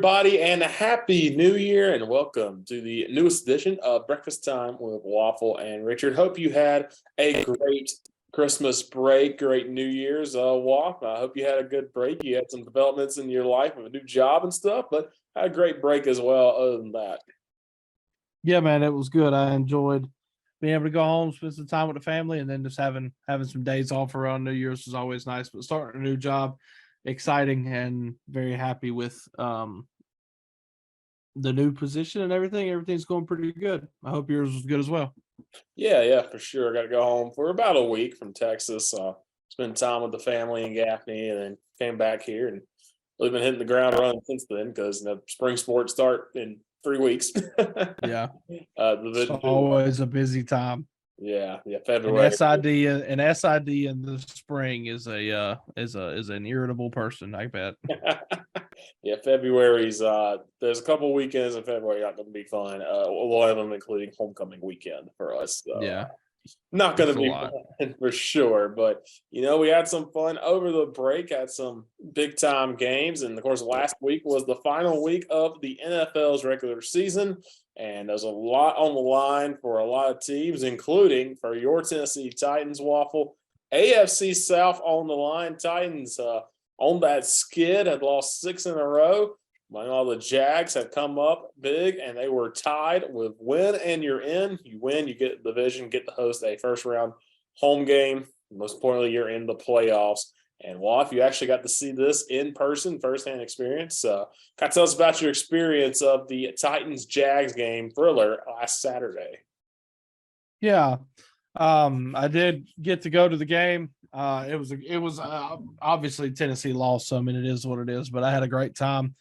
everybody, and a happy new year, and welcome to the newest edition of Breakfast Time with Waffle and Richard. Hope you had a great Christmas break, great New Year's, Waff. I hope you had a good break. You had some developments in your life with a new job and stuff, but had a great break as well, other than that. Yeah, man, it was good. I enjoyed being able to go home, spend some time with the family, and then just having some days off around New Year's was always nice. But starting a new job, exciting and very happy with the new position and everything. Everything's going pretty good. I hope yours was good as well. Yeah, for sure. Got to go home for about a week from Texas. Spend time with the family in Gaffney, and then came back here and really been hitting the ground running since then because spring sports start in 3 weeks. Yeah, it's The always a busy time. Yeah, And February. SID in the spring is an irritable person, I bet. Yeah, February's there's a couple weekends in February not going to be fun. One of them including homecoming weekend for us. So, Yeah, not going it's to a be lot. fun for sure. But we had some fun over the break. Had some big time games, and of course, last week was the final week of the NFL's regular season, and there's a lot on the line for a lot of teams, including for your Tennessee Titans. Waffle, AFC South on the line. Titans on that skid had lost 6 in a row. While the Jags had come up big and they were tied with win and you're in. You win, you get the division, get to host a first round home game. Most importantly, you're in the playoffs. And Waff, you actually got to see this in person, firsthand experience. Kind of tell us about your experience of the Titans-Jags game thriller last Saturday. Yeah, I did get to go to the game. It was obviously Tennessee lost, so I mean it is what it is. But I had a great time.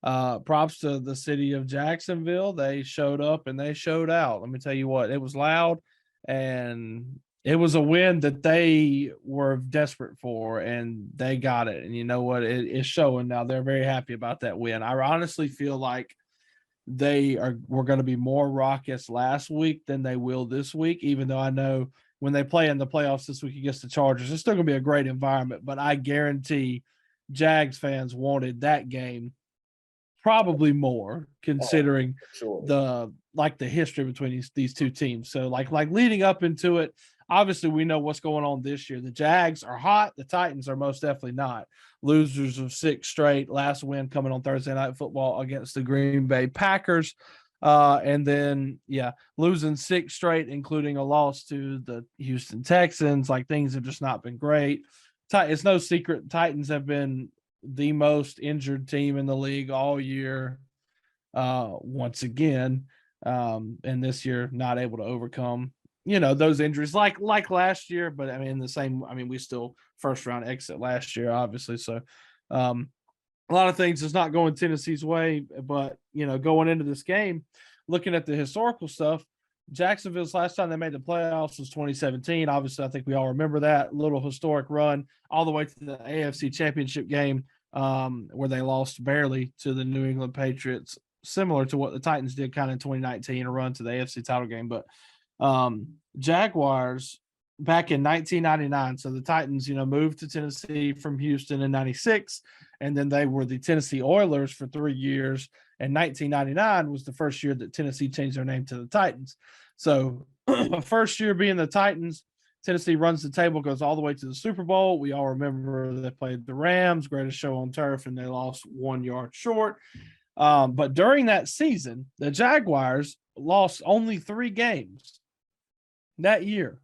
Props to the city of Jacksonville. They showed up and they showed out. Let me tell you what, it was loud and it was a win that they were desperate for and they got it. And you know what? It is showing now. They're very happy about that win. I honestly feel like were going to be more raucous last week than they will this week, even though I know when they play in the playoffs this week against the Chargers, it's still going to be a great environment. But I guarantee Jags fans wanted that game probably more, considering Sure. the history between these two teams. So like leading up into it, obviously we know what's going on this year. The Jags are hot. The Titans are most definitely not. Losers of 6 straight. Last win coming on Thursday Night Football against the Green Bay Packers. And then, losing 6 straight, including a loss to the Houston Texans. Like, things have just not been great. It's no secret Titans have been the most injured team in the league all year. Once again, and this year not able to overcome, those injuries like last year. But I mean, we still first round exit last year, obviously. So, a lot of things is not going Tennessee's way. But going into this game, looking at the historical stuff, Jacksonville's last time they made the playoffs was 2017. Obviously, I think we all remember that little historic run all the way to the AFC Championship game, where they lost barely to the New England Patriots, similar to what the Titans did kind of in 2019, a run to the AFC title game. But Jaguars back in 1999. So the Titans, moved to Tennessee from Houston in 96, and then they were the Tennessee Oilers for 3 years. And 1999 was the first year that Tennessee changed their name to the Titans. So first year being the Titans, Tennessee runs the table, goes all the way to the Super Bowl. We all remember they played the Rams, greatest show on turf, and they lost 1 yard short. But during that season, the Jaguars lost only 3 games that year.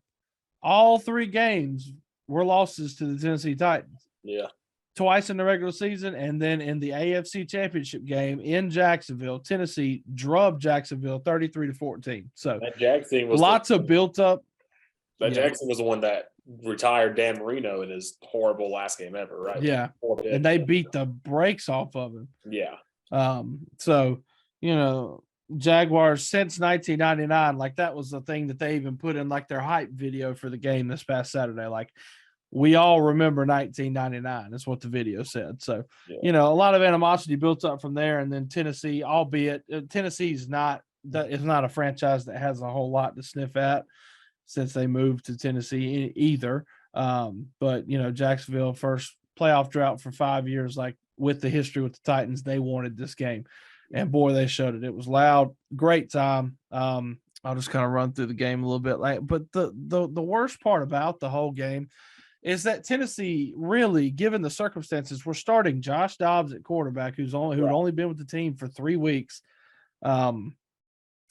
All 3 games were losses to the Tennessee Titans. Yeah. Twice in the regular season, and then in the AFC Championship game in Jacksonville, Tennessee drubbed Jacksonville 33-14. So that Jags team was lots of built up. That Jackson was the one that retired Dan Marino in his horrible last game ever, right? Yeah, and they beat the brakes off of him. Yeah. So Jaguars since 1999, like that was the thing that they even put in like their hype video for the game this past Saturday. Like, we all remember 1999. That's what the video said. So, a lot of animosity built up from there. And then Tennessee, albeit Tennessee's not a franchise that has a whole lot to sniff at since they moved to Tennessee either. But, Jacksonville, first playoff drought for 5 years, like with the history with the Titans, they wanted this game. And boy, they showed it. It was loud, great time. I'll just kind of run through the game a little bit. But the worst part about the whole game is that Tennessee, really, given the circumstances, we're starting Josh Dobbs at quarterback, who'd only been with the team for 3 weeks. And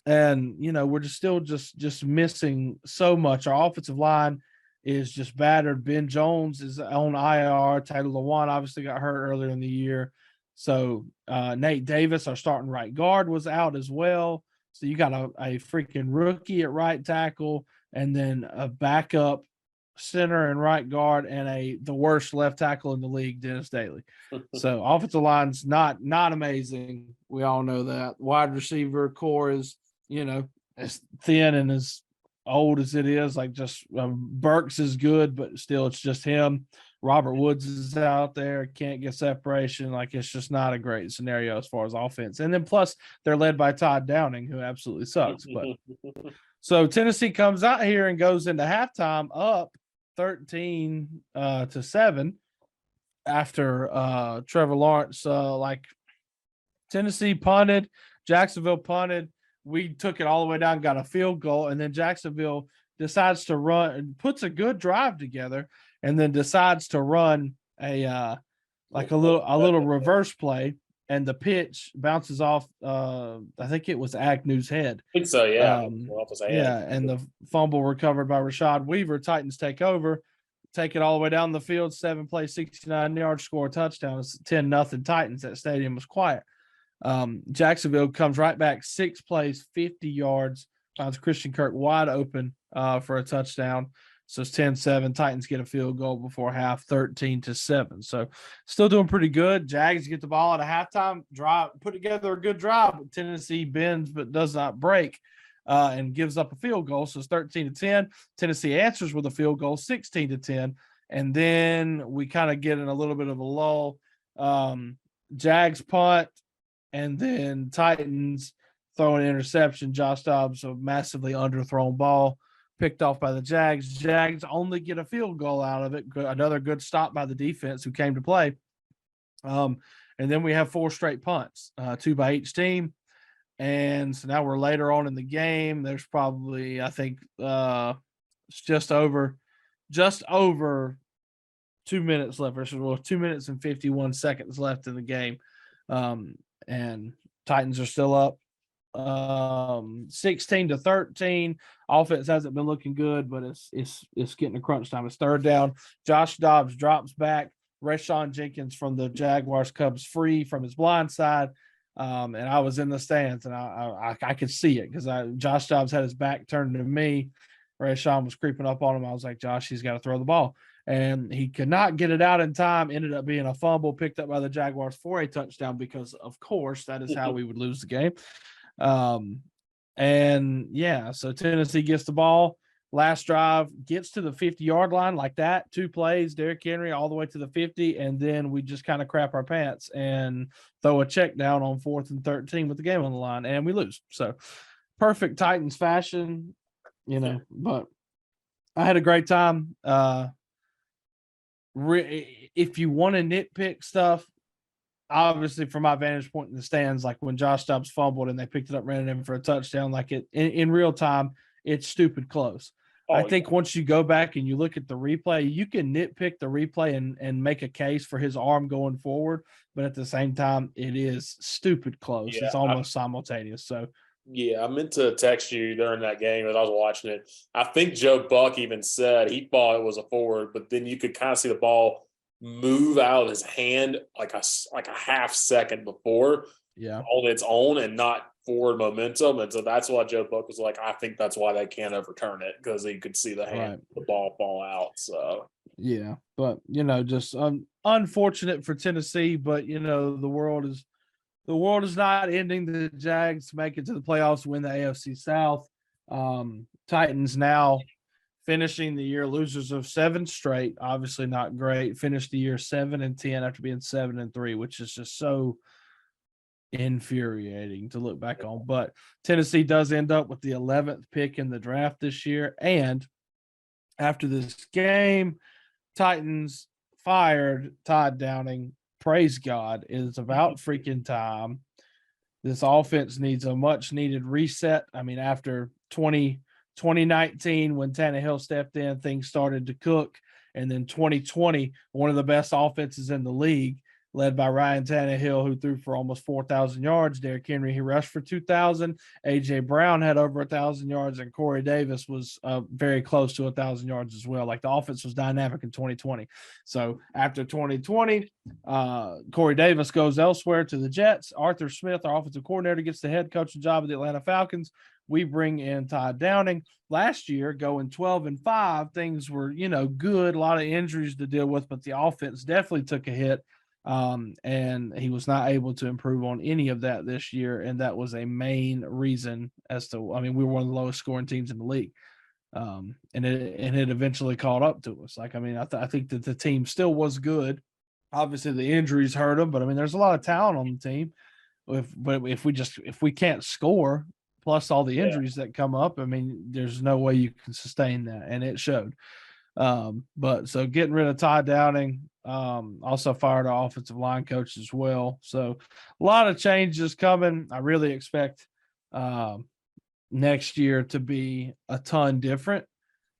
we're just missing so much. Our offensive line is just battered. Ben Jones is on IR. Taylor Lewan obviously got hurt earlier in the year. So Nate Davis, our starting right guard, was out as well. So you got a freaking rookie at right tackle, and then a backup center and right guard, and the worst left tackle in the league, Dennis Daly. So offensive line's not amazing. We all know that. Wide receiver core is, as thin and as old as it is. Like just Burks is good, but still it's just him. Robert Woods is out there, can't get separation. Like it's just not a great scenario as far as offense. And then plus they're led by Todd Downing, who absolutely sucks. But so Tennessee comes out here and goes into halftime up 13-7 after Trevor Lawrence, Tennessee punted, Jacksonville punted. We took it all the way down, got a field goal, and then Jacksonville decides to run, puts a good drive together, and then decides to run a little reverse play, and the pitch bounces off. I think it was Agnew's head. I think so, yeah. And the fumble recovered by Rashad Weaver. Titans take over, take it all the way down the field, 7 plays, 69 yards, score a touchdown. It's 10-0 Titans. That stadium was quiet. Jacksonville comes right back, 6 plays, 50 yards, finds Christian Kirk wide open for a touchdown. So it's 10-7. Titans get a field goal before half, 13-7. So still doing pretty good. Jags get the ball at a halftime, drive, put together a good drive. Tennessee bends but does not break and gives up a field goal. So it's 13-10. Tennessee answers with a field goal, 16-10. And then we kind of get in a little bit of a lull. Jags punt, and then Titans throw an interception. Josh Dobbs, a massively underthrown ball, picked off by the Jags. Jags only get a field goal out of it. Another good stop by the defense who came to play. And then we have 4 straight punts, 2 by each team. And so now we're later on in the game. There's probably, I think, it's just over 2 minutes left. There's 2 minutes and 51 seconds left in the game. And Titans are still up 16-13. Offense hasn't been looking good, but it's getting to crunch time. It's third down. Josh Dobbs drops back. Rashawn Jenkins from the Jaguars Cubs free from his blind side. And I was in the stands, and I could see it because Josh Dobbs had his back turned to me. Rashawn was creeping up on him. I was like, Josh, he's got to throw the ball. And he could not get it out in time. Ended up being a fumble picked up by the Jaguars for a touchdown because, of course, that is how we would lose the game. So Tennessee gets the ball. Last drive, gets to the 50-yard line like that. 2 plays, Derrick Henry all the way to the 50, and then we just kind of crap our pants and throw a check down on 4th and 13 with the game on the line, and we lose. So perfect Titans fashion, but I had a great time. If you want to nitpick stuff, obviously from my vantage point in the stands, like when Josh Dobbs fumbled and they picked it up, ran it in for a touchdown, like in real time, it's stupid close. I think once you go back and you look at the replay, you can nitpick the replay and make a case for his arm going forward, but at the same time, it is stupid close. It's almost simultaneous. So yeah, I meant to text you during that game as I was watching it. I think Joe Buck even said he thought it was a forward, but then you could kind of see the ball move out of his hand like a half second before on its own and not forward momentum. And so that's why Joe Buck was like, I think that's why they can't overturn it, because he could see the hand, the ball fall out. So yeah, but just unfortunate for Tennessee, but the world is not ending. The Jags make it to the playoffs, win the AFC South. Titans now finishing the year losers of 7 straight, obviously not great. Finished the year 7-10 after being 7-3, which is just so infuriating to look back on. But Tennessee does end up with the 11th pick in the draft this year. And after this game, Titans fired Todd Downing praise God. It is about freaking time. This offense needs a much needed reset. I mean, after 2019, when Tannehill stepped in, things started to cook. And then 2020, one of the best offenses in the league, led by Ryan Tannehill, who threw for almost 4,000 yards. Derrick Henry, he rushed for 2,000. A.J. Brown had over 1,000 yards, and Corey Davis was very close to 1,000 yards as well. Like, the offense was dynamic in 2020. So after 2020, Corey Davis goes elsewhere to the Jets. Arthur Smith, our offensive coordinator, gets the head coaching job of the Atlanta Falcons. We bring in Todd Downing. Last year, going 12-5, things were, good, a lot of injuries to deal with, but the offense definitely took a hit. And he was not able to improve on any of that this year. And that was a main reason we were one of the lowest scoring teams in the league. And it eventually caught up to us. Like, I think that the team still was good. Obviously the injuries hurt them, but there's a lot of talent on the team. If we can't score, plus all the injuries that come up, there's no way you can sustain that. And it showed. But so getting rid of Todd Downing, also fired our offensive line coach as well. So a lot of changes coming. I really expect next year to be a ton different.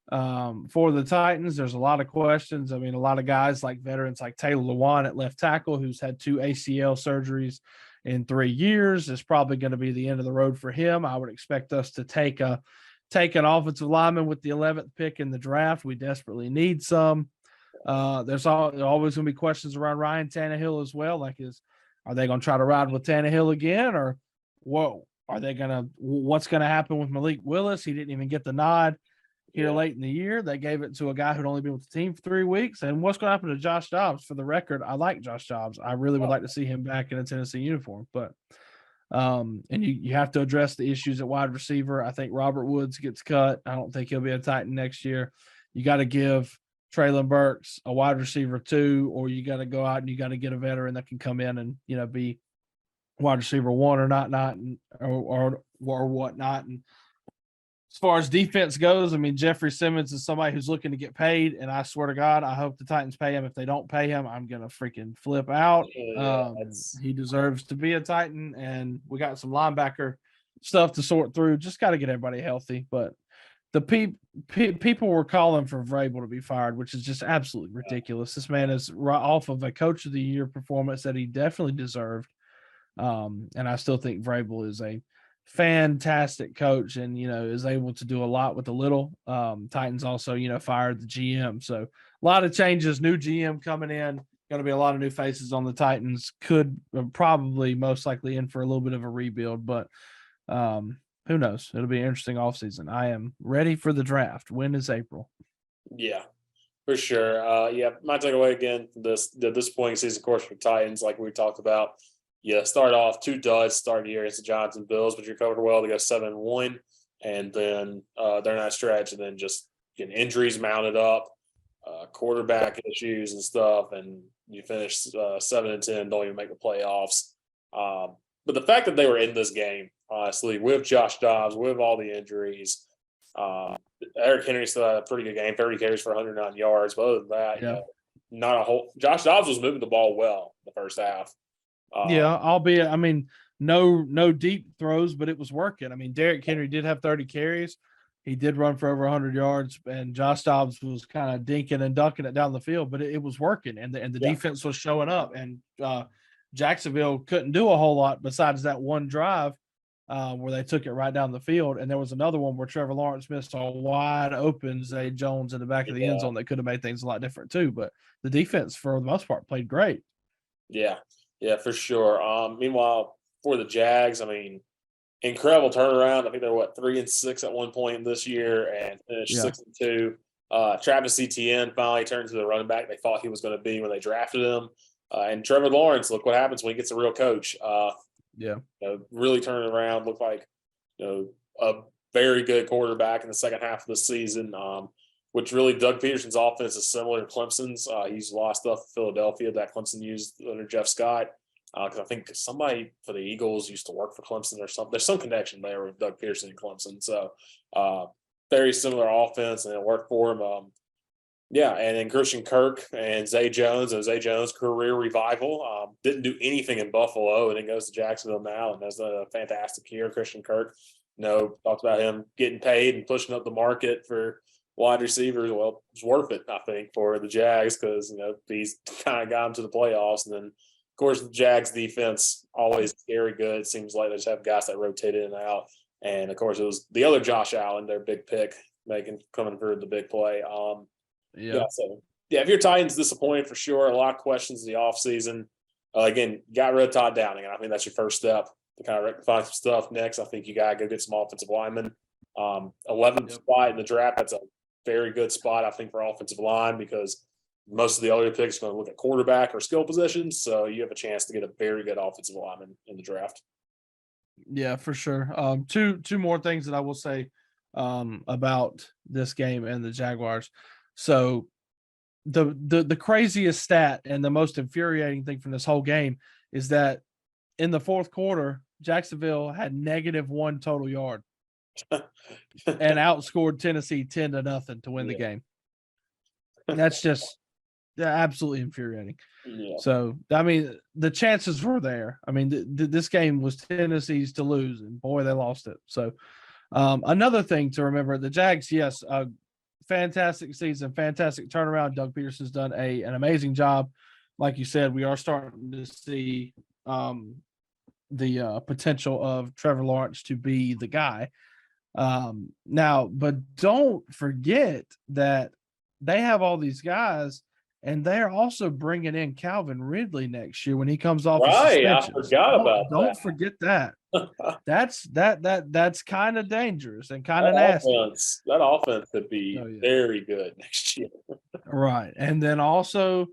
For the Titans, there's a lot of questions. A lot of guys like veterans like Taylor Lewan at left tackle, who's had 2 ACL surgeries in 3 years, is probably going to be the end of the road for him. I would expect us to take an offensive lineman with the 11th pick in the draft. We desperately need some. There's always going to be questions around Ryan Tannehill as well. Like, are they going to try to ride with Tannehill again, or what's going to happen with Malik Willis? He didn't even get the nod here late in the year. They gave it to a guy who'd only been with the team for 3 weeks. And what's going to happen to Josh Dobbs? For the record, I like Josh Dobbs. I really would like to see him back in a Tennessee uniform, but and you have to address the issues at wide receiver. I think Robert Woods gets cut. I don't think he'll be a Titan next year. You got to give Traylon Burks a wide receiver too, or you got to go out and you got to get a veteran that can come in and be wide receiver 1 or not or whatnot. And as far as defense goes, Jeffrey Simmons is somebody who's looking to get paid, and I swear to God, I hope the Titans pay him. If they don't pay him, I'm gonna freaking flip out. He deserves to be a Titan, and we got some linebacker stuff to sort through. Just got to get everybody healthy. But the people were calling for Vrabel to be fired, which is just absolutely ridiculous. This man is right off of a Coach of the Year performance that he definitely deserved, and I still think Vrabel is a fantastic coach and is able to do a lot with a little. Titans also fired the GM, so a lot of changes. New GM coming in, going to be a lot of new faces on the Titans. Could probably most likely in for a little bit of a rebuild, but who knows? It'll be an interesting offseason. I am ready for the draft. When is April? Yeah, for sure. My takeaway again, this disappointing season, of course, for Titans, like we talked about. Start off 2 duds, start the year against the Giants and Bills, but you covered well to go 7-1, and then during that stretch, and then just getting injuries mounted up, quarterback issues and stuff, and you finish 7-10, don't even make the playoffs. But the fact that they were in this game, honestly, with Josh Dobbs, with all the injuries, Eric Henry still had a pretty good game, 30 carries for 109 yards. But other than that, not a whole. Josh Dobbs was moving the ball well in the first half. Albeit, no deep throws, but it was working. Derrick Henry did have 30 carries. He did run for over 100 yards, and Josh Dobbs was kind of dinking and dunking it down the field, but it was working, and the defense was showing up. And Jacksonville couldn't do a whole lot besides that one drive where they took it right down the field. And there was another one where Trevor Lawrence missed a wide open Zay Jones in the back of the end zone that could have made things a lot different too. But the defense, for the most part, played great. Yeah, for sure. Meanwhile, for the Jags, incredible turnaround. I think they're 3-6 at one point this year and finished 6-2. Travis Etienne finally turned to the running back they thought he was going to be when they drafted him. And Trevor Lawrence, look what happens when he gets a real coach. Really turning around. Looked like a very good quarterback in the second half of the season. Which really Doug Peterson's offense is similar to Clemson's. He's lost stuff in Philadelphia that Clemson used under Jeff Scott. Because I think somebody for the Eagles used to work for Clemson or something. There's some connection there with Doug Peterson and Clemson. So very similar offense, and it worked for him. Yeah, and then Christian Kirk and Zay Jones, and Zay Jones' career revival. Didn't do anything in Buffalo, and then goes to Jacksonville now, and has a fantastic year. Christian Kirk, talked about him getting paid and pushing up the market for wide receivers. Well, it's worth it, I think, for the Jags because he's kind of got them to the playoffs, and then of course the Jags defense always very good. Seems like they just have guys that rotate in and out, and of course it was the other Josh Allen, their big pick, coming for the big play. Yeah. So if your Titans disappointed for sure, a lot of questions in the offseason. Again, got rid of Todd Downing, and I think that's your first step to kind of rectify some stuff. Next, I think you got to go get some offensive linemen. 11th spot in the draft, that's a very good spot, I think, for offensive line because most of the other picks are going to look at quarterback or skill positions. So you have a chance to get a very good offensive lineman in the draft. Yeah, for sure. Two more things that I will say about this game and the Jaguars. So the craziest stat and the most infuriating thing from this whole game is that in the fourth quarter, Jacksonville had -1 total yard and outscored Tennessee 10-0 to win the game. That's just absolutely infuriating. Yeah. So, I mean, the chances were there. I mean, this game was Tennessee's to lose, and boy, they lost it. So, another thing to remember, the Jags, yes, fantastic season, fantastic turnaround. Doug Peterson's done an amazing job. Like you said, we are starting to see the potential of Trevor Lawrence to be the guy. Now, but don't forget that they have all these guys, and they're also bringing in Calvin Ridley next year when he comes off of suspension. I forgot about that. Don't forget that. That's kind of dangerous and kind of nasty. That offense could be very good next year. Right. And then also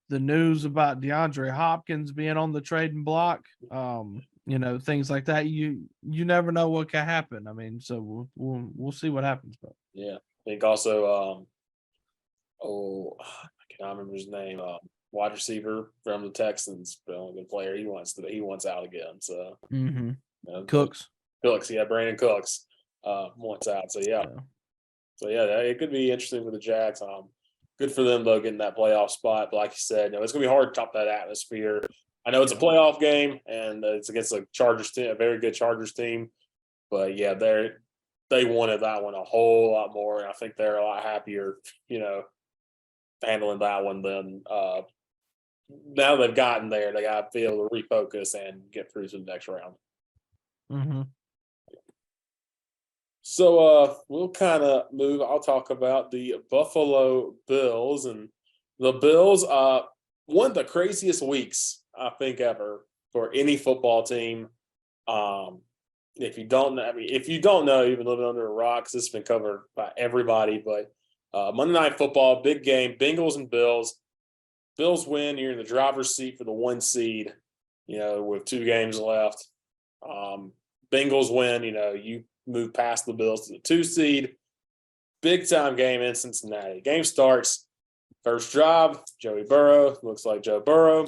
the news about DeAndre Hopkins being on the trading block, things like that. You never know what can happen. I mean, so we'll see what happens. But yeah, I think also I cannot remember his name. Wide receiver from the Texans, but only good player. He wants out again. So Cooks, yeah, Brandon Cooks wants out. So yeah. It could be interesting for the Jags. Good for them though, getting that playoff spot. But like you said, it's gonna be hard to top that atmosphere. I know it's a playoff game and it's against a Chargers team, a very good Chargers team. But yeah, they wanted that one a whole lot more, and I think they're a lot happier, handling that one than now they've gotten there. They got to be able to refocus and get through to the next round. Mm-hmm. So we'll kind of move. I'll talk about the Buffalo Bills, and the Bills. One of the craziest weeks I think ever for any football team. If you don't know, you've been living under a rock. This has been covered by everybody. But Monday Night Football, big game, Bengals and Bills. Bills win. You're in the driver's seat for the 1 seed. With 2 games left. Bengals win. You move past the Bills to the 2 seed. Big time game in Cincinnati. Game starts. First drive, Joey Burrow. Looks like Joe Burrow.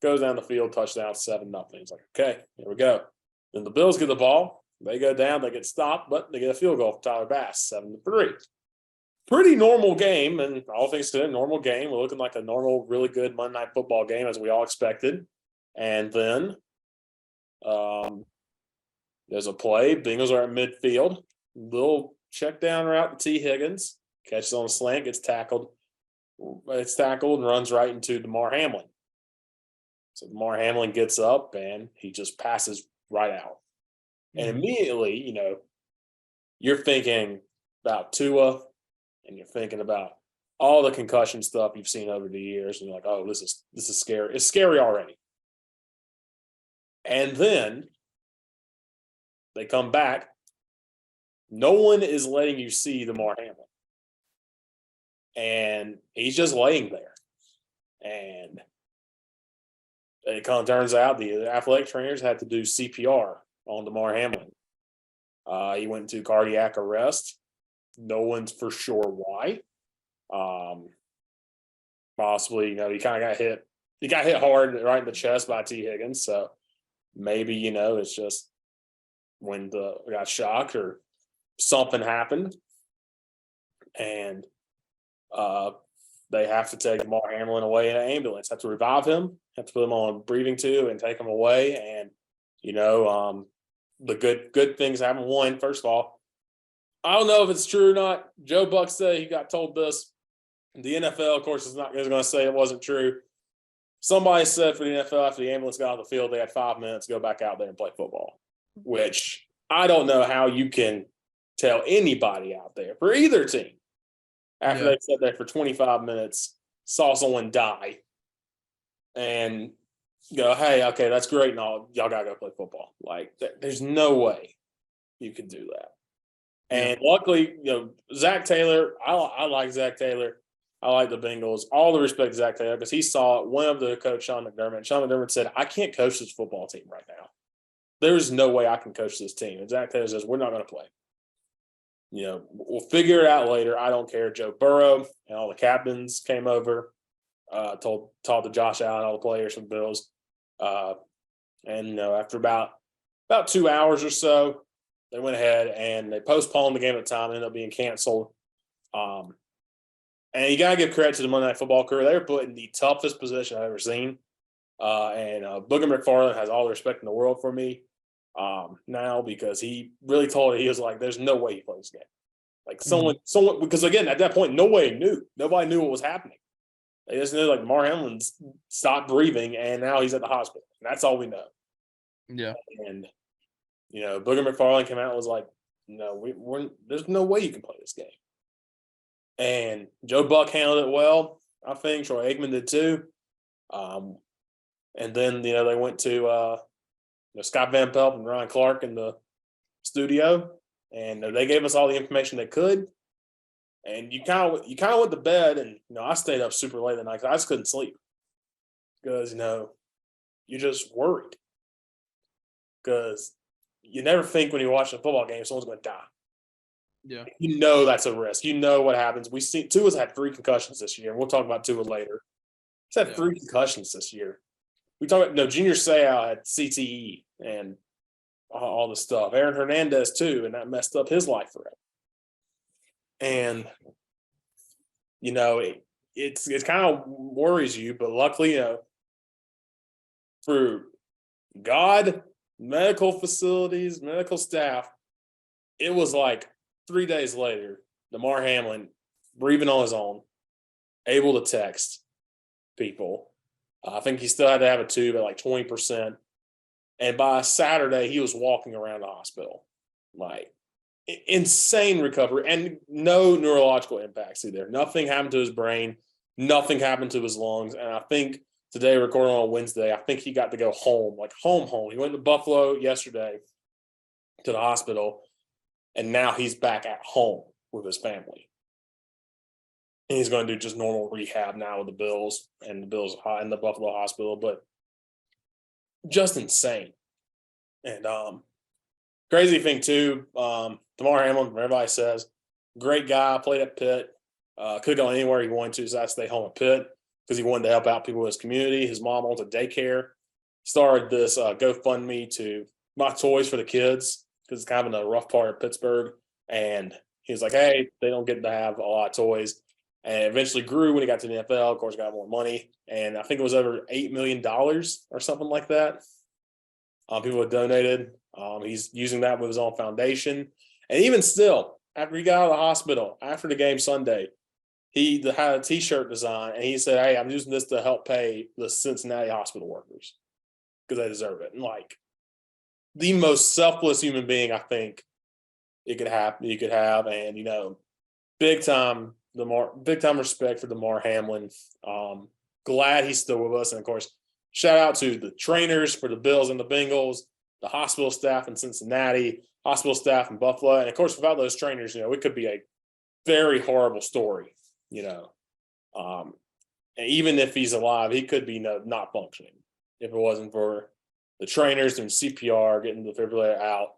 Goes down the field, touchdown, 7-0. He's like, okay, here we go. Then the Bills get the ball. They go down, they get stopped, but they get a field goal from Tyler Bass, 7-3. Pretty normal game, and all things considered, normal game. We're looking like a normal, really good Monday Night Football game, as we all expected. And then there's a play. Bengals are at midfield. Little check down route to T. Higgins. Catches on a slant, gets tackled. It's tackled and runs right into Damar Hamlin. So Damar Hamlin gets up, and he just passes right out. And immediately, you're thinking about Tua, and you're thinking about all the concussion stuff you've seen over the years, and you're like, oh, this is scary. It's scary already. And then they come back. No one is letting you see Damar Hamlin. And he's just laying there. And it kind of turns out the athletic trainers had to do CPR on Damar Hamlin. He went into cardiac arrest. No one's for sure why. Possibly, he kind of got hit. He got hit hard right in the chest by T. Higgins. So maybe, it's just when got shocked or something happened. And they have to take Damar Hamlin away in an ambulance, have to revive him, have to put him on a breathing tube and take him away. And, the good things haven't won. First of all, I don't know if it's true or not. Joe Buck said he got told this. The NFL, of course, is going to say it wasn't true. Somebody said for the NFL, after the ambulance got on the field, they had 5 minutes to go back out there and play football, which I don't know how you can tell anybody out there for either team after they sat there for 25 minutes, saw someone die, and go, hey, okay, that's great and all. Y'all got to go play football. Like, there's no way you can do that. And luckily, Zach Taylor, I like Zach Taylor. I like the Bengals. All the respect to Zach Taylor because he saw it, went up to coach Sean McDermott. Sean McDermott said, I can't coach this football team right now. There's no way I can coach this team. And Zach Taylor says, we're not going to play. We'll figure it out later. I don't care. Joe Burrow and all the captains came over, talked to Josh Allen, all the players from the Bills. And after about 2 hours or so, they went ahead and they postponed the game at the time, ended up being canceled. And you got to give credit to the Monday Night Football crew. They were put in the toughest position I've ever seen. And Booger McFarland has all the respect in the world for me now because he really told it. He was like, there's no way he plays this game. Like someone, because again, at that point, nobody knew what was happening. They just knew like Damar Hamlin stopped breathing and now he's at the hospital. And that's all we know. Yeah. And, Booger McFarland came out and was like, no, there's no way you can play this game. And Joe Buck handled it well. I think Troy Aikman did too. And then, they went to Scott Van Pelt and Ryan Clark in the studio, and they gave us all the information they could. And you kind of went to bed, and I stayed up super late that night because I just couldn't sleep because you're just worried because you never think when you're watching a football game someone's going to die. Yeah, That's a risk. What happens. We see Tua's had 3 concussions this year, and we'll talk about Tua later. He's had 3 concussions this year. We talk about Junior Seau had CTE and all this stuff. Aaron Hernandez too, and that messed up his life forever. And it's kind of worries you, but luckily, through God, medical facilities, medical staff, it was like 3 days later, Damar Hamlin breathing on his own, able to text people. I think he still had to have a tube at like 20%. And by Saturday, he was walking around the hospital. Like, insane recovery and no neurological impacts either. Nothing happened to his brain. Nothing happened to his lungs. And I think today, recording on Wednesday, I think he got to go home, like home. He went to Buffalo yesterday to the hospital, and now he's back at home with his family. And he's going to do just normal rehab now with the Bills and the Buffalo hospital, but just insane. And crazy thing too, Damar Hamlin, everybody says, great guy, played at Pitt, could go anywhere he wanted to, so I stay home at Pitt because he wanted to help out people in his community. His mom owns a daycare. Started this GoFundMe to buy toys for the kids because it's kind of in a rough part of Pittsburgh. And he was like, hey, they don't get to have a lot of toys. And eventually grew when he got to the NFL. Of course, got more money. And I think it was over $8 million or something like that. People had donated. He's using that with his own foundation. And even still, after he got out of the hospital, after the game Sunday, he had a T-shirt design. And he said, hey, I'm using this to help pay the Cincinnati hospital workers because they deserve it. And like the most selfless human being I think you could have. And, big time respect for Damar Hamlin. Glad he's still with us. And of course, shout out to the trainers for the Bills and the Bengals, the hospital staff in Cincinnati, hospital staff in Buffalo. And of course, without those trainers, it could be a very horrible story, and even if he's alive, he could be not functioning if it wasn't for the trainers doing CPR, getting the defibrillator out,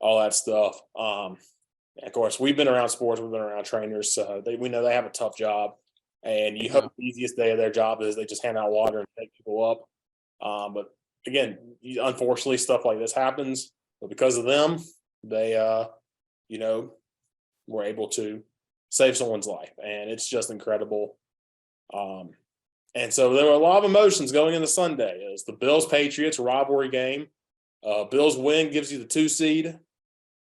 all that stuff. And of course, we've been around sports, we've been around trainers, so we know they have a tough job. And you hope the easiest day of their job is they just hand out water and take people up. But again, unfortunately, stuff like this happens. But because of them, they, were able to save someone's life. And it's just incredible. And so there were a lot of emotions going into Sunday. It was the Bills-Patriots rivalry game. Bills win gives you the 2 seed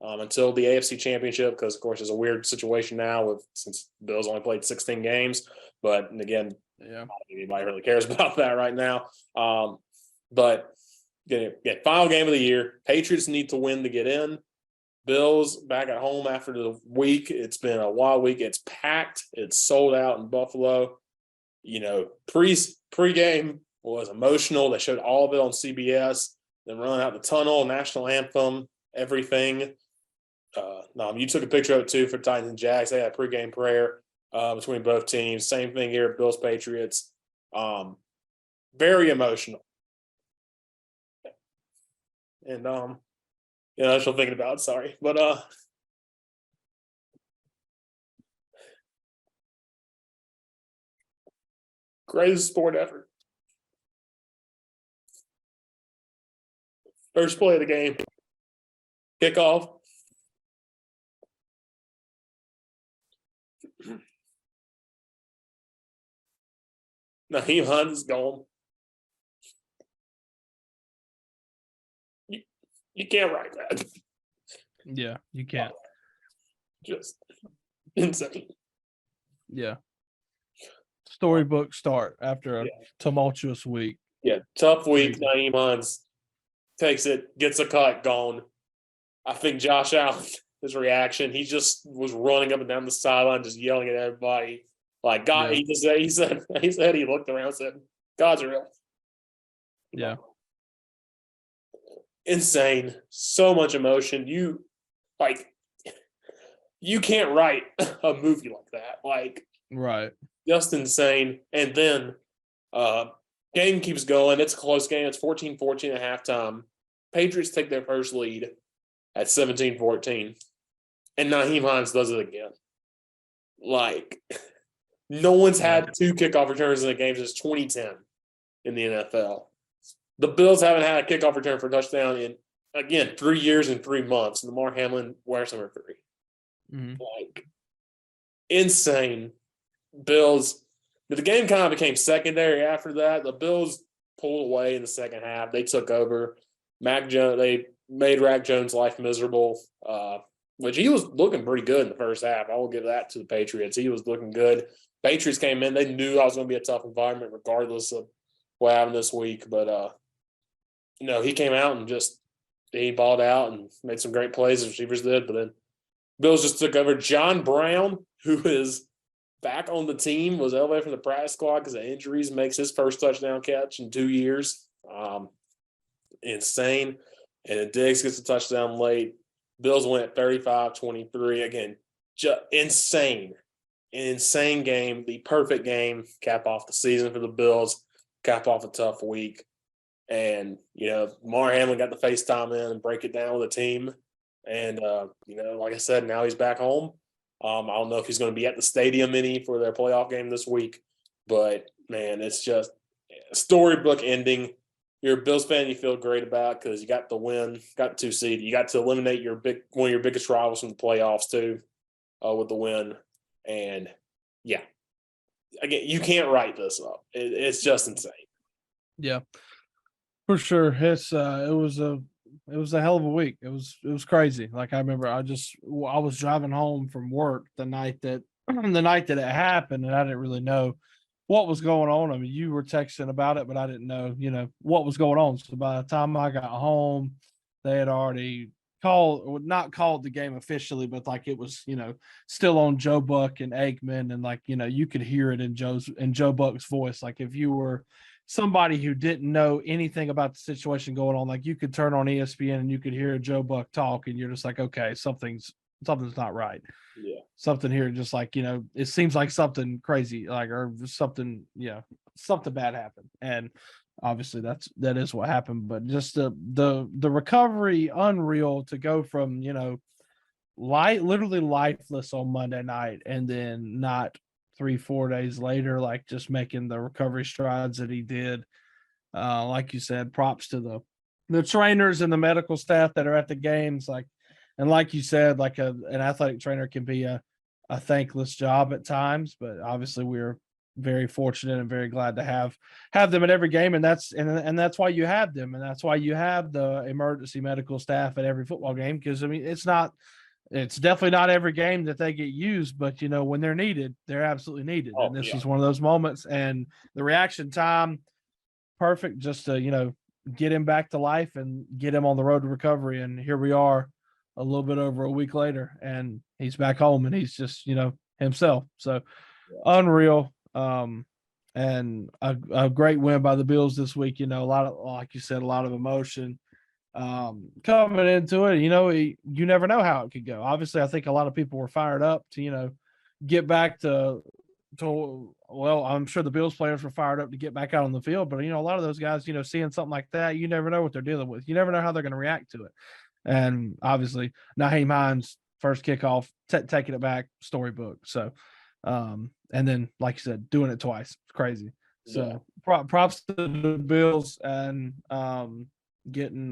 until the AFC Championship, because, of course, there's a weird situation now since Bills only played 16 games. But, again, I don't think anybody really cares about that right now. But final game of the year. Patriots need to win to get in. Bills back at home after the week. It's been a wild week. It's packed. It's sold out in Buffalo. Pre-game was emotional. They showed all of it on CBS. Then running out the tunnel, national anthem, everything. You took a picture of it too for Titans-Jags. They had a pre-game prayer between both teams. Same thing here at Bills-Patriots. Very emotional. And that's what I'm thinking about. Sorry, but greatest sport ever. First play of the game. Kickoff. Naheem Hunt is gone. You can't write that. Yeah, you can't. Just insane. Yeah. Storybook start after a tumultuous week. Yeah, tough week. Naheem Hunt takes it, gets a cut, gone. I think Josh Allen, his reaction, he just was running up and down the sideline, just yelling at everybody. Like, God, he said he looked around and said, God's real. Yeah. Insane. So much emotion. You can't write a movie like that. Right. Just insane. And then game keeps going. It's a close game. It's 14-14 at halftime. Patriots take their first lead at 17-14. And Naheem Hines does it again. No one's had 2 kickoff returns in a game since 2010 in the NFL. The Bills haven't had a kickoff return for a touchdown in, again, 3 years and 3 months. And Damar Hamlin wears number 3. Mm-hmm. Insane. Bills. The game kind of became secondary after that. The Bills pulled away in the second half. They took over. They made Mac Jones' life miserable, which he was looking pretty good in the first half. I will give that to the Patriots. He was looking good. Patriots came in. They knew I was going to be a tough environment regardless of what happened this week. But, he came out and he balled out and made some great plays as receivers did. But then Bills just took over. John Brown, who is back on the team, was elevated from the practice squad because of injuries, makes his first touchdown catch in 2 years. Insane. And then Diggs gets a touchdown late. Bills win at 35-23. Again, insane. An insane game. The perfect game. Cap off the season for the Bills. Cap off a tough week. And, Damar Hamlin got the FaceTime in and break it down with the team. And, like I said, now he's back home. I don't know if he's going to be at the stadium for their playoff game this week. But, man, it's just a storybook ending. You're a Bills fan you feel great about because you got the win, got the 2 seed. You got to eliminate one of your biggest rivals from the playoffs too with the win. And, yeah, again, you can't write this up. It's just insane. Yeah, for sure. It was a hell of a week. It was crazy. I remember I was driving home from work the night that it happened, and I didn't really know what was going on. I mean, you were texting about it, but I didn't know, what was going on. So by the time I got home, they had already not called the game officially, but it was, still on Joe Buck and Aikman. And you could hear it in Joe Buck's voice. If you were somebody who didn't know anything about the situation going on, you could turn on ESPN and you could hear Joe Buck talk and you're just okay, something's not right. Yeah. Something here, just it seems like something crazy, or something, something bad happened. And obviously that is what happened. But just the recovery, unreal to go from, literally lifeless on Monday night and then not 3-4 days later, just making the recovery strides that he did. Like you said, props to the trainers and the medical staff that are at the games. And like you said, an athletic trainer can be a thankless job at times, but obviously we're very fortunate and very glad to have them at every game, and that's why you have them, and that's why you have the emergency medical staff at every football game, because I mean it's definitely not every game that they get used, but when they're needed, they're absolutely needed. Oh, And this yeah. was one of those moments, and the reaction time, perfect, just to get him back to life and get him on the road to recovery. And here we are a little bit over a week later, and he's back home, and he's just himself. So unreal. And a great win by the Bills this week. A lot of, like you said, a lot of emotion coming into it. You never know how it could go. Obviously, I think a lot of people were fired up to get back to well, I'm sure the Bills players were fired up to get back out on the field, but a lot of those guys, seeing something like that, you never know what they're dealing with. You never know how they're going to react to it. And obviously, Naheem Hines first kickoff, taking it back, storybook. So, and then like you said, doing it twice, it's crazy. So props to the Bills and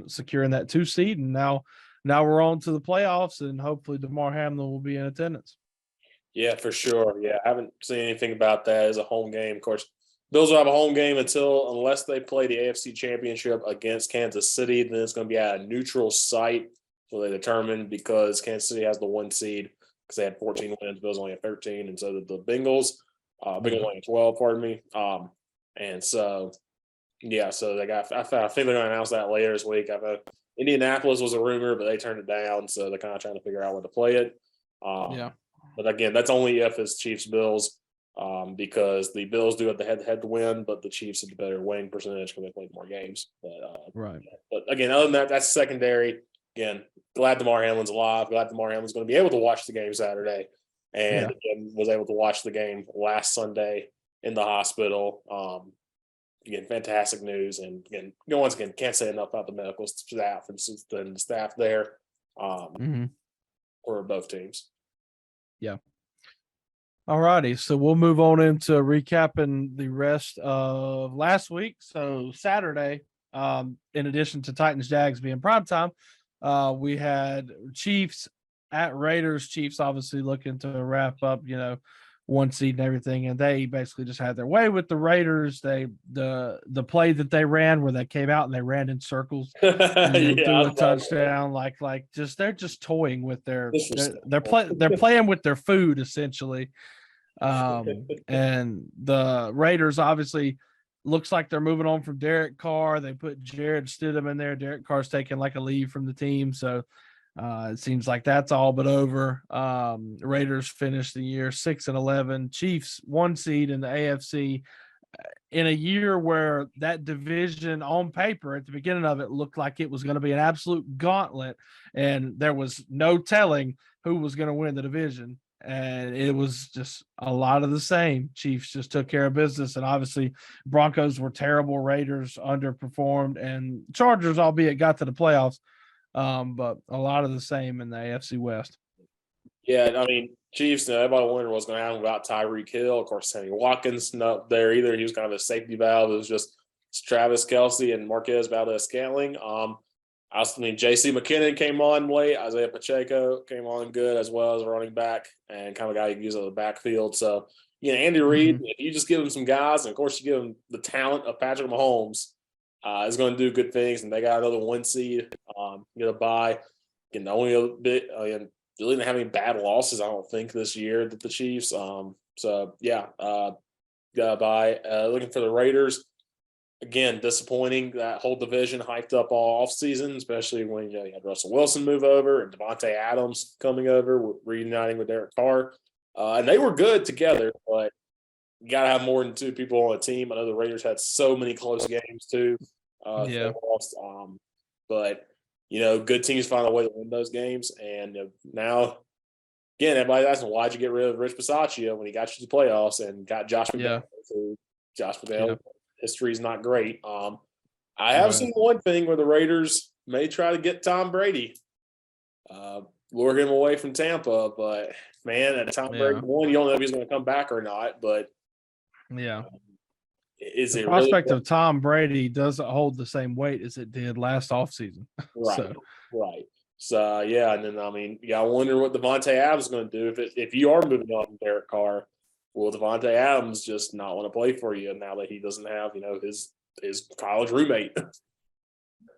securing that 2 seed, and now we're on to the playoffs, and hopefully Damar Hamlin will be in attendance. Yeah, for sure. Yeah, I haven't seen anything about that as a home game. Of course, Bills will have a home game unless they play the AFC Championship against Kansas City. Then it's going to be at a neutral site, so they determine, because Kansas City has the 1 seed because they had 14 wins. Bills only had 13, and so did the Bengals. Bengals only had 12. Pardon me. And so so they got. I think they're going to announce that later this week. Indianapolis was a rumor, but they turned it down, so they're kind of trying to figure out where to play it. But again, that's only if it's Chiefs-Bills, because the Bills do have the head-to-head to win, but the Chiefs have the better winning percentage because they played more games. But again, other than that, that's secondary. Again, glad Damar Hamlin's alive. Glad Damar Hamlin's going to be able to watch the game Saturday, and again, was able to watch the game last Sunday in the hospital. Again, fantastic news, and again, once again, can't say enough about the medical staff and the staff there for both teams. Yeah. All righty. So we'll move on into recapping the rest of last week. So Saturday, in addition to Titans-Jags being primetime, we had Chiefs at Raiders. Chiefs obviously looking to wrap up, 1 seed and everything, and they basically just had their way with the Raiders. The play that they ran, where they came out and they ran in circles and threw a touchdown, they're just toying with they're playing with their food essentially. And the Raiders obviously looks like they're moving on from Derek Carr. They put Jared Stidham in there. Derek Carr's taking like a leave from the team, so it seems like that's all but over. Raiders finished the year 6-11. Chiefs 1 seed in the AFC in a year where that division on paper at the beginning of it looked like it was going to be an absolute gauntlet, and there was no telling who was going to win the division. And it was just a lot of the same. Chiefs just took care of business, and obviously Broncos were terrible. Raiders underperformed, and Chargers, albeit, got to the playoffs. But a lot of the same in the AFC West. Yeah, I mean, Chiefs, everybody wondered what's going to happen about Tyreek Hill. Of course, Sammy Watkins not there either. He was kind of a safety valve. It was just Travis Kelce and Marquez Valdez-Scantling. J.C. McKinnon came on late. Isaiah Pacheco came on good as well as a running back, and kind of a guy you can use in the backfield. So, Andy Reid, if you just give him some guys, and of course you give him the talent of Patrick Mahomes, is going to do good things. And they got another 1 seed, get a bye. Again, only a bit. Really didn't have any bad losses, I don't think, this year that the Chiefs. Got a bye. Looking for the Raiders. Again, disappointing. That whole division hyped up all offseason, especially when you had Russell Wilson move over and Devontae Adams coming over, reuniting with Derek Carr. And they were good together, but you got to have more than 2 people on a team. I know the Raiders had so many close games too. They lost. But good teams find a way to win those games. And now, again, everybody's asking, why'd you get rid of Rich Bisaccia when he got you to the playoffs and got Josh McDaniels? Josh McDaniels, history's not great. I have seen one thing where the Raiders may try to get Tom Brady, lure him away from Tampa. But, man, at Tom Brady, one, you don't know if he's going to come back or not. But, is the it prospect really of Tom Brady doesn't hold the same weight as it did last offseason. Right. So, and then, I wonder what Devontae Adams is going to do if you are moving on from Derek Carr. will Devontae Adams just not want to play for you now that he doesn't have, his college roommate?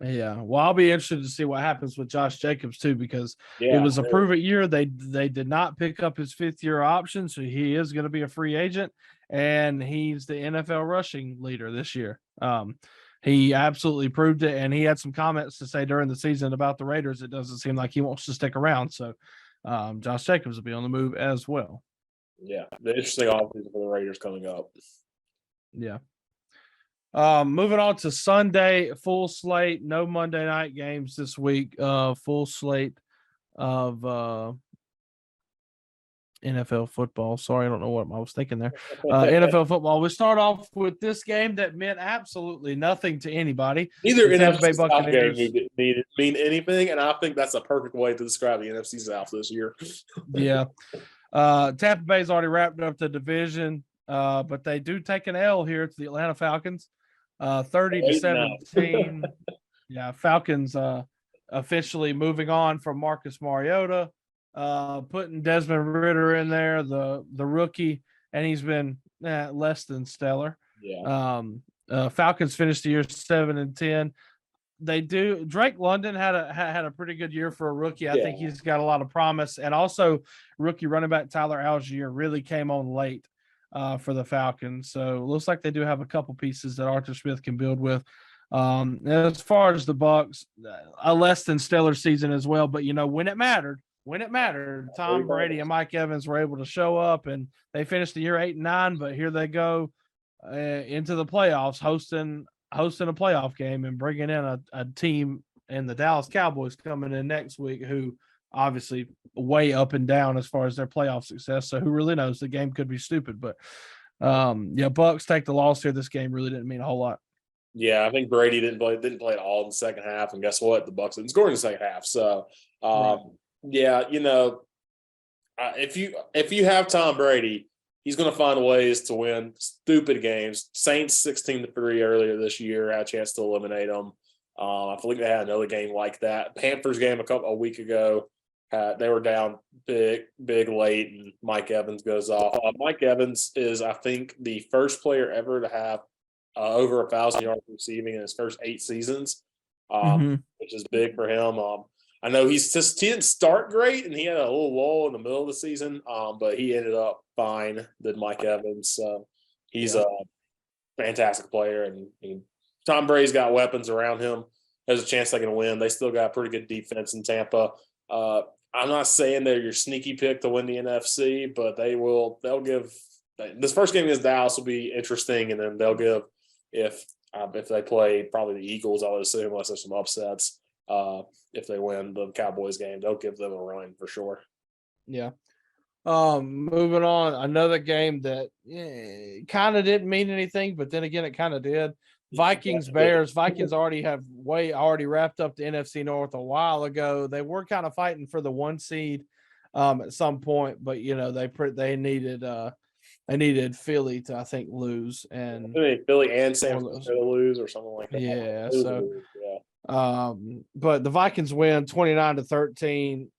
Yeah, well, I'll be interested to see what happens with Josh Jacobs too, because it Yeah, was a prove it year. They did not pick up his 5th-year option, so he is going to be a free agent, and he's the NFL rushing leader this year. He absolutely proved it, and he had some comments to say during the season about the Raiders. It doesn't seem like he wants to stick around, so Josh Jacobs will be on the move as well. Yeah, the interesting offseason for the Raiders coming up. Yeah. Moving on to Sunday, full slate, no Monday night games this week. Full slate of NFL football. Sorry, I don't know what I was thinking there. NFL football. We start off with this game that meant absolutely nothing to anybody. Neither The Tampa Bay NFC South game Buccaneers. needed mean anything, and I think that's a perfect way to describe the NFC South this year. Yeah. Tampa Bay's already wrapped up the division, but they do take an L here to the Atlanta Falcons. 30-17. Yeah, Falcons officially moving on from Marcus Mariota, putting Desmond Ridder in there, the rookie, and he's been less than stellar. Yeah. Falcons finished the year 7-10. They do. Drake London had a pretty good year for a rookie. I think he's got a lot of promise, and also rookie running back Tyler Algier really came on late for the Falcons. So it looks like they do have a couple pieces that Arthur Smith can build with. As far as the Bucs, a less than stellar season as well. But when it mattered, Tom Brady and Mike Evans were able to show up, and they finished the year 8-9. But here they go into the playoffs, hosting a playoff game and bringing in a team and the Dallas Cowboys coming in next week, who obviously way up and down as far as their playoff success. So who really knows? The game could be stupid, but Bucs take the loss here. This game really didn't mean a whole lot. Yeah, I think Brady didn't play at all in the second half, and guess what? The Bucs didn't score in the second half. So, Right. yeah, if you have Tom Brady, he's going to find ways to win stupid games. Saints 16-3 earlier this year, had a chance to eliminate them. I think they had another game like that. Panthers game a week ago, they were down big late, and Mike Evans goes off. Mike Evans is, I think, the first player ever to have over 1,000 yards receiving in his first 8 seasons, which is big for him. I know he didn't start great, and he had a little lull in the middle of the season, but he ended up fine than Mike Evans. So he's a fantastic player, and Tom Brady's got weapons around him. There's a chance they can win. They still got a pretty good defense in Tampa. I'm not saying they're your sneaky pick to win the NFC, but they'll give this first game against Dallas will be interesting, and then they'll give if they play probably the Eagles, I would assume, unless there's some upsets. If they win the Cowboys game, they'll give them a run for sure. Yeah. Moving on, another game that kind of didn't mean anything, but then again, it kind of did. Vikings Bears. Vikings already wrapped up the NFC North a while ago. They were kind of fighting for the 1 seed at some point, but they needed Philly to, I think, lose, and Philly and San Francisco to lose or something like that. Yeah. But the Vikings win 29-13.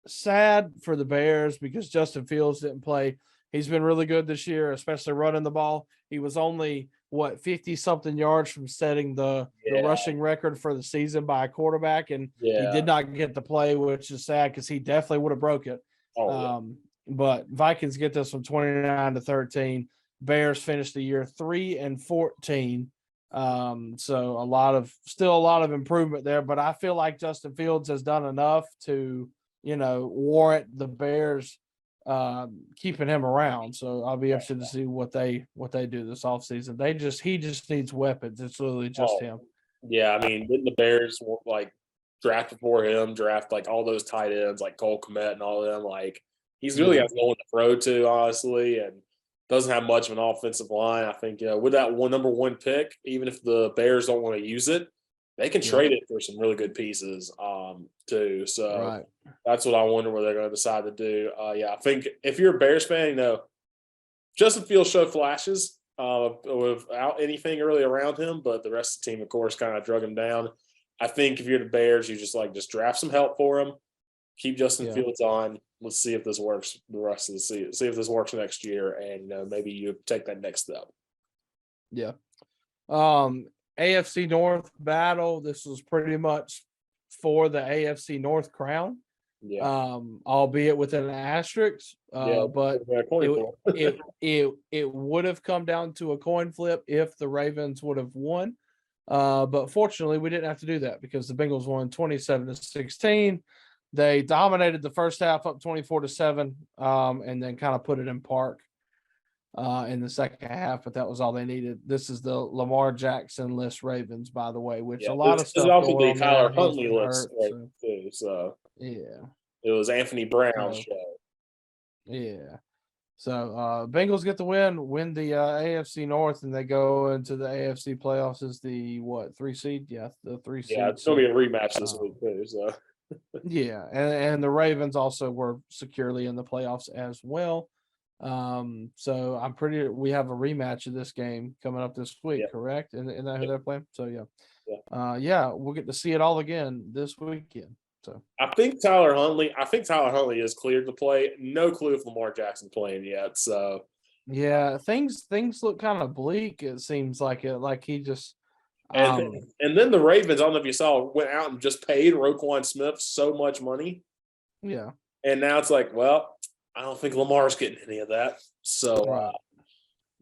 Sad for the Bears because Justin Fields didn't play. He's been really good this year, especially running the ball. He was only 50-something yards from setting the rushing record for the season by a quarterback, and he did not get to play, which is sad because he definitely would have broke it. But Vikings get this from 29-13. Bears finish the year 3-14. So still a lot of improvement there, but I feel like Justin Fields has done enough to warrant the Bears keeping him around. So I'll be interested to see what they do this offseason. He just needs weapons. It's literally just him. Yeah, I mean, didn't the Bears draft before him, draft all those tight ends like Cole Kmet and all of them? He's really has no one to throw to, honestly, and doesn't have much of an offensive line. I think with that number 1 pick, even if the Bears don't want to use it, they can trade it for some really good pieces too. So that's what I wonder what they're going to decide to do. I think if you're a Bears fan, Justin Fields showed flashes without anything really around him, but the rest of the team, of course, kind of drug him down. I think if you're the Bears, you just draft some help for him. Keep Justin Yeah. Fields on. Let's see if this works the rest of the season. See if this works next year, and maybe you take that next step. Yeah. AFC North battle. This was pretty much for the AFC North crown. Yeah. Albeit with an asterisk. But it would have come down to a coin flip if the Ravens would have won. But fortunately, we didn't have to do that because the Bengals won 27-16. They dominated the first half up 24-7, and then kind of put it in park in the second half, but that was all they needed. This is the Lamar Jackson-less Ravens, by the way, which a lot of stuff going on Tyler there. Huntley list too. So yeah, it was Anthony Brown's show. Yeah. So Bengals get the win the AFC North, and they go into the AFC playoffs as the 3 seed? Yeah, the 3 seed. Yeah, it's gonna be a rematch this week too. So yeah, and the Ravens also were securely in the playoffs as well. So we have a rematch of this game coming up this week, correct? And that who they're playing? So yeah, we'll get to see it all again this weekend. So I think Tyler Huntley is cleared to play. No clue if Lamar Jackson's playing yet. So yeah, things look kind of bleak. It seems like he just and then the Ravens, I don't know if you saw, went out and just paid Roquan Smith so much money. Yeah. And now it's like, well, I don't think Lamar's getting any of that. So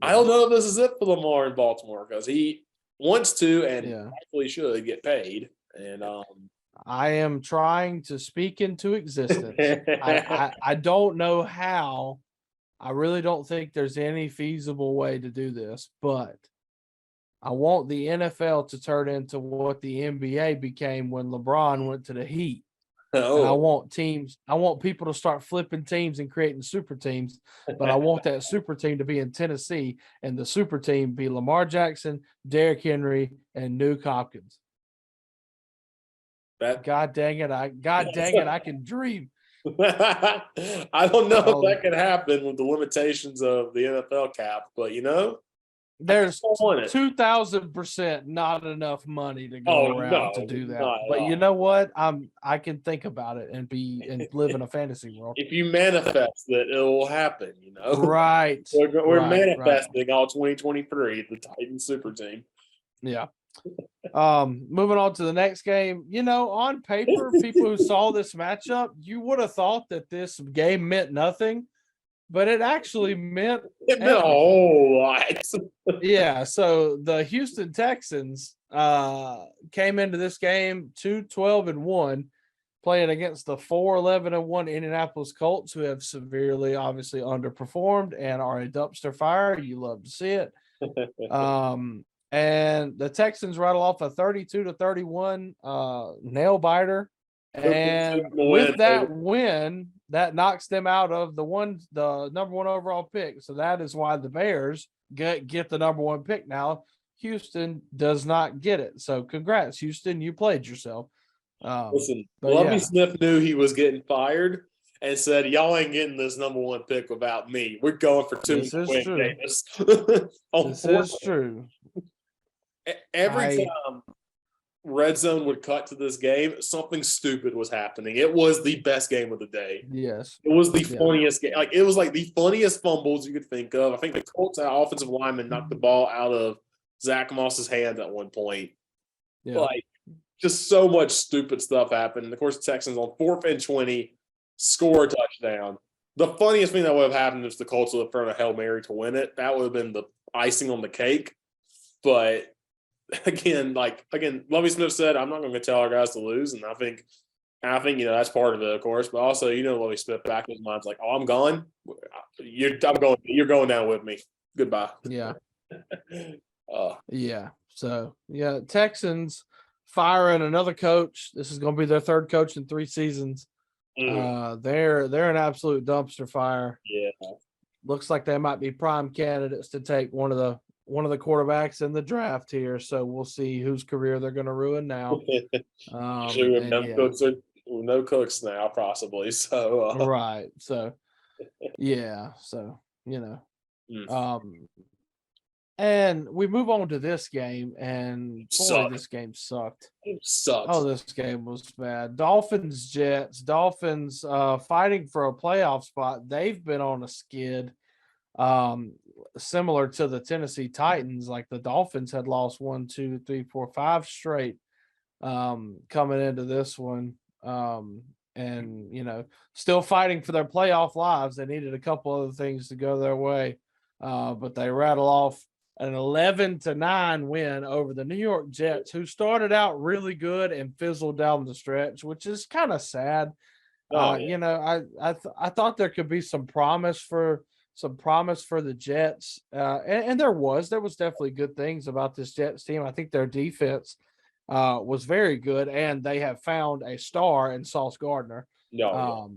I don't know if this is it for Lamar in Baltimore because he wants to and actually should get paid. And I am trying to speak into existence. I don't know how. I really don't think there's any feasible way to do this, but I want the NFL to turn into what the NBA became when LeBron went to the Heat. Oh. And I want people to start flipping teams and creating super teams, but I want that super team to be in Tennessee and the super team be Lamar Jackson, Derrick Henry, and Nuke Hopkins. God dang it, I can dream. I don't know if that can happen with the limitations of the NFL cap, but there's 2,000% not enough money to go around to do that. But you know what? I can think about it and live in a fantasy world. If you manifest it, it will happen. Right? We're manifesting all 2023 the Titans super team. Yeah. Moving on to the next game. On paper, people who saw this matchup, you would have thought that this game meant nothing. But it actually meant a whole lot. Yeah, so the Houston Texans came into this game 2-12-1, playing against the 4-11-1 Indianapolis Colts, who have severely, obviously, underperformed and are a dumpster fire. You love to see it. And the Texans rattle off a 32-31 nail biter. And with that win, that knocks them out of the number one overall pick. So that is why the Bears get the number one pick now. Houston does not get it. So congrats, Houston. You played yourself. Listen, Lovie Smith knew he was getting fired and said, y'all ain't getting this number one pick without me. We're going for 2 This is true. This is true. Every time Red Zone would cut to this game, something stupid was happening. It was the best game of the day. Yes. It was the funniest game. It was like the funniest fumbles you could think of. I think the Colts offensive lineman knocked the ball out of Zach Moss's hand at one point. Yeah. Just so much stupid stuff happened. And of course, the Texans on 4th and 20 score a touchdown. The funniest thing that would have happened is the Colts would have thrown a Hail Mary to win it. That would have been the icing on the cake. But Again, Lovie Smith said, I'm not going to tell our guys to lose. And I think, that's part of it, of course. But also, Lovie Smith back in his mind's like, oh, I'm gone. You're going down with me. Goodbye. Yeah. Yeah. So, Texans firing another coach. This is going to be their third coach in 3 seasons. They're an absolute dumpster fire. Yeah. Looks like they might be prime candidates to take one of the quarterbacks in the draft here, so we'll see whose career they're going to ruin now. No cooks now, possibly. So right. So so And we move on to this game, and boy, Suck. this game sucked. It sucks. Oh, this game was bad. Dolphins, Jets, Dolphins fighting for a playoff spot. They've been on a skid, um, similar to the Tennessee Titans. Like the Dolphins had lost 1, 2, 3, 4, 5 straight coming into this one. And still fighting for their playoff lives. They needed a couple other things to go their way. But they rattle off an 11-9 win over the New York Jets, who started out really good and fizzled down the stretch, which is kind of sad. Oh, yeah. I thought there could be some promise for the Jets, and there was definitely good things about this Jets team. I think their defense was very good, and they have found a star in Sauce Gardner. No,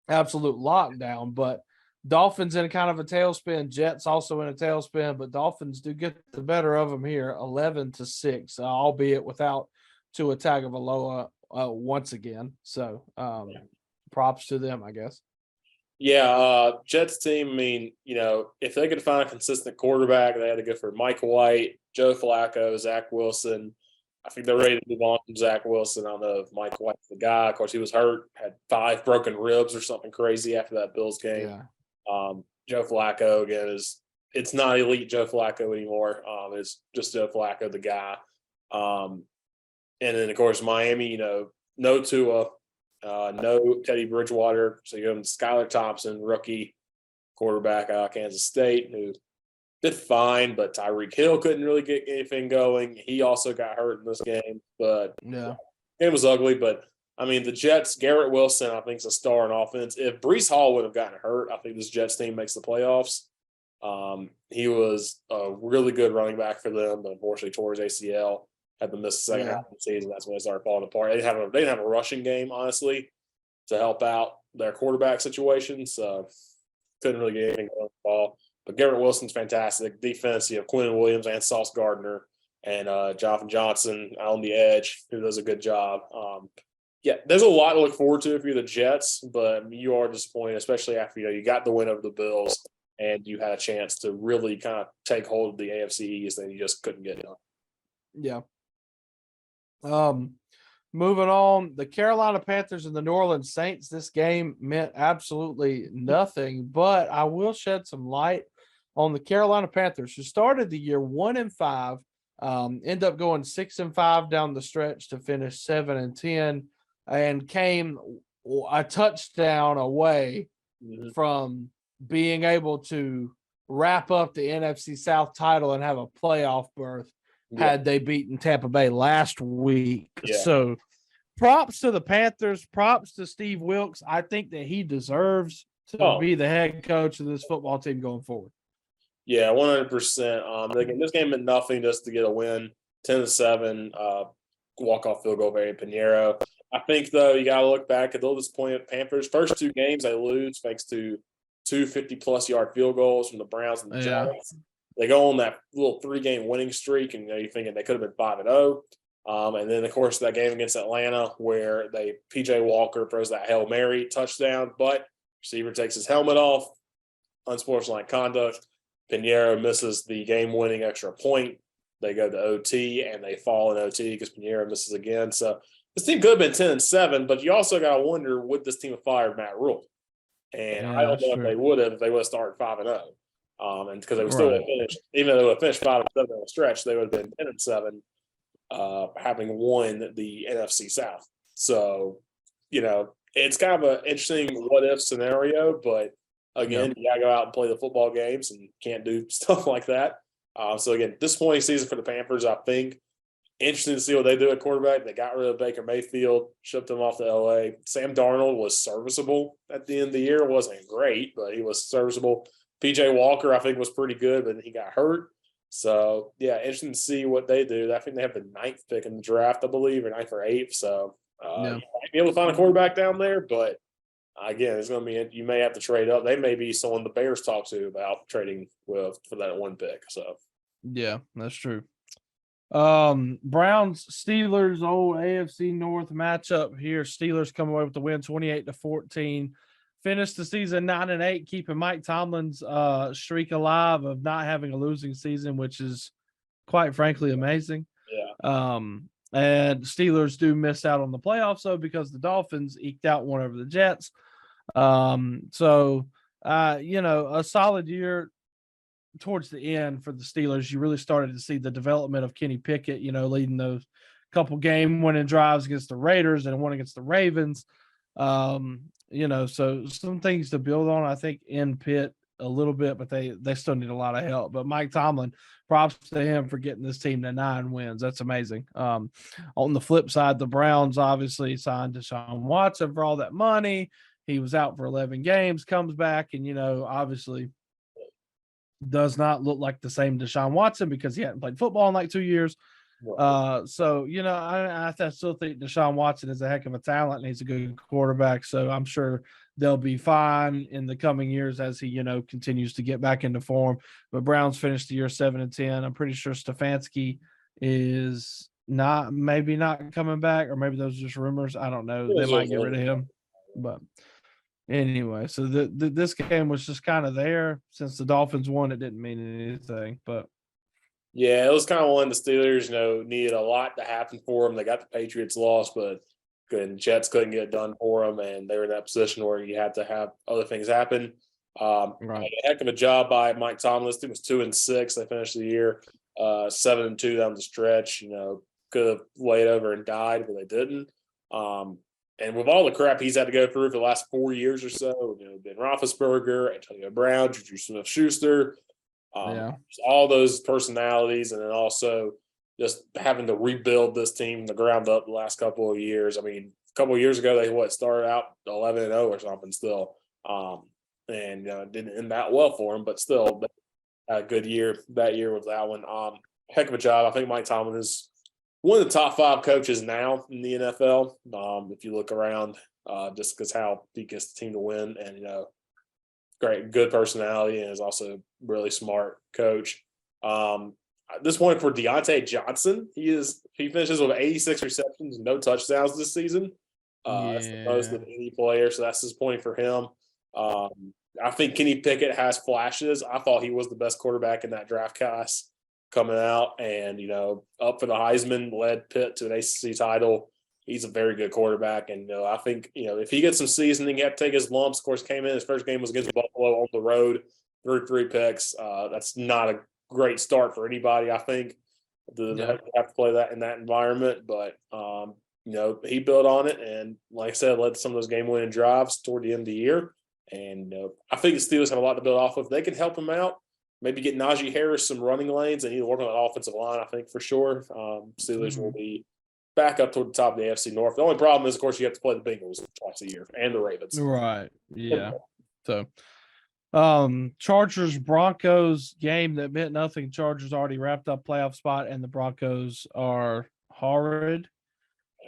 Absolute lockdown, but Dolphins in kind of a tailspin, Jets also in a tailspin, but Dolphins do get the better of them here, 11-6, albeit without Tua Tagovailoa once again. So props to them, I guess. Yeah, Jets team, I mean, if they could find a consistent quarterback, they had to go for Mike White, Joe Flacco, Zach Wilson. I think they're ready to move on from Zach Wilson. I don't know if Mike White's the guy. Of course, he was hurt, had 5 broken ribs or something crazy after that Bills game. Yeah. Joe Flacco, again, it's not elite Joe Flacco anymore. It's just Joe Flacco, the guy. And then, of course, Miami, no Tua, no Teddy Bridgewater. So you have Skylar Thompson, rookie quarterback out of Kansas State, who did fine, but Tyreek Hill couldn't really get anything going. He also got hurt in this game, but yeah, the game was ugly. But I mean, the Jets, Garrett Wilson, I think, is a star in offense. If Brees Hall would have gotten hurt, I think this Jets team makes the playoffs. He was a really good running back for them, but unfortunately tore his ACL. Had to miss the second half of the season. That's when it started falling apart. They didn't have a rushing game, honestly, to help out their quarterback situation. So couldn't really get anything going with the ball. But Garrett Wilson's fantastic. Defense, Quinn Williams and Sauce Gardner and Jonathan Johnson on the edge, who does a good job. There's a lot to look forward to if you're the Jets, but you are disappointed, especially after you got the win over the Bills and you had a chance to really kind of take hold of the AFC East and you just couldn't get it done. Yeah. Moving on, the Carolina Panthers and the New Orleans Saints. This game meant absolutely nothing, but I will shed some light on the Carolina Panthers, who started the year 1-5, end up going 6-5 down the stretch to finish 7-10, and came a touchdown away from being able to wrap up the NFC South title and have a playoff berth had they beaten Tampa Bay last week. Yeah. So props to the Panthers, props to Steve Wilkes. I think that he deserves to be the head coach of this football team going forward. Yeah, 100%. Again, this game meant nothing just to get a win, 10-7, walk-off field goal, Barry Pinheiro. I think, though, you got to look back at those disappointed Panthers. First 2 games they lose thanks to 2 50-plus yard field goals from the Browns and the Giants. They go on that little 3-game winning streak, and you're thinking they could have been 5-0. And then, of course, that game against Atlanta where P.J. Walker throws that Hail Mary touchdown, but receiver takes his helmet off, unsportsmanlike conduct. Pinheiro misses the game-winning extra point. They go to OT, and they fall in OT because Pinheiro misses again. So this team could have been 10-7, but you also got to wonder, would this team have fired Matt Rule? And I don't know if they would have started 5-0. And because they would still have finished, even though they would have finished 5-7 on the stretch, they would have been 10-7, having won the NFC South. So, it's kind of an interesting what-if scenario, but again, you got to go out and play the football games and can't do stuff like that. So, again, disappointing season for the Panthers, I think. Interesting to see what they do at quarterback. They got rid of Baker Mayfield, shipped him off to L.A. Sam Darnold was serviceable at the end of the year. Wasn't great, but he was serviceable. P.J. Walker, I think, was pretty good, but he got hurt. So, yeah, interesting to see what they do. I think they have the 9th pick in the draft, I believe, or 9th or 8th. So, you might be able to find a quarterback down there, but again, it's going to be, you may have to trade up. They may be someone the Bears talk to about trading with for that 1 pick. So, yeah, that's true. Browns Steelers, old AFC North matchup here. Steelers come away with the win 28-14. finished the season 9-8, keeping Mike Tomlin's streak alive of not having a losing season, which is quite frankly amazing. Yeah. And Steelers do miss out on the playoffs though because the Dolphins eked out one over the Jets. So a solid year towards the end for the Steelers. You really started to see the development of Kenny Pickett, leading those couple game winning drives against the Raiders and one against the Ravens. So some things to build on, I think, in Pitt a little bit, but they still need a lot of help. But Mike Tomlin, props to him for getting this team to 9 wins. That's amazing. On the flip side, the Browns obviously signed Deshaun Watson for all that money. He was out for 11 games, comes back, and obviously does not look like the same Deshaun Watson because he hadn't played football in like 2 years. I still think Deshaun Watson is a heck of a talent and he's a good quarterback. So I'm sure they'll be fine in the coming years as he, continues to get back into form. But Browns finished the year 7-10. I'm pretty sure Stefanski is maybe not coming back, or maybe those are just rumors. I don't know. They might get rid of him. But anyway, so this game was just kind of there. Since the Dolphins won, it didn't mean anything. But yeah, it was kind of one the Steelers, needed a lot to happen for them. They got the Patriots lost, but Jets couldn't get it done for them, and they were in that position where you had to have other things happen. Right. A heck of a job by Mike Tomlin. It was 2-6. They finished the year 7-2 down the stretch. Could have laid over and died, but they didn't. And with all the crap he's had to go through for the last 4 years or so, Ben Roethlisberger, Antonio Brown, Juju Smith-Schuster, all those personalities, and then also just having to rebuild this team from the ground up the last couple of years. I mean, a couple of years ago, they started out 11-0 or something still. And it didn't end that well for him, but still a good year that year with that one. Heck of a job. I think Mike Tomlin is one of the top 5 coaches now in the NFL. If you look around, just because how he gets the team to win, and good personality, and is also really smart coach. At this point for Deontay Johnson, he finishes with 86 receptions, no touchdowns this season. That's the most of any player, so that's disappointing for him. I think Kenny Pickett has flashes. I thought he was the best quarterback in that draft class coming out, and up for the Heisman, led Pitt to an ACC title. He's a very good quarterback, and I think if he gets some seasoning, he had to take his lumps. Of course, came in, his first game was against Buffalo on the road, threw 3 picks. That's not a great start for anybody, I think. Have to play that in that environment, but he built on it, and like I said, led some of those game-winning drives toward the end of the year. And I think the Steelers have a lot to build off of. They can help him out. Maybe get Najee Harris some running lanes, and he'll work on that offensive line, I think, for sure. Steelers will be back up toward the top of the AFC North. The only problem is, of course, you have to play the Bengals twice a year and the Ravens. Right. Yeah. So, Chargers-Broncos game that meant nothing. Chargers already wrapped up playoff spot, and the Broncos are horrid.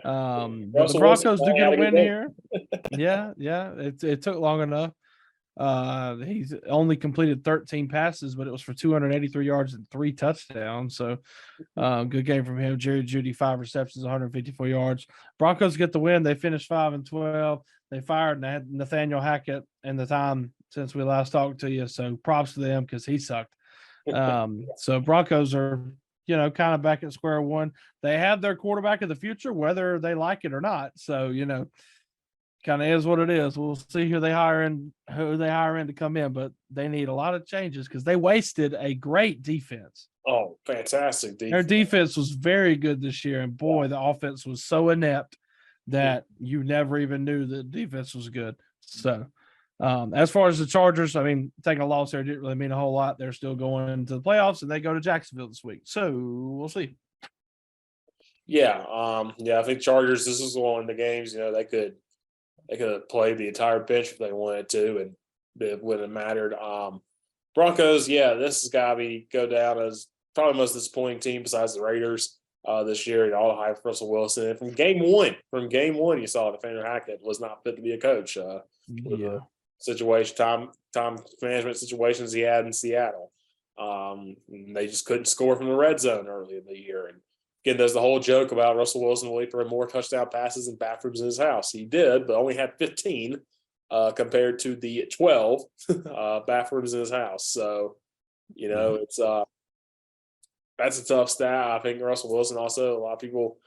But the Broncos do get a win here. Yeah. It took long enough. He's only completed 13 passes, but it was for 283 yards and 3 touchdowns. So, good game from him. Jerry Jeudy, 5 receptions, 154 yards. Broncos get the win. They finished 5-12. They fired Nathaniel Hackett in the time since we last talked to you. So, props to them because he sucked. So Broncos are, kind of back at square one. They have their quarterback of the future, whether they like it or not. So, kind of is what it is. We'll see who they hire in to come in, but they need a lot of changes because they wasted a great defense. Oh, fantastic defense. Their defense was very good this year, and boy, the offense was so inept that you never even knew the defense was good. So, as far as the Chargers, I mean, taking a loss there didn't really mean a whole lot. They're still going into the playoffs, and they go to Jacksonville this week. So we'll see. Yeah, I think Chargers. This is one of the games. They could have played the entire bench if they wanted to, and it wouldn't have mattered. Broncos, this has got to go down as probably the most disappointing team besides the Raiders this year. All the hype for Russell Wilson. And from game one, you saw Nathaniel Hackett was not fit to be a coach. With the situation, time management situations he had in Seattle. They just couldn't score from the red zone early in the year. And again, there's the whole joke about Russell Wilson will throw more touchdown passes in bathrooms in his house. He did, but only had 15. compared to the 12 bathrooms in his house. So, it's that's a tough stat. I think Russell Wilson also, a lot of people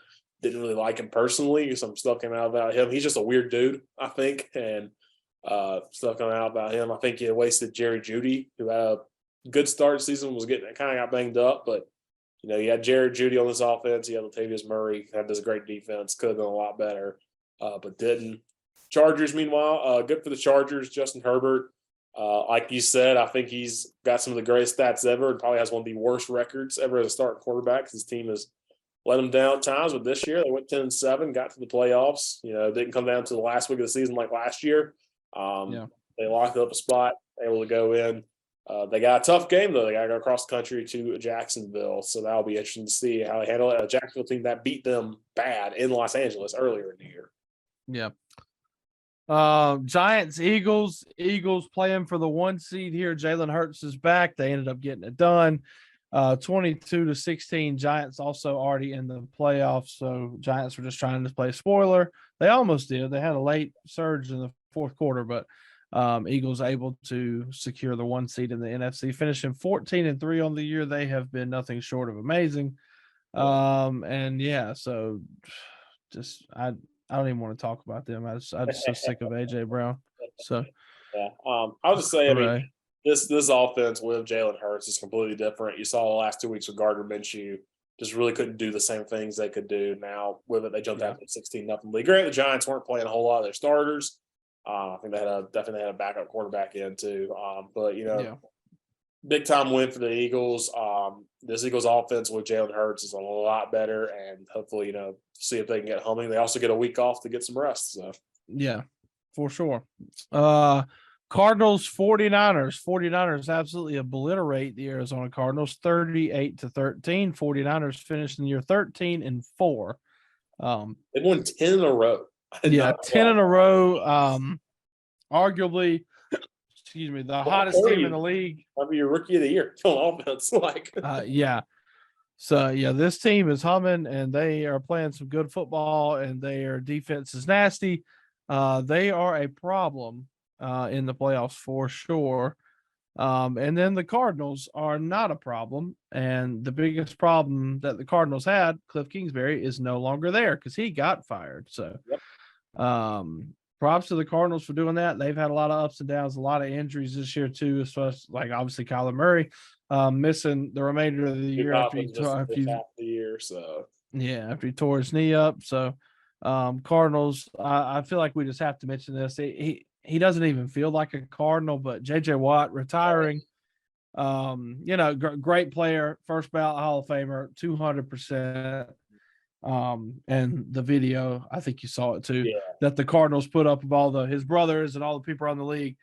didn't really like him personally. Some stuff came out about him. He's just a weird dude, I think, and stuff coming out about him. I think he wasted Jerry Jeudy, who had a good start season, was getting kind of got banged up, but you had Jared Jeudy on this offense. You had Latavius Murray, had this great defense, could have done a lot better, but didn't. Chargers, meanwhile, good for the Chargers. Justin Herbert, like you said, I think he's got some of the greatest stats ever and probably has one of the worst records ever as a starting quarterback. His team has let him down at times, but this year they went 10-7, got to the playoffs. Didn't come down to the last week of the season like last year. They locked up a spot, able to go in. They got a tough game, though. They got to go across the country to Jacksonville, so that'll be interesting to see how they handle it. A Jacksonville team that beat them bad in Los Angeles earlier in the year. Yeah. Giants, Eagles playing for the 1 seed here. Jalen Hurts is back. They ended up getting it done. 22-16. Giants also already in the playoffs. So Giants were just trying to play spoiler. They almost did. They had a late surge in the fourth quarter, but Eagles able to secure the 1 seed in the NFC, finishing 14-3 on the year. They have been nothing short of amazing. So just I don't even want to talk about them. I'm just so sick of AJ Brown. So yeah, I'll just say, I mean, this offense with Jalen Hurts is completely different. You saw the last 2 weeks with Gardner Minshew, just really couldn't do the same things they could do. Now with it, they jumped out to 16-0 lead. Granted, the Giants weren't playing a whole lot of their starters. I think they definitely had a backup quarterback in too. Big time win for the Eagles. This Eagles offense with Jalen Hurts is a lot better, and hopefully, see if they can get humming. They also get a week off to get some rest. So yeah, for sure. Cardinals, 49ers. 49ers absolutely obliterate the Arizona Cardinals, 38-13. 49ers finished in the year 13-4. They've won 10 in a row. 10 in a row. Arguably, the hottest team in the league. Might be your rookie of the year on offense. So this team is humming, and they are playing some good football, and their defense is nasty. They are a problem in the playoffs for sure. And then the Cardinals are not a problem. And the biggest problem that the Cardinals had, Cliff Kingsbury, is no longer there because he got fired. So props to the Cardinals for doing that. They've had a lot of ups and downs, a lot of injuries this year too, especially like obviously Kyler Murray missing the remainder of the year after he tore his knee up. So Cardinals, I feel like we just have to mention this. He doesn't even feel like a Cardinal, but J.J. Watt retiring, great player, first ballot Hall of Famer, 200%. And the video, I think you saw it too, that the Cardinals put up of all his brothers and all the people around the league,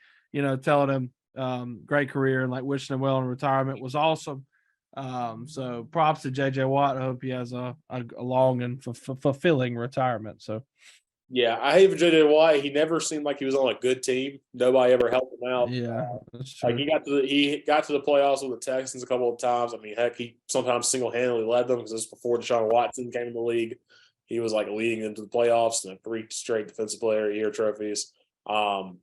telling him great career and like wishing him well in retirement was awesome. So props to JJ Watt. I hope he has a long and fulfilling retirement. So yeah, I hate for JJ Watt. He never seemed like he was on a good team. Nobody ever helped him out. Yeah, that's true. Like he got to the playoffs with the Texans a couple of times. I mean, heck, he sometimes single-handedly led them because this was before Deshaun Watson came in the league. He was like leading them to the playoffs and 3 straight Defensive Player of the Year trophies. And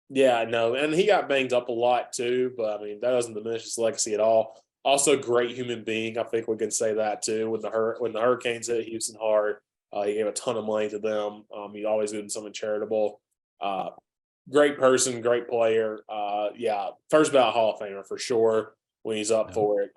he got banged up a lot too. But I mean, that doesn't diminish his legacy at all. Also, great human being. I think we can say that too. When the Hurricanes hit Houston hard. He gave a ton of money to them. He always did something charitable. Great person, great player. First ballot Hall of Famer for sure when he's up for it.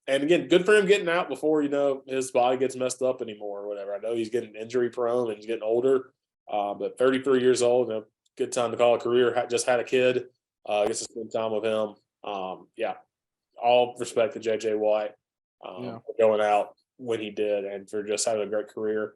And again, good for him getting out before his body gets messed up anymore or whatever. I know he's getting injury prone and he's getting older, but 33 years old, good time to call a career. Just had a kid. Gets to spend time with him. All respect to JJ Watt for going out when he did and for just having a great career.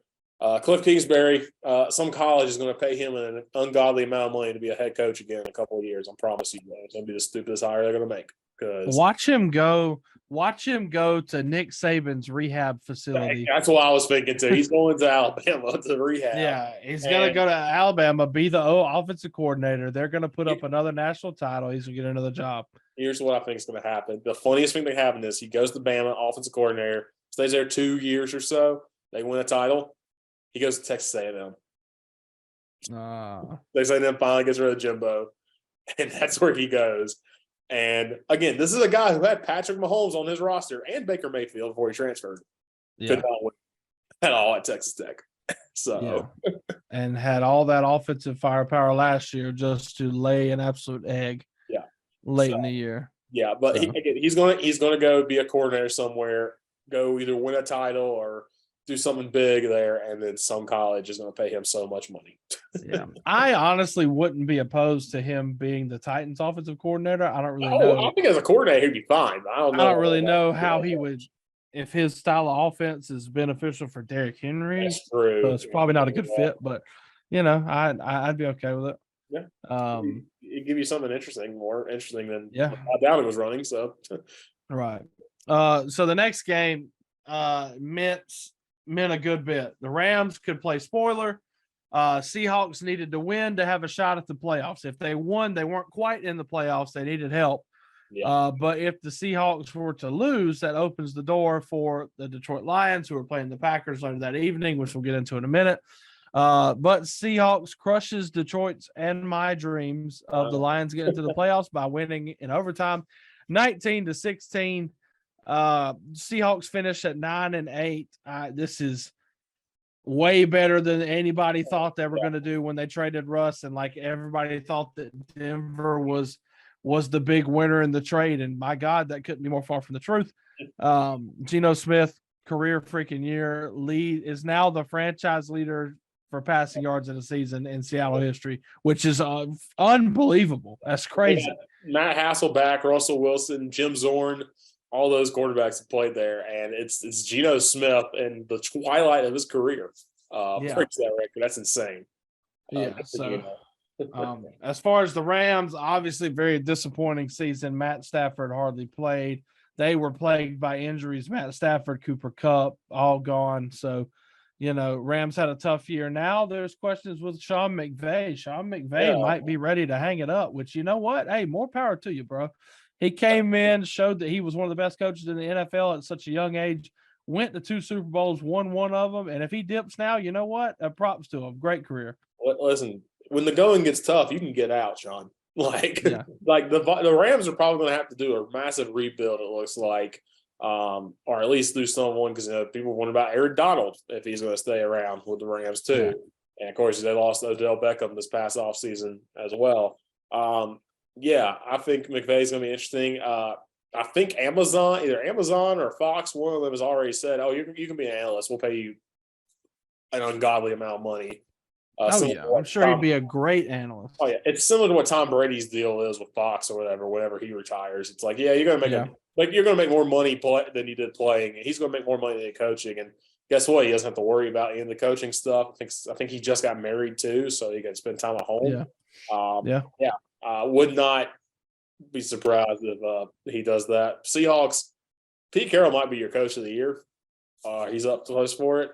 Cliff Kingsbury, some college is going to pay him an ungodly amount of money to be a head coach again in a couple of years. I promise you, it's going to be the stupidest hire they're going to make. Watch him go to Nick Saban's rehab facility. That's what I was thinking too. He's going to Alabama to rehab. Yeah, he's going to go to Alabama, be the offensive coordinator. They're going to put up another national title. He's going to get another job. Here's what I think is going to happen. The funniest thing that happened is he goes to Bama, offensive coordinator, stays there 2 years or so. They win a title. He goes to Texas A&M. They say then finally gets rid of Jimbo, and that's where he goes. And again, this is a guy who had Patrick Mahomes on his roster and Baker Mayfield before he transferred. Yeah. Could not win at all at Texas Tech. So, and had all that offensive firepower last year just to lay an absolute egg. Yeah, late in the year. Yeah, but he's gonna go be a coordinator somewhere. Go either win a title or do something big there, and then some college is going to pay him so much money. Yeah, I honestly wouldn't be opposed to him being the Titans' offensive coordinator. I don't really know. I think as a coordinator, he'd be fine. But I don't really know how he would, if his style of offense is beneficial for Derrick Henry. That's true. So it's probably not a good fit, but I'd be okay with it. Yeah. It'd give you something more interesting than how Downing was running. So right. So the next game meant a good bit. The Rams could play spoiler. Seahawks needed to win to have a shot at the playoffs. If they won, they weren't quite in the playoffs. They needed help. Yeah. But if the Seahawks were to lose, that opens the door for the Detroit Lions, who are playing the Packers later that evening, which we'll get into in a minute. But Seahawks crushes Detroit's and my dreams of the Lions getting into the playoffs by winning in overtime, 19-16. Seahawks finish at 9-8. This is way better than anybody thought they were going to do when they traded Russ, and like everybody thought that Denver was the big winner in the trade. And my God, that couldn't be more far from the truth. Geno Smith, career freaking year, is now the franchise leader for passing yards in a season in Seattle history, which is unbelievable. That's crazy. Matt Hasselbeck, Russell Wilson, Jim Zorn, all those quarterbacks have played there, and it's Geno Smith in the twilight of his career. Breaks that record. That's insane. As far as the Rams, obviously very disappointing season. Matt Stafford hardly played. They were plagued by injuries. Matt Stafford, Cooper Kupp, all gone. So, Rams had a tough year. Now there's questions with Sean McVay. Sean McVay might be ready to hang it up, which, you know what? Hey, more power to you, bro. He came in, showed that he was one of the best coaches in the NFL at such a young age, went to 2 Super Bowls, won one of them. And if he dips now, you know what? Props to him. Great career. Listen, when the going gets tough, you can get out, Sean. Like the Rams are probably going to have to do a massive rebuild, it looks like, or at least do someone, because people wonder about Aaron Donald if he's going to stay around with the Rams too. Yeah. And of course, they lost Odell Beckham this past offseason as well. I think McVay's going to be interesting. I think either Amazon or Fox, one of them has already said, "Oh, you can be an analyst. We'll pay you an ungodly amount of money." I'm sure he'd be a great analyst. Oh yeah, it's similar to what Tom Brady's deal is with Fox or whatever he retires. It's like, you're going to make you're going to make more money than you did playing, and he's going to make more money than coaching. And guess what? He doesn't have to worry about any of the coaching stuff. I think he just got married too, so he can spend time at home. Would not be surprised if he does that. Seahawks, Pete Carroll might be your coach of the year. He's up close for it.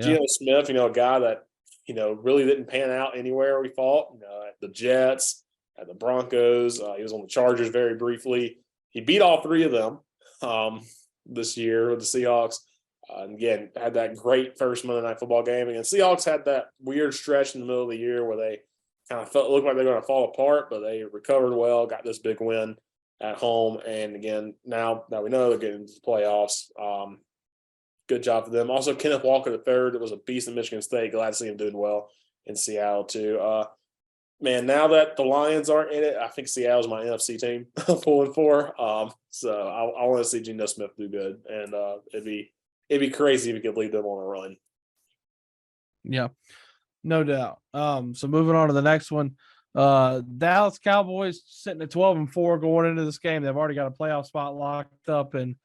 Geno Smith, a guy that really didn't pan out anywhere we thought. At the Jets, at the Broncos. He was on the Chargers very briefly. He beat all 3 of them this year with the Seahawks. And again, had that great first Monday Night Football game. And the Seahawks had that weird stretch in the middle of the year where they kind of looked like they were going to fall apart, but they recovered well, got this big win at home. And again, now we know they're getting into the playoffs. Good job for them. Also, Kenneth Walker III, that was a beast in Michigan State. Glad to see him doing well in Seattle too. Now that the Lions aren't in it, I think Seattle's my NFC team pulling for. So I want to see Geno Smith do good, and it'd be crazy if we could lead them on a run. Yeah, no doubt. So moving on to the next one, Dallas Cowboys sitting at 12-4 going into this game. They've already got a playoff spot locked up, and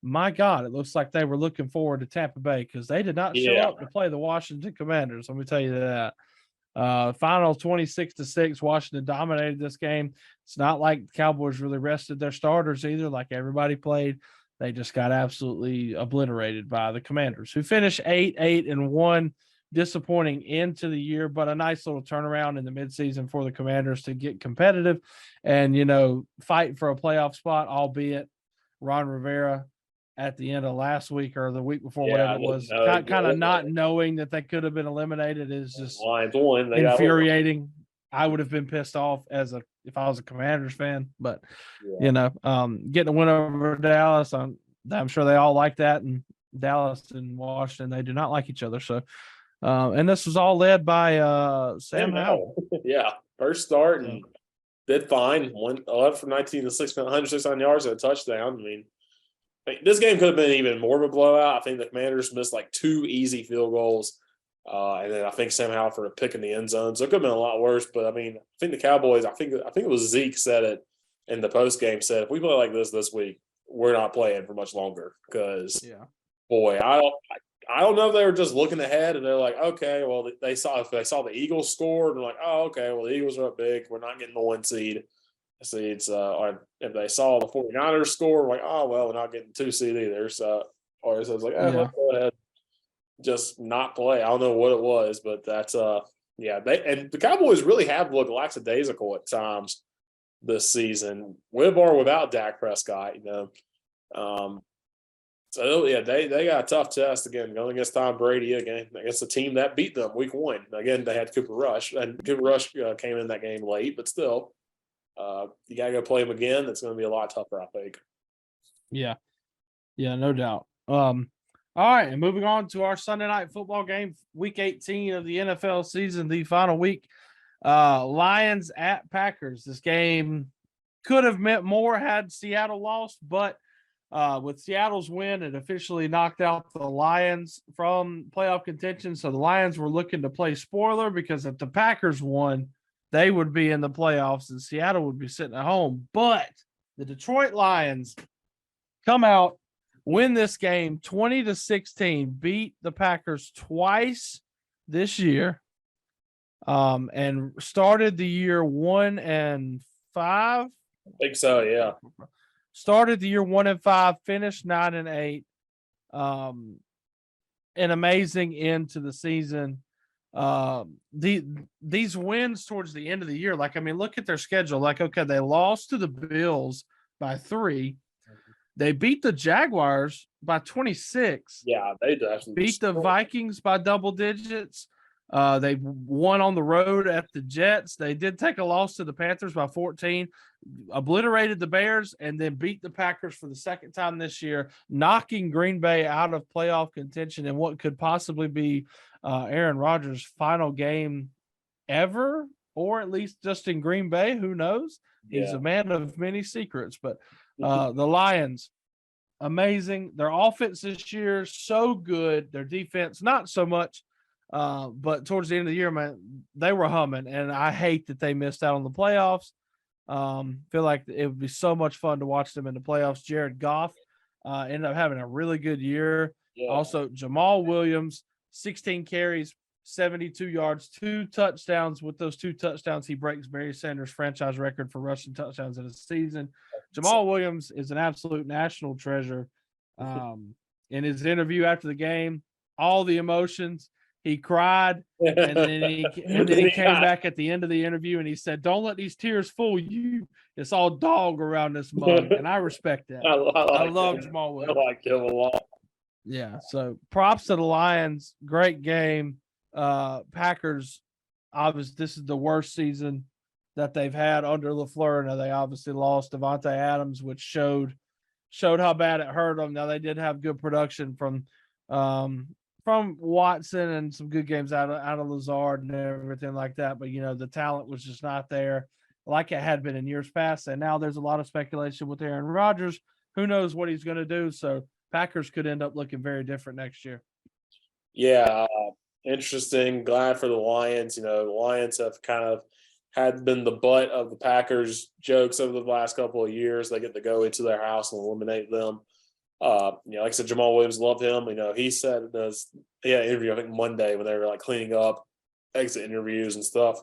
my God, it looks like they were looking forward to Tampa Bay because they did not show up to play the Washington Commanders. Let me tell you that. Final 26-6. Washington dominated this game. It's not like the Cowboys really rested their starters either. Like everybody played, they just got absolutely obliterated by the Commanders, who finished 8-1. Disappointing into the year, but a nice little turnaround in the midseason for the Commanders to get competitive and fight for a playoff spot, albeit Ron Rivera at the end of last week or the week before, Yeah, whatever I it didn't was. know. Kind of not knowing that they could have been eliminated is just Lions won. They got infuriating. I would have been pissed off if I was a Commanders fan, but yeah. getting a win over Dallas, I'm sure they all like that. And Dallas and Washington, they do not like each other. So, and this was all led by Sam Howell. Yeah, first start and So, did fine. 11 for 19 to 169 yards and a touchdown. I mean, this game could have been even more of a blowout. I think the Commanders missed like 2 easy field goals. And then I think Sam Howell for a pick in the end zone. So it could have been a lot worse. But I mean, I think the Cowboys, I think it was Zeke said it in the post game, said if we play like this week, we're not playing for much longer. Because boy, I don't know if they were just looking ahead and they're like, okay, well they saw the Eagles score and they're like, oh, okay, well the Eagles are up big. We're not getting the 1 seed. See, it's or if they saw the 49ers score, like, oh well, we're not getting 2 seed either. So or so it's like, let's go ahead, just not play. I don't know what it was, but that's the Cowboys really have looked lackadaisical at times this season, with or without Dak Prescott, So yeah, they got a tough test again, going against Tom Brady again against a team that beat them week 1. Again, they had Cooper Rush, and Cooper Rush came in that game late, but still. You gotta go play them again. It's going to be a lot tougher, I think. Yeah, no doubt. All right, and moving on to our Sunday night football game, week 18 of the NFL season, the final week. Lions at Packers. This game could have meant more had Seattle lost, but with Seattle's win, it officially knocked out the Lions from playoff contention. So the Lions were looking to play spoiler because if the Packers won, they would be in the playoffs and Seattle would be sitting at home. But the Detroit Lions come out, win this game 20-16, beat the Packers twice this year, and started the year 1-5. I think so, yeah. Started the year 1-5, finished 9-8. An amazing end to the season. These wins towards the end of the year, look at their schedule. They lost to the Bills by 3. They beat the Jaguars by 26. Yeah, they definitely beat the Vikings by double digits. They won on the road at the Jets. They did take a loss to the Panthers by 14, obliterated the Bears, and then beat the Packers for the second time this year, knocking Green Bay out of playoff contention in what could possibly be Aaron Rodgers' final game ever, or at least just in Green Bay. Who knows? Yeah. He's a man of many secrets, but the Lions, amazing. Their offense this year, so good. Their defense, not so much. But towards the end of the year, man, they were humming, and I hate that they missed out on the playoffs. Feel like it would be so much fun to watch them in the playoffs. Jared Goff ended up having a really good year. Yeah. Also, Jamal Williams, 16 carries, 72 yards, 2 touchdowns. With those 2 touchdowns, he breaks Barry Sanders' franchise record for rushing touchdowns in a season. Jamal Williams is an absolute national treasure. In his interview after the game, all the emotions. He cried, and then he came back at the end of the interview and he said, "Don't let these tears fool you. It's all dog around this mug," and I respect that. I love Jamal Williams. I like him a lot. Yeah, so props to the Lions. Great game. Packers, obviously, this is the worst season that they've had under LaFleur. Now, they obviously lost Devontae Adams, which showed how bad it hurt them. Now, they did have good production from Watson and some good games out of Lazard and everything like that. But, the talent was just not there like it had been in years past. And now there's a lot of speculation with Aaron Rodgers. Who knows what he's going to do? So Packers could end up looking very different next year. Yeah, interesting. Glad for the Lions. The Lions have kind of had been the butt of the Packers jokes over the last couple of years. They get to go into their house and eliminate them. Like I said, Jamal Williams loved him. He said an interview, I think Monday, when they were cleaning up exit interviews and stuff.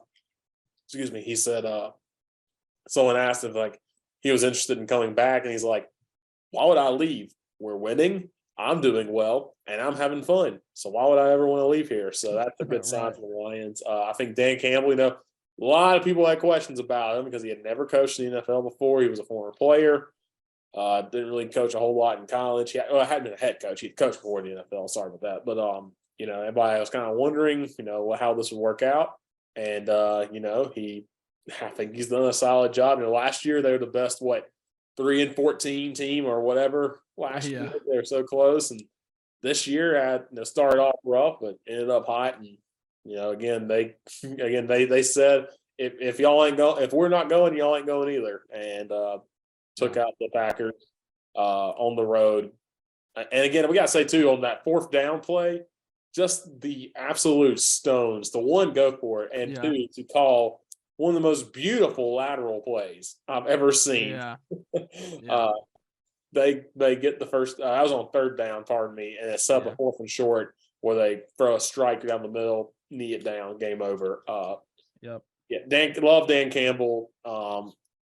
Excuse me. He said someone asked if he was interested in coming back, and he's like, "Why would I leave? We're winning. I'm doing well, and I'm having fun. So why would I ever want to leave here?" So that's a good sign for the Lions. I think Dan Campbell, a lot of people had questions about him because he had never coached in the NFL before. He was a former player. Didn't really coach a whole lot in college. I hadn't been a head coach. He'd coached before the NFL. Sorry about that. But everybody was kind of wondering, how this would work out. And I think he's done a solid job. Last year they were the best 3-14 team or whatever. Last year they were so close, and this year started off rough, but ended up hot. And again they said if y'all ain't going, if we're not going, y'all ain't going either. And took out the Packers on the road. And again, we got to say, too, on that fourth down play, just the absolute stones to, one, go for it, and two, to call one of the most beautiful lateral plays I've ever seen. They get the first I was on third down, pardon me, and it's up a 4th and short where they throw a strike down the middle, knee it down, game over. Love Dan Campbell.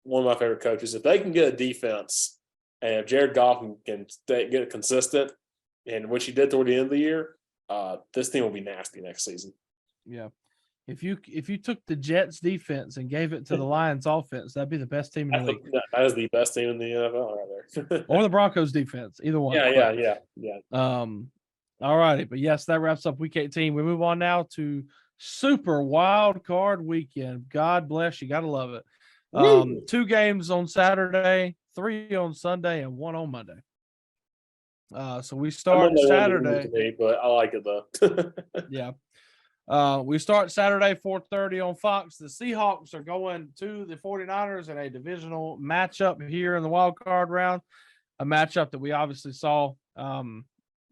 One of my favorite coaches. If they can get a defense, and if Jared Goff can get it consistent, and which he did toward the end of the year, this team will be nasty next season. Yeah. If you took the Jets defense and gave it to the Lions offense, that'd be the best team in the league. That is the best team in the NFL right there. Or the Broncos defense, either one. Yeah. All righty. But yes, that wraps up week 18. We move on now to Super Wild Card Weekend. God bless you. Gotta love it. 2 games on Saturday, 3 on Sunday, and 1 on Monday. So we start Saturday, but I like it though. We start Saturday 4:30 on Fox. The Seahawks are going to the 49ers in a divisional matchup here in the wild card round, a matchup that we obviously saw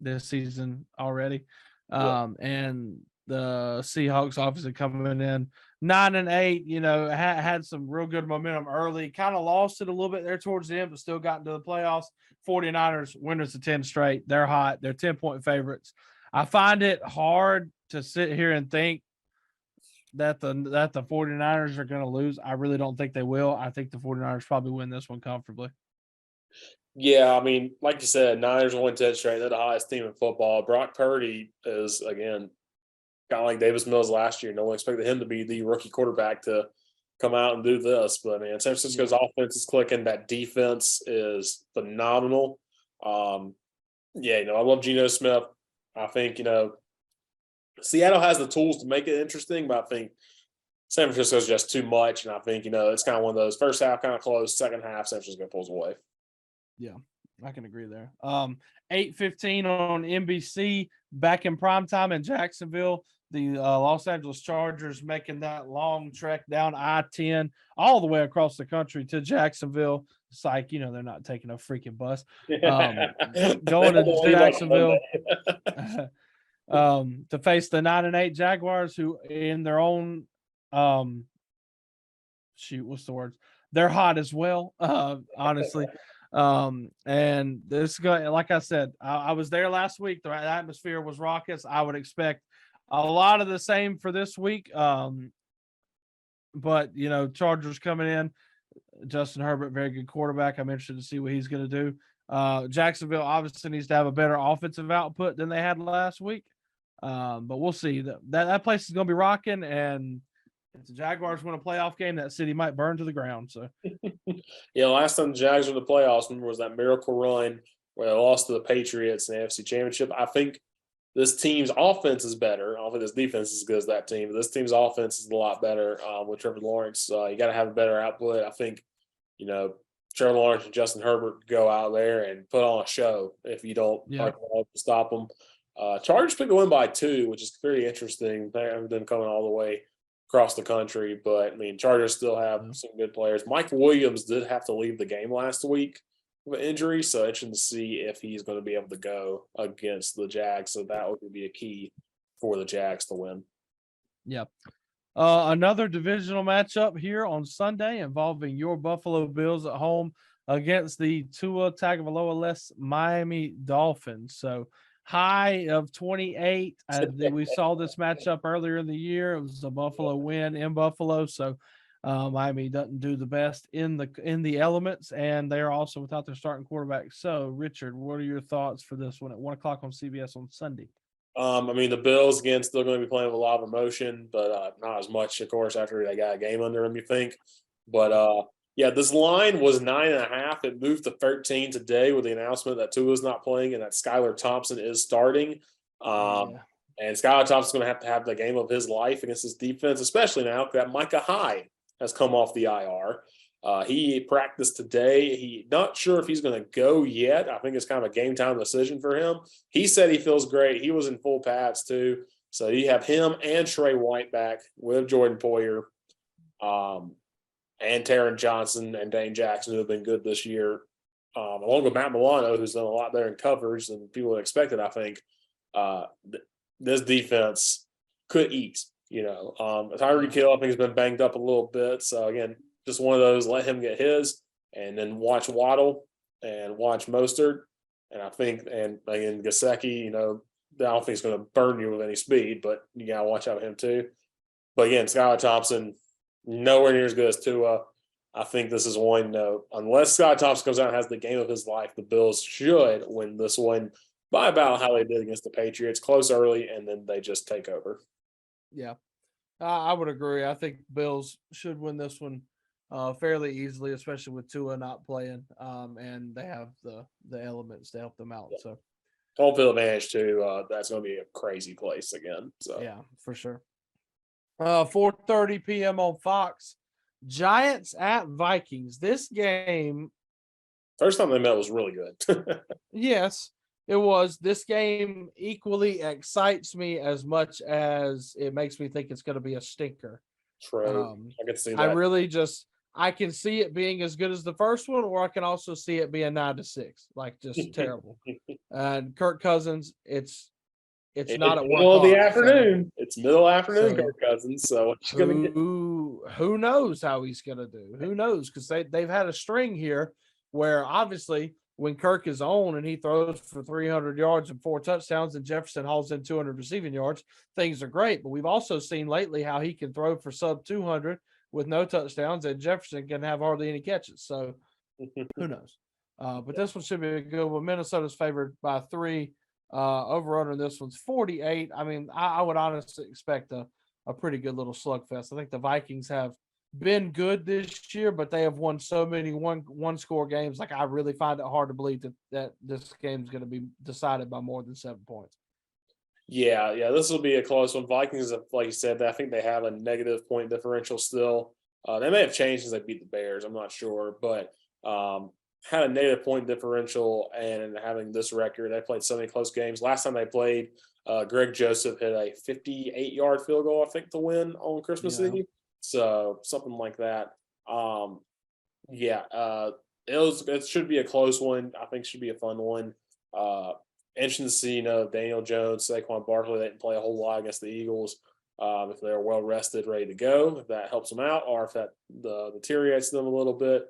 this season already. And the Seahawks obviously coming in 9-8, had some real good momentum early, kind of lost it a little bit there towards the end, but still got into the playoffs. 49ers winners of 10 straight. They're hot. They're 10-point favorites. I find it hard to sit here and think that the 49ers are going to lose. I really don't think they will. I think the 49ers probably win this one comfortably. Yeah, I mean, like you said, Niners won 10 straight. They're the highest team in football. Brock Purdy is, again, kind of like Davis Mills last year. No one expected him to be the rookie quarterback to come out and do this. But, man, San Francisco's offense is clicking. That defense is phenomenal. I love Geno Smith. I think, Seattle has the tools to make it interesting, but I think San Francisco's just too much. And I think, it's kind of one of those first half kind of close, second half, San Francisco pulls away. Yeah, I can agree there. 8:15 on NBC, back in primetime in Jacksonville. The Los Angeles Chargers making that long trek down I-10 all the way across the country to Jacksonville. It's like, they're not taking a freaking bus. Going to Jacksonville to face the 9-8 Jaguars, who in their own what's the words? They're hot as well, honestly. And this guy, like I said, I was there last week. The atmosphere was raucous. I would expect a lot of the same for this week. But Chargers coming in, Justin Herbert, very good quarterback. I'm interested to see what he's going to do. Jacksonville obviously needs to have a better offensive output than they had last week. But we'll see. That place is going to be rocking, and if the Jaguars win a playoff game, that city might burn to the ground. So, last time the Jags were in the playoffs, remember, was that miracle run where they lost to the Patriots in the AFC Championship. I think this team's offense is better. I don't think this defense is as good as that team, but this team's offense is a lot better with Trevor Lawrence. You got to have a better output. I think, Trevor Lawrence and Justin Herbert go out there and put on a show if you don't stop them. Chargers picked a win by 2, which is very interesting. They haven't been coming all the way across the country, but I mean, Chargers still have some good players. Mike Williams did have to leave the game last week with an injury, so interesting to see if he's going to be able to go against the Jags. So that would be a key for the Jags to win. Yep. Another divisional matchup here on Sunday involving your Buffalo Bills at home against the Tua Tagovailoa-less Miami Dolphins. So high of 28. We saw this matchup earlier in the year. It was a Buffalo win in Buffalo. So Miami doesn't do the best in the elements, and they are also without their starting quarterback. So, Richard, what are your thoughts for this one at 1:00 on CBS on Sunday? The Bills, again, still going to be playing with a lot of emotion, but not as much, of course, after they got a game under them, you think. But Yeah, this line was 9.5. It moved to 13 today with the announcement that Tua's not playing and that Skylar Thompson is starting. Yeah. And Skylar Thompson's going to have the game of his life against his defense, especially now that Micah Hyde has come off the IR. He practiced today. He's not sure if he's going to go yet. I think it's kind of a game time decision for him. He said he feels great. He was in full pads too. So you have him and Trey White back with Jordan Poyer. And Taron Johnson and Dane Jackson, who have been good this year, along with Matt Milano, who's done a lot better in coverage than people expected, I think. This defense could eat, Tyreek Hill, I think, has been banged up a little bit. So, again, just one of those, let him get his, and then watch Waddle and watch Mostert. And I think, and again, Gesicki, I don't think he's going to burn you with any speed, but you got to watch out for him too. But again, Skylar Thompson, nowhere near as good as Tua. I think this is one, unless Scott Thompson comes out and has the game of his life, the Bills should win this one by about how they did against the Patriots. Close early, and then they just take over. Yeah, I would agree. I think Bills should win this one fairly easily, especially with Tua not playing, and they have the elements to help them out. So home field advantage too. That's going to be a crazy place again. So yeah, for sure. 4:30 p.m. on Fox. Giants at Vikings. This game, first time they met was really good. yes, it was. This game equally excites me as much as it makes me think it's going to be a stinker. True. I can see that. I can see it being as good as the first one, or I can also see it being 9-6, like just terrible. And Kirk Cousins, it's not at middle of the afternoon. So, it's middle afternoon, Kirk Cousins. So what you gonna get? Who knows how he's gonna do? Who knows? Because they've had a string here where obviously when Kirk is on and he throws for 300 yards and 4 touchdowns and Jefferson hauls in 200 receiving yards, things are great. But we've also seen lately how he can throw for sub 200 with no touchdowns, and Jefferson can have hardly any catches. So who knows? But this one should be a good one. Minnesota's favored by 3. Over under this one's 48. I mean, I would honestly expect a pretty good little slugfest. I think the Vikings have been good this year, but they have won so many one score games. Like, I really find it hard to believe that this game is going to be decided by more than 7 points. Yeah, this will be a close one. Vikings, like you said, I think they have a negative point differential still. They may have changed since they beat the Bears. I'm not sure, but had a negative point differential, and having this record, they played so many close games. Last time they played, Greg Joseph hit a 58-yard field goal, I think, to win on Christmas Eve. So something like that. It should be a close one. I think it should be a fun one. Interesting to see, Daniel Jones, Saquon Barkley, they didn't play a whole lot against the Eagles. If they're well rested, ready to go, if that helps them out, or if that deteriorates them a little bit.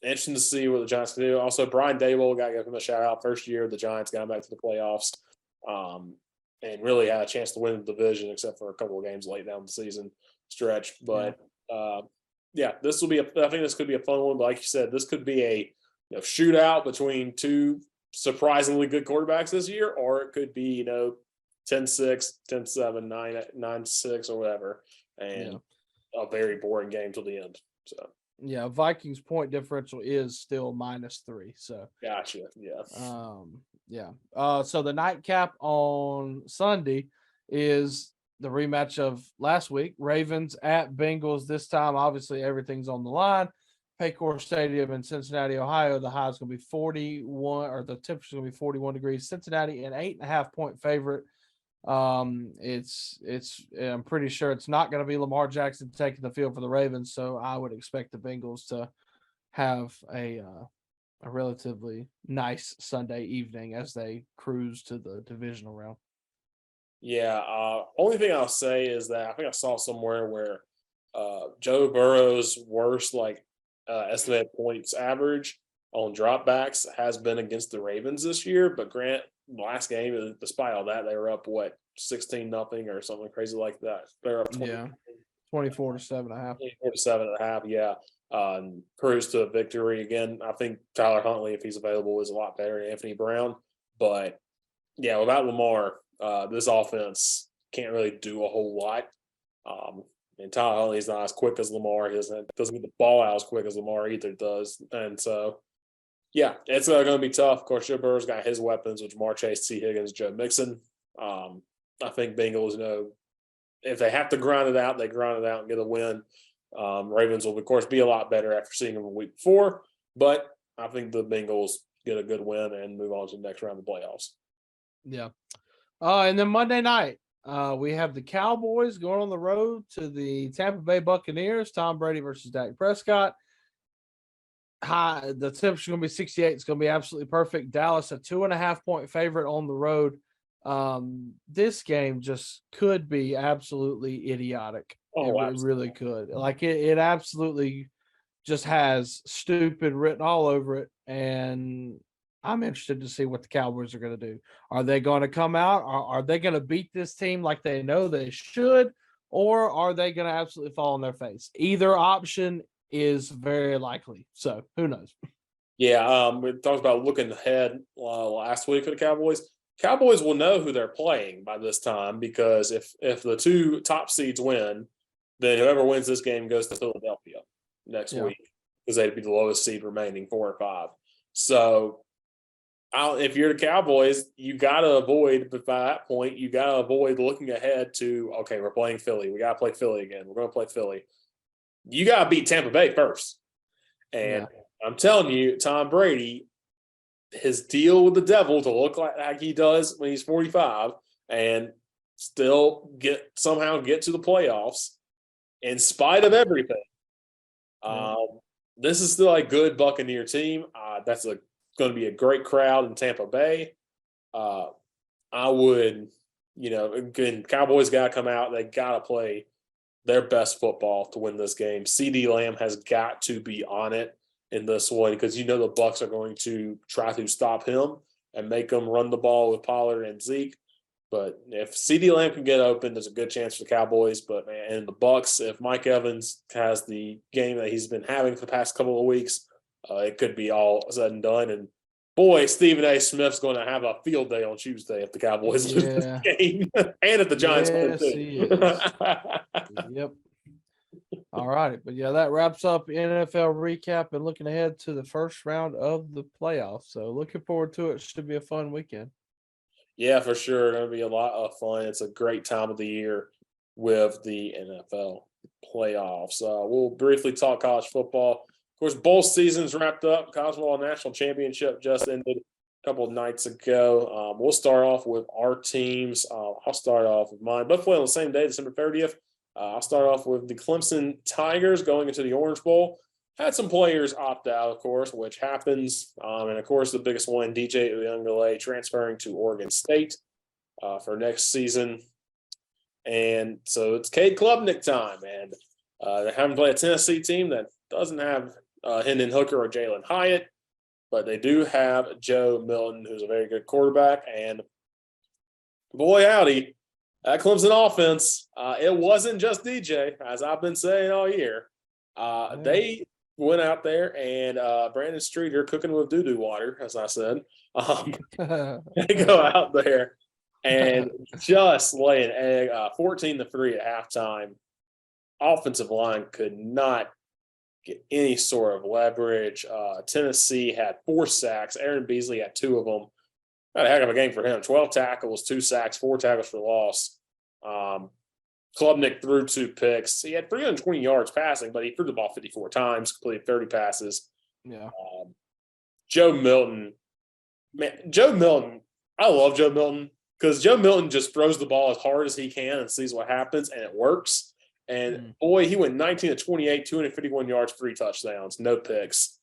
Interesting to see what the Giants can do. Also, Brian Daboll, got to give him a shout out. First year the Giants got back to the playoffs, and really had a chance to win the division, except for a couple of games late down the season stretch. But this will be. I think this could be a fun one. But like you said, this could be a shootout between two surprisingly good quarterbacks this year, or it could be 10-6, 10-7, 9-6, or whatever, and a very boring game till the end. So. Yeah, Vikings point differential is still -3. So gotcha. Yeah. So the nightcap on Sunday is the rematch of last week. Ravens at Bengals. This time, obviously, everything's on the line. Paycor Stadium in Cincinnati, Ohio. The high is going to be 41, or the temperature is going to be 41 degrees. Cincinnati, an 8.5-point favorite. It's I'm pretty sure it's not going to be Lamar Jackson taking the field for the Ravens, so I would expect the Bengals to have a relatively nice Sunday evening as they cruise to the divisional round. Yeah, only thing I'll say is that I think I saw somewhere where Joe Burrow's worst estimated points average on dropbacks has been against the Ravens this year, but last game, despite all that, they were up 16-0 or something crazy like that. They're up 24 to 7.5. 24 to 7.5. Yeah, cruise to a victory again. I think Tyler Huntley, if he's available, is a lot better than Anthony Brown. But without Lamar, this offense can't really do a whole lot. And Tyler Huntley's not as quick as Lamar. He doesn't get the ball out as quick as Lamar either does. And so, yeah, it's going to be tough. Of course, Joe Burrow's got his weapons, which Jamar Chase, T. Higgins, Joe Mixon. I think Bengals know if they have to grind it out, they grind it out and get a win. Ravens will, of course, be a lot better after seeing them a week before. But I think the Bengals get a good win and move on to the next round of the playoffs. Yeah. And then Monday night, we have the Cowboys going on the road to the Tampa Bay Buccaneers. Tom Brady versus Dak Prescott. The temperature is going to be 68. It's going to be absolutely perfect. Dallas, a 2.5-point favorite on the road. This game just could be absolutely idiotic. It really could. Like it absolutely just has stupid written all over it. And I'm interested to see what the Cowboys are going to do. Are they going to come out? Are they going to beat this team like they know they should? Or are they going to absolutely fall on their face? Either option is very likely. So who knows? Yeah, we talked about looking ahead last week for the Cowboys. Cowboys will know who they're playing by this time because if the two top seeds win, then whoever wins this game goes to Philadelphia next week because they'd be the lowest seed remaining, 4 or 5. So if you're the Cowboys, you got to avoid, but by that point, you got to avoid looking ahead to, okay, we're playing Philly. We got to play Philly again. We're going to play Philly. You got to beat Tampa Bay first. And I'm telling you, Tom Brady, his deal with the devil to look like he does when he's 45 and still somehow get to the playoffs in spite of everything. This is still a good Buccaneer team. That's going to be a great crowd in Tampa Bay. I would, again, Cowboys got to come out. They got to play their best football to win this game. CeeDee Lamb has got to be on it in this one because the Bucs are going to try to stop him and make them run the ball with Pollard and Zeke. But if CeeDee Lamb can get open, there's a good chance for the Cowboys. But man, and the Bucs, if Mike Evans has the game that he's been having for the past couple of weeks, it could be all said and done. And boy, Stephen A. Smith's going to have a field day on Tuesday if the Cowboys lose this game, and if the Giants win too. He is. Yep. All right, but that wraps up NFL recap and looking ahead to the first round of the playoffs. So looking forward to it. Should be a fun weekend. Yeah, for sure. Going to be a lot of fun. It's a great time of the year with the NFL playoffs. We'll briefly talk college football. Of course, bowl season's wrapped up. College football national championship just ended a couple of nights ago. We'll start off with our teams. I'll start off with mine. Both play on the same day, December 30th. I'll start off with the Clemson Tigers going into the Orange Bowl. Had some players opt out, of course, which happens. And, of course, the biggest one, DJ Uyunglele, transferring to Oregon State for next season. And so it's Cade Klubnik time. And they haven't played a Tennessee team that doesn't have Hendon Hooker or Jalen Hyatt, but they do have Joe Milton, who's a very good quarterback. And boy, howdy, that Clemson offense, it wasn't just DJ, as I've been saying all year. They went out there and Brandon Streeter cooking with doo-doo water, as I said. They go out there and just lay an egg, 14-3 at halftime. Offensive line could not get any sort of leverage. Tennessee had 4 sacks. Aaron Beasley had 2 of them. Not a heck of a game for him. 12 tackles, 2 sacks, 4 tackles for loss. Klubnik threw 2 picks. He had 320 yards passing, but he threw the ball 54 times, completed 30 passes. Yeah. Joe Milton. Man, Joe Milton, I love Joe Milton because Joe Milton just throws the ball as hard as he can and sees what happens, and it works. And, boy, he went 19-28, 251 yards, 3 touchdowns, no picks.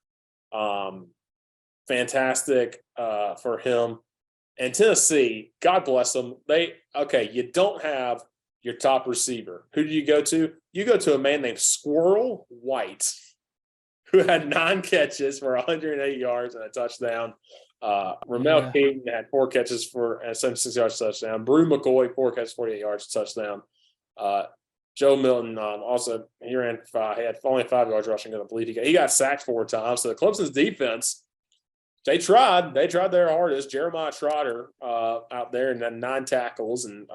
Fantastic for him. And Tennessee, God bless them. You don't have your top receiver. Who do you go to? You go to a man named Squirrel White, who had 9 catches for 108 yards and a touchdown. Ramel King had 4 catches for 76 yards touchdown. Brew McCoy, 4 catches, 48 yards touchdown. Joe Milton also he ran 5. He had only 5 yards rushing. I believe he got sacked 4 times. So the Clemson's defense, they tried their hardest. Jeremiah Trotter out there and then 9 tackles and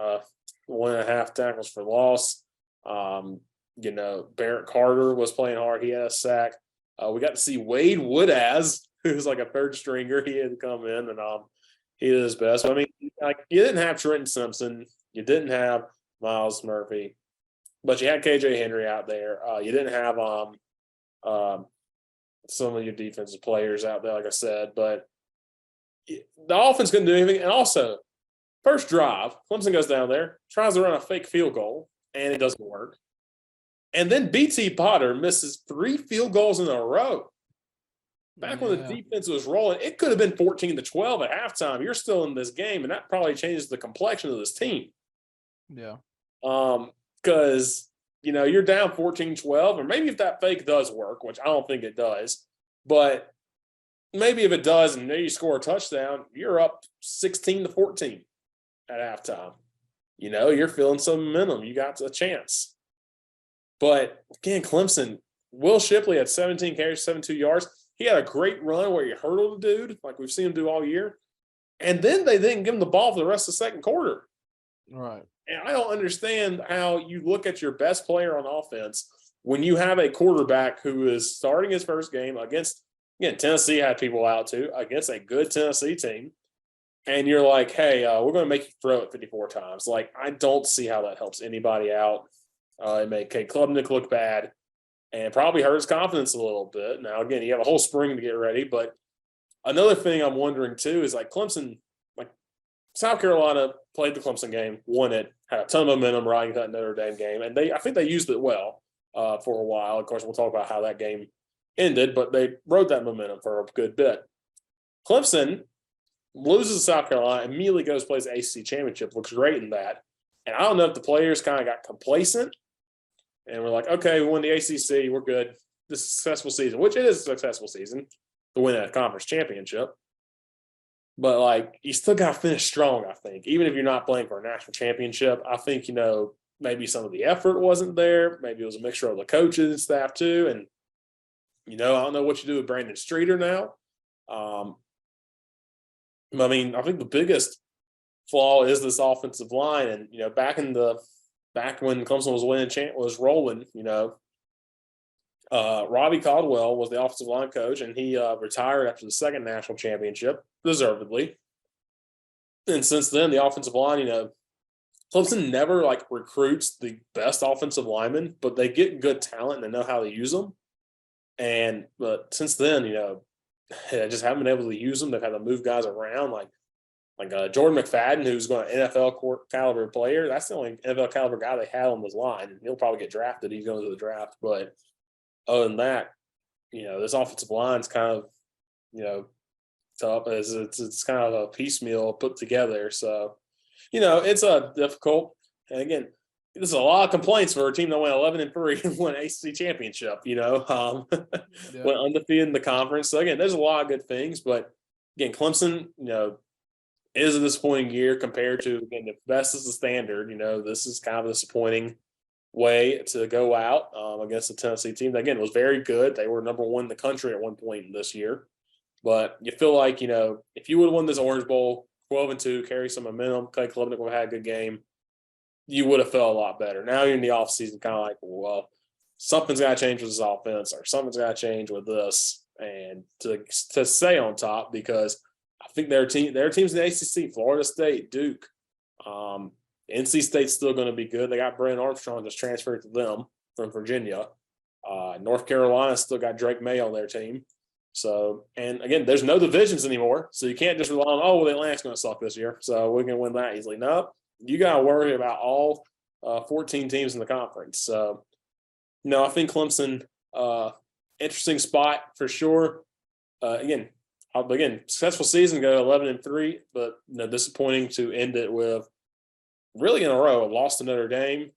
1.5 tackles for loss. Barrett Carter was playing hard. He had a sack. We got to see Wade Woodaz, who's like a third stringer. He had to come in and he did his best. But, I mean, like, you didn't have Trenton Simpson. You didn't have Miles Murphy. But you had KJ Henry out there. You didn't have some of your defensive players out there, like I said. But the offense couldn't do anything. And also, first drive, Clemson goes down there, tries to run a fake field goal, and it doesn't work. And then BT Potter misses 3 field goals in a row. Back when the defense was rolling, it could have been 14-12 at halftime. You're still in this game, and that probably changes the complexion of this team. Yeah. Because, you're down 14-12, or maybe if that fake does work, which I don't think it does, but maybe if it does and maybe you score a touchdown, you're up 16-14 at halftime. You're feeling some momentum. You got a chance. But, again, Clemson, Will Shipley had 17 carries, 72 yards. He had a great run where he hurdled a dude, like we've seen him do all year. And then they didn't give him the ball for the rest of the second quarter. Right. And I don't understand how you look at your best player on offense when you have a quarterback who is starting his first game against, again, Tennessee had people out too, against a good Tennessee team. And you're like, hey, we're going to make you throw it 54 times. Like, I don't see how that helps anybody out. It made Cade Klubnik look bad and probably hurt his confidence a little bit. Now, again, you have a whole spring to get ready. But another thing I'm wondering too is, like, Clemson, like South Carolina played the Clemson game, won it, had a ton of momentum riding that Notre Dame game. And I think they used it well for a while. Of course, we'll talk about how that game ended, but they rode that momentum for a good bit. Clemson loses to South Carolina, immediately goes plays the ACC championship, looks great in that. And I don't know if the players kind of got complacent and we're like, okay, we won the ACC, we're good. This is a successful season, which it is a successful season to win a conference championship. But, like, you still got to finish strong, I think. Even if you're not playing for a national championship, I think, maybe some of the effort wasn't there. Maybe it was a mixture of the coaches and staff too. And, I don't know what you do with Brandon Streeter now. I think the biggest flaw is this offensive line. And, back when Clemson was was rolling, Robbie Caldwell was the offensive line coach, and he retired after the second national championship, deservedly. And since then, the offensive line, Clemson never recruits the best offensive linemen, but they get good talent and they know how to use them. But since then, they just haven't been able to use them. They've had to move guys around, like Jordan McFadden, who's going to NFL caliber player. That's the only NFL caliber guy they had on this line, and he'll probably get drafted. He's going to the draft, but other than that, this offensive line's kind of, tough. It's kind of a piecemeal put together. So, it's a difficult. And again, there's a lot of complaints for a team that went 11-3 and won an ACC championship. Went undefeated in the conference. So again, there's a lot of good things, but again, Clemson, is a disappointing year compared to, again, the best is the standard. This is kind of a disappointing way to go out against the Tennessee team that, again, was very good. They were number one in the country at one point this year. But you feel like, if you would have won this Orange Bowl 12-2, carry some momentum, Cade Klubnik would have had a good game, you would have felt a lot better. Now you're in the offseason kind of like, well, something's got to change with this offense or something's got to change with this and to stay on top, because I think there are teams in the ACC, Florida State, Duke, NC State's still going to be good. They got Brennan Armstrong just transferred to them from Virginia. North Carolina still got Drake May on their team. So, and again, there's no divisions anymore, so you can't just rely on, the Atlantic's going to suck this year, so we can win that easily. No, you got to worry about all 14 teams in the conference. So, I think Clemson, interesting spot for sure. Again, successful season, go 11-3, but disappointing to end it with really in a row. A loss to Notre Dame,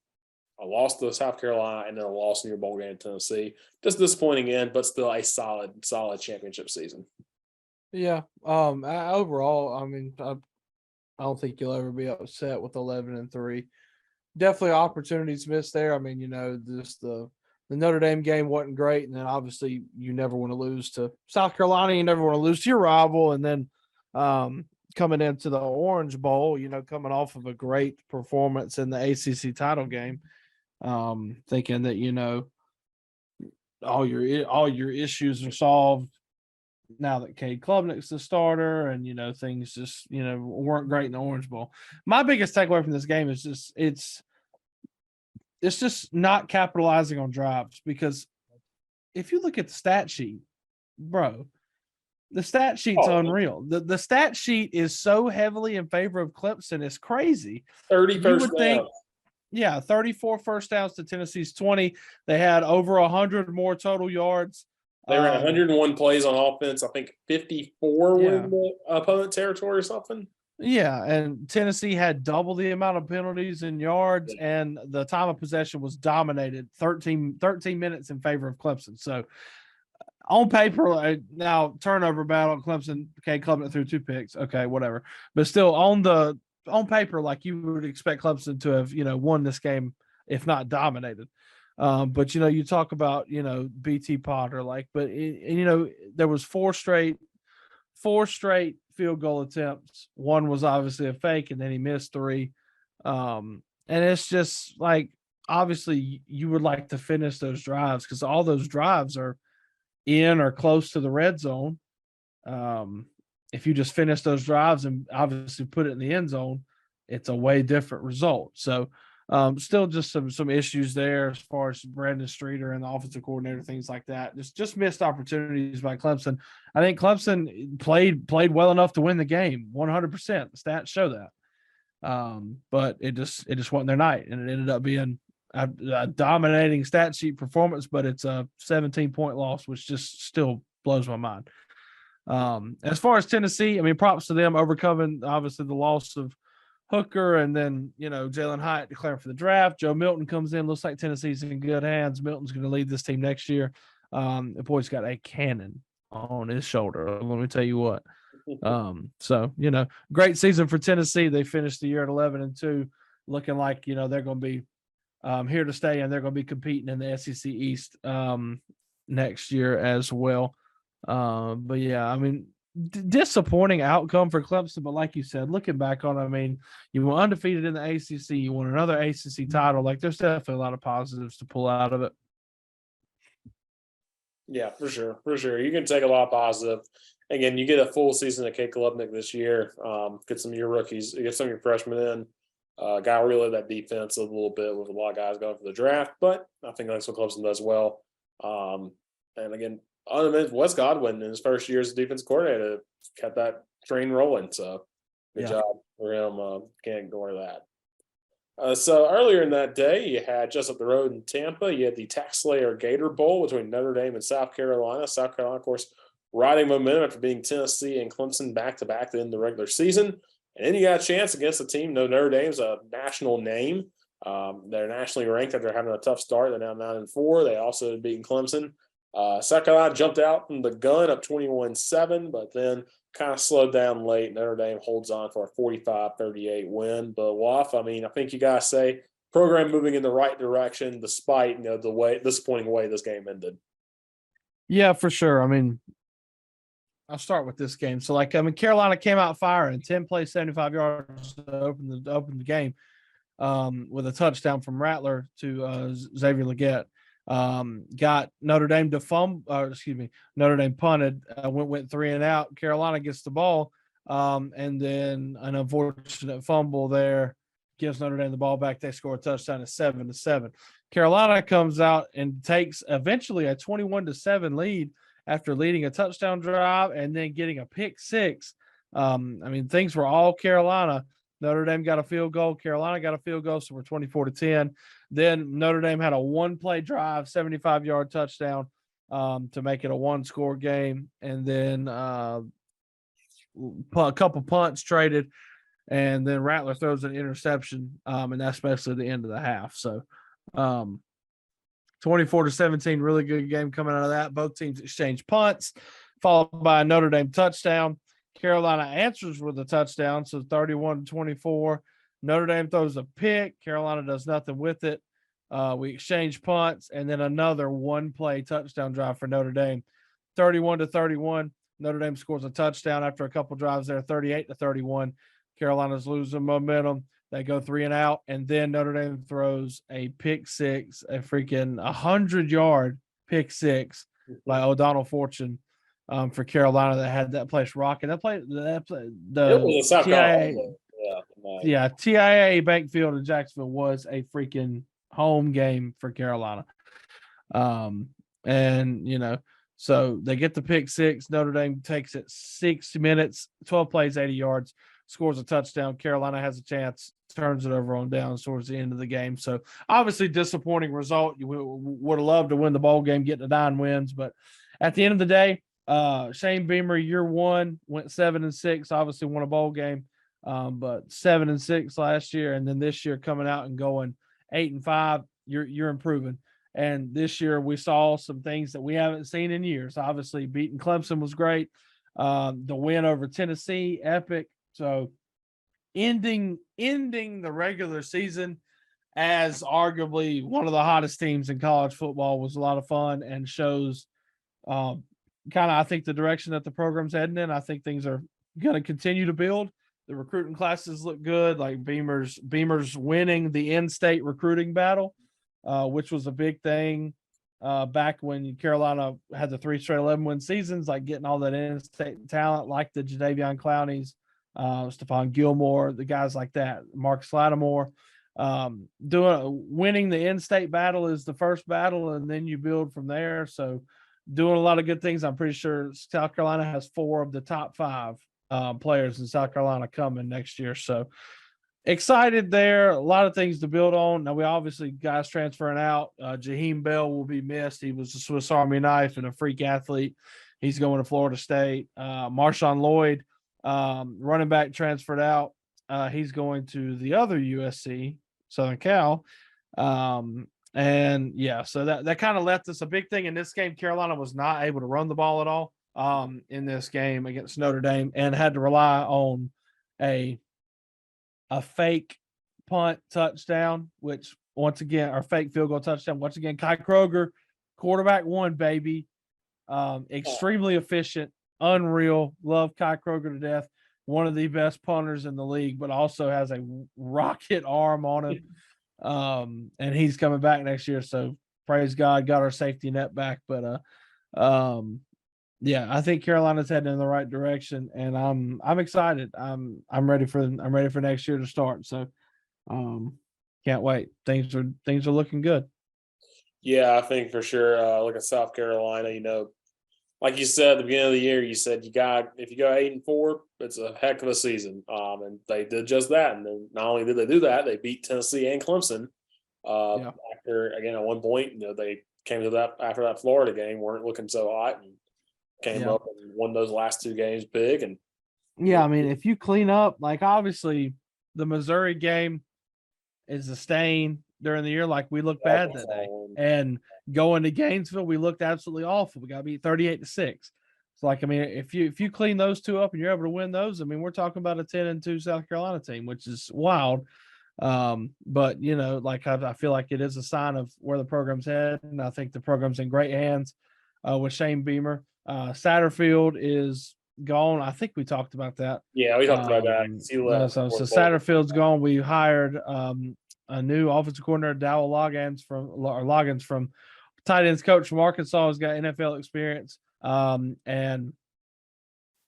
a loss to South Carolina, and then a loss in your bowl game in Tennessee. Just disappointing end, but still a solid championship season. Yeah. Overall, I don't think you'll ever be upset with 11-3. Definitely opportunities missed there. Just the Notre Dame game wasn't great, and then obviously you never want to lose to South Carolina. You never want to lose to your rival, and then coming into the Orange Bowl, coming off of a great performance in the ACC title game, thinking that, all your issues are solved now that Cade Klubnik's the starter, and things just weren't great in the Orange Bowl. My biggest takeaway from this game is just it's just not capitalizing on drives, because if you look at the stat sheet, bro, the stat sheet's unreal. The stat sheet is so heavily in favor of Clemson, it's crazy. 30 You would think, 34 first downs to Tennessee's 20. They had over 100 more total yards. They ran 101 plays on offense. I think 54 were in the opponent territory or something. Yeah, and Tennessee had double the amount of penalties and yards, and the time of possession was dominated 13 minutes in favor of Clemson. So on paper, now turnover battle, Clemson, Klubnik threw 2 picks. Okay, whatever. But still on paper, like, you would expect Clemson to have, won this game, if not dominated. But you talk about, BT Potter, there was four straight field goal attempts. One was obviously a fake, and then he missed 3. And it's just like, obviously you would like to finish those drives, because all those drives are in or close to the red zone. If you just finish those drives and obviously put it in the end zone, it's a way different result. So still just some issues there as far as Brandon Streeter and the offensive coordinator, things like that. Just missed opportunities by Clemson. I think Clemson played well enough to win the game, 100%. The stats show that. But it just wasn't their night, and it ended up being a dominating stat sheet performance, but it's a 17-point loss, which just still blows my mind. As far as Tennessee, I mean, props to them overcoming obviously the loss of Hooker, and then Jalen Hyatt declaring for the draft. Joe Milton comes in. Looks like Tennessee's in good hands. Milton's going to lead this team next year. The boy's got a cannon on his shoulder. Let me tell you what. So great season for Tennessee. They finished the year at 11-2, looking like they're going to be here to stay, and they're going to be competing in the SEC East next year as well. But yeah, I mean, disappointing outcome for Clemson, but like you said, looking back on it, I mean, you were undefeated in the ACC, you won another ACC title. Like, there's definitely a lot of positives to pull out of it. Yeah, for sure. You can take a lot of positive. Again, you get a full season of Cade Klubnik this year. Get some of your rookies, get some of your freshmen in. Got really that defense a little bit with a lot of guys going for the draft, but I think that's what Clemson does well. And again, Wes Godwin in his first year as a defense coordinator kept that train rolling. So good job for him. Can't ignore that. So earlier in that day, you had just up the road in Tampa, you had the Tax Slayer Gator Bowl between Notre Dame and South Carolina. South Carolina, of course, riding momentum after being Tennessee and Clemson back-to-back in the regular season. And then you got a chance against a team. Notre Dame's a national name. They're nationally ranked after having a tough start. They're now 9-4. They also beaten Clemson. South Carolina jumped out from the gun up 21-7, but then kind of slowed down late. Notre Dame holds on for a 45-38 win. But Waff, I mean, I think you gotta say program moving in the right direction despite the disappointing way this game ended. Yeah, for sure. I mean, I'll start with this game. So, Carolina came out firing, 10 plays, 75 yards to open the game, with a touchdown from Rattler to Xavier Legette. Got Notre Dame to Notre Dame punted, went 3 and out. Carolina gets the ball, and then an unfortunate fumble there gives Notre Dame the ball back. They score a touchdown at 7-7. Carolina comes out and takes eventually a 21-7 lead after leading a touchdown drive and then getting a pick 6. I mean, things were all Carolina. Notre Dame got a field goal. Carolina got a field goal, so we're 24-10. Then Notre Dame had a 1-play drive, 75-yard touchdown to make it a 1-score game. And then a couple punts traded, and then Rattler throws an interception, and that's basically the end of the half. So 24-17, really good game coming out of that. Both teams exchanged punts, followed by a Notre Dame touchdown. Carolina answers with a touchdown, so 31-24. Notre Dame throws a pick. Carolina does nothing with it. We exchange punts, and then another 1-play touchdown drive for Notre Dame. 31-31. Notre Dame scores a touchdown after a couple drives there, 38-31. Carolina's losing momentum. They go 3 and out, and then Notre Dame throws a pick six, a freaking 100-yard pick six by O'Donnell Fortune for Carolina that had that place rocking. That play It was a South TIA, Carolina. TIA Bank Field in Jacksonville was a freaking home game for Carolina. And so they get the pick six. Notre Dame takes it 6 minutes, 12 plays, 80 yards, scores a touchdown. Carolina has a chance, turns it over on downs towards the end of the game. So obviously disappointing result. You would have loved to win the bowl game, get to 9 wins, but at the end of the day, Shane Beamer, year one, went 7-6, obviously won a bowl game, but 7-6 last year, and then this year coming out and going 8-5. You're improving. And this year we saw some things that we haven't seen in years. Obviously, beating Clemson was great. The win over Tennessee, epic. So ending the regular season as arguably one of the hottest teams in college football was a lot of fun and shows kind of, I think, the direction that the program's heading in. I think things are going to continue to build. The recruiting classes look good. Like Beamer's winning the in-state recruiting battle, which was a big thing back when Carolina had the 3 straight 11-win seasons, like getting all that in-state talent, like the Jadeveon Clowneys, Stephon Gilmore, the guys like that, Marcus Lattimore. Winning the in-state battle is the first battle, and then you build from there. So doing a lot of good things. I'm pretty sure South Carolina has 4 of the top 5 players in South Carolina coming next year. So excited there. A lot of things to build on. Now, we obviously guys transferring out. Jaheim Bell will be missed. He was a Swiss Army knife and a freak athlete. He's going to Florida State. Marshawn Lloyd, running back, transferred out. He's going to the other USC, Southern Cal. And yeah, so that kind of left us a big thing in this game. Carolina was not able to run the ball at all in this game against Notre Dame, and had to rely on a fake punt touchdown, which once again, our fake field goal touchdown. Once again, Kai Kroger, quarterback one, baby. Extremely efficient, unreal. Love Kai Kroger to death. One of the best punters in the league, but also has a rocket arm on him. And he's coming back next year. So praise God, got our safety net back. But yeah, I think Carolina's heading in the right direction, and I'm excited. I'm ready for next year to start. So can't wait. Things are looking good. Yeah, I think for sure. Look at South Carolina, like you said at the beginning of the year, you said if you go 8-4, it's a heck of a season. And they did just that. And then not only did they do that, they beat Tennessee and Clemson. After, again, at one point, they came to that after that Florida game, weren't looking so hot, and came up and won those last 2 games big. And yeah, I mean, if you clean up, like obviously the Missouri game is a stain during the year. Like we looked bad that day, and going to Gainesville, we looked absolutely awful. We got beat 38-6. So like, I mean, if you clean those 2 up and you're able to win those, I mean, we're talking about a 10-2 South Carolina team, which is wild. But like I feel like it is a sign of where the program's headed, and I think the program's in great hands with Shane Beamer. Satterfield is gone. I think we talked about that. Yeah, we talked about that. He left. So Satterfield's gone. We hired a new offensive coordinator, Dowell Loggins from tight ends coach from Arkansas, has got NFL experience. And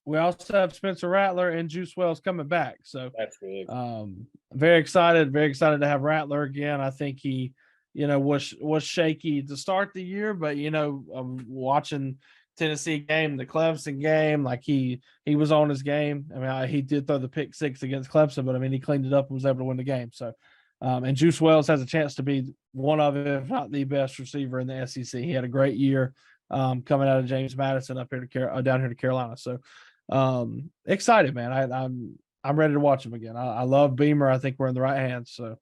we also have Spencer Rattler and Juice Wells coming back. So that's good. Very excited to have Rattler again. I think he, was shaky to start the year, but watching Tennessee game, the Clemson game, like he was on his game. I mean, he did throw the pick 6 against Clemson, but I mean, he cleaned it up and was able to win the game. So, and Juice Wells has a chance to be one of, if not the best receiver in the SEC. He had a great year coming out of James Madison up here down here to Carolina. So, excited, man. I'm ready to watch him again. I love Beamer. I think we're in the right hands. So,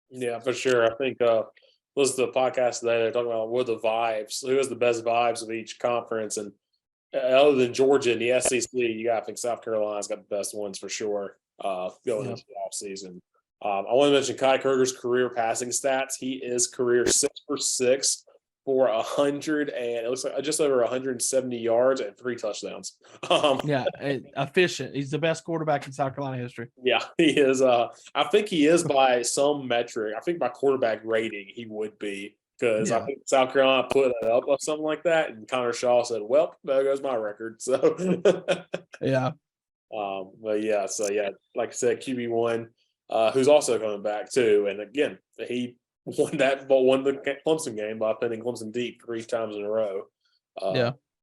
yeah, for sure. I think listen to the podcast today. They're talking about what are the vibes, who has the best vibes of each conference, and other than Georgia and the SEC, I think South Carolina's got the best ones for sure going into the offseason. I want to mention Kai Kroger's career passing stats. He is career 6 for 6 for 100 and it looks like just over 170 yards and 3 touchdowns. Yeah, efficient. He's the best quarterback in South Carolina history. Yeah, he is. I think he is by some metric. I think by quarterback rating, he would be because I think South Carolina put it up or something like that, and Connor Shaw said, "Well, there goes my record." So, yeah. But yeah, so yeah, like I said, QB1, who's also coming back too, and again, he won the Clemson game by pinning Clemson deep 3 times in a row.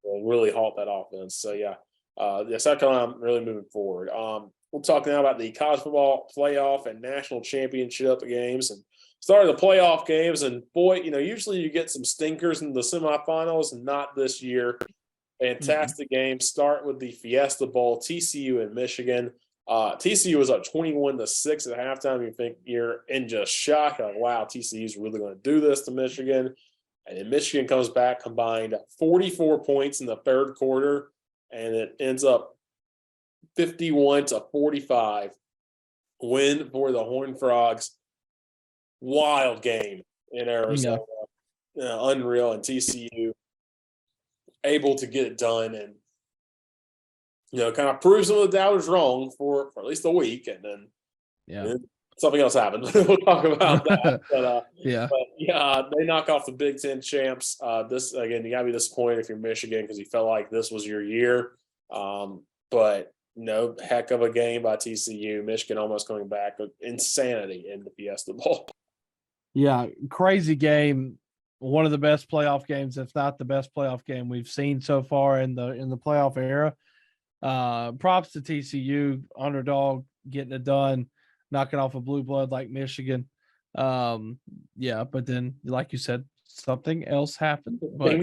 Really halt that offense. So yeah, South Carolina really moving forward. We'll talk now about the college football playoff and national championship games and started the playoff games. And boy, usually you get some stinkers in the semifinals, and not this year. Fantastic game. Start with the Fiesta Bowl, TCU and Michigan. TCU was up 21-6 at halftime. You think you're in just shock, like, wow, TCU is really going to do this to Michigan. And then Michigan comes back, combined 44 points in the third quarter, and it ends up 51-45 win for the Horned Frogs. Wild game in Arizona. Unreal, and TCU able to get it done and kind of proves some of the doubters wrong for at least a week, and then something else happened. We'll talk about that. But they knock off the Big Ten champs. This again, you gotta be disappointed if you're Michigan because you felt like this was your year. But heck of a game by TCU. Michigan almost coming back with insanity in the Fiesta Bowl. Yeah, crazy game. One of the best playoff games, if not the best playoff game we've seen so far in the playoff era. Props to TCU, underdog, getting it done, knocking off a blue blood like Michigan. But then, like you said, something else happened. But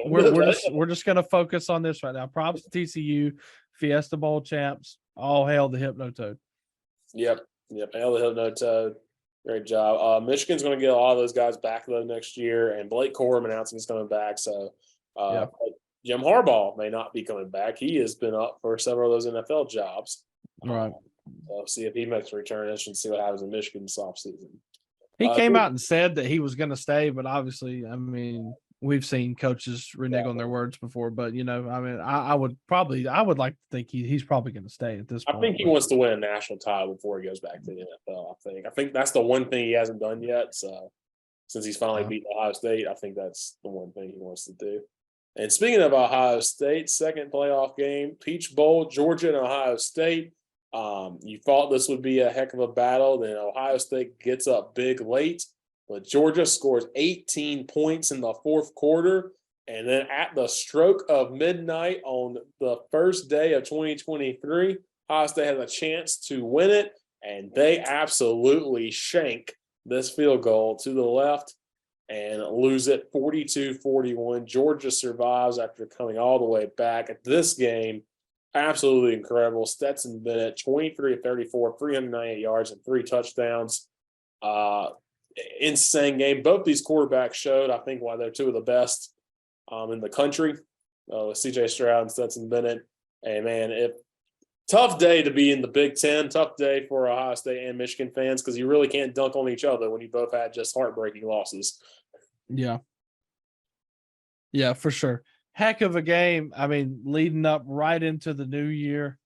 we're just gonna focus on this right now. Props to TCU, Fiesta Bowl champs. All hail the Hypno-Toad. Yep. Hail the Hypno-Toad. Great job. Michigan's going to get a lot of those guys back though next year, and Blake Corum announcing he's coming back. So Jim Harbaugh may not be coming back. He has been up for several of those NFL jobs. Right. So see if he makes a return and see what happens in Michigan this offseason. He came out and said that he was going to stay, but obviously, I mean, we've seen coaches renege on their words before. But I would like to think he's probably going to stay at this point. I think he wants to win a national title before he goes back to the NFL. I think that's the one thing he hasn't done yet. So since he's finally beaten Ohio State, I think that's the one thing he wants to do. And speaking of Ohio State, second playoff game, Peach Bowl, Georgia and Ohio State. You thought this would be a heck of a battle. Then Ohio State gets up big late, but Georgia scores 18 points in the fourth quarter. And then at the stroke of midnight on the first day of 2023, Ohio State has a chance to win it, and they absolutely shank this field goal to the left and lose it 42-41. Georgia survives after coming all the way back. At this game, absolutely incredible. Stetson Bennett, 23-34, 398 yards and 3 touchdowns. Insane game. Both these quarterbacks showed, I think, why they're two of the best in the country, with C.J. Stroud and Stetson Bennett. And, man, tough day to be in the Big Ten, tough day for Ohio State and Michigan fans because you really can't dunk on each other when you both had just heartbreaking losses. Yeah, for sure. Heck of a game. I mean, leading up right into the new year,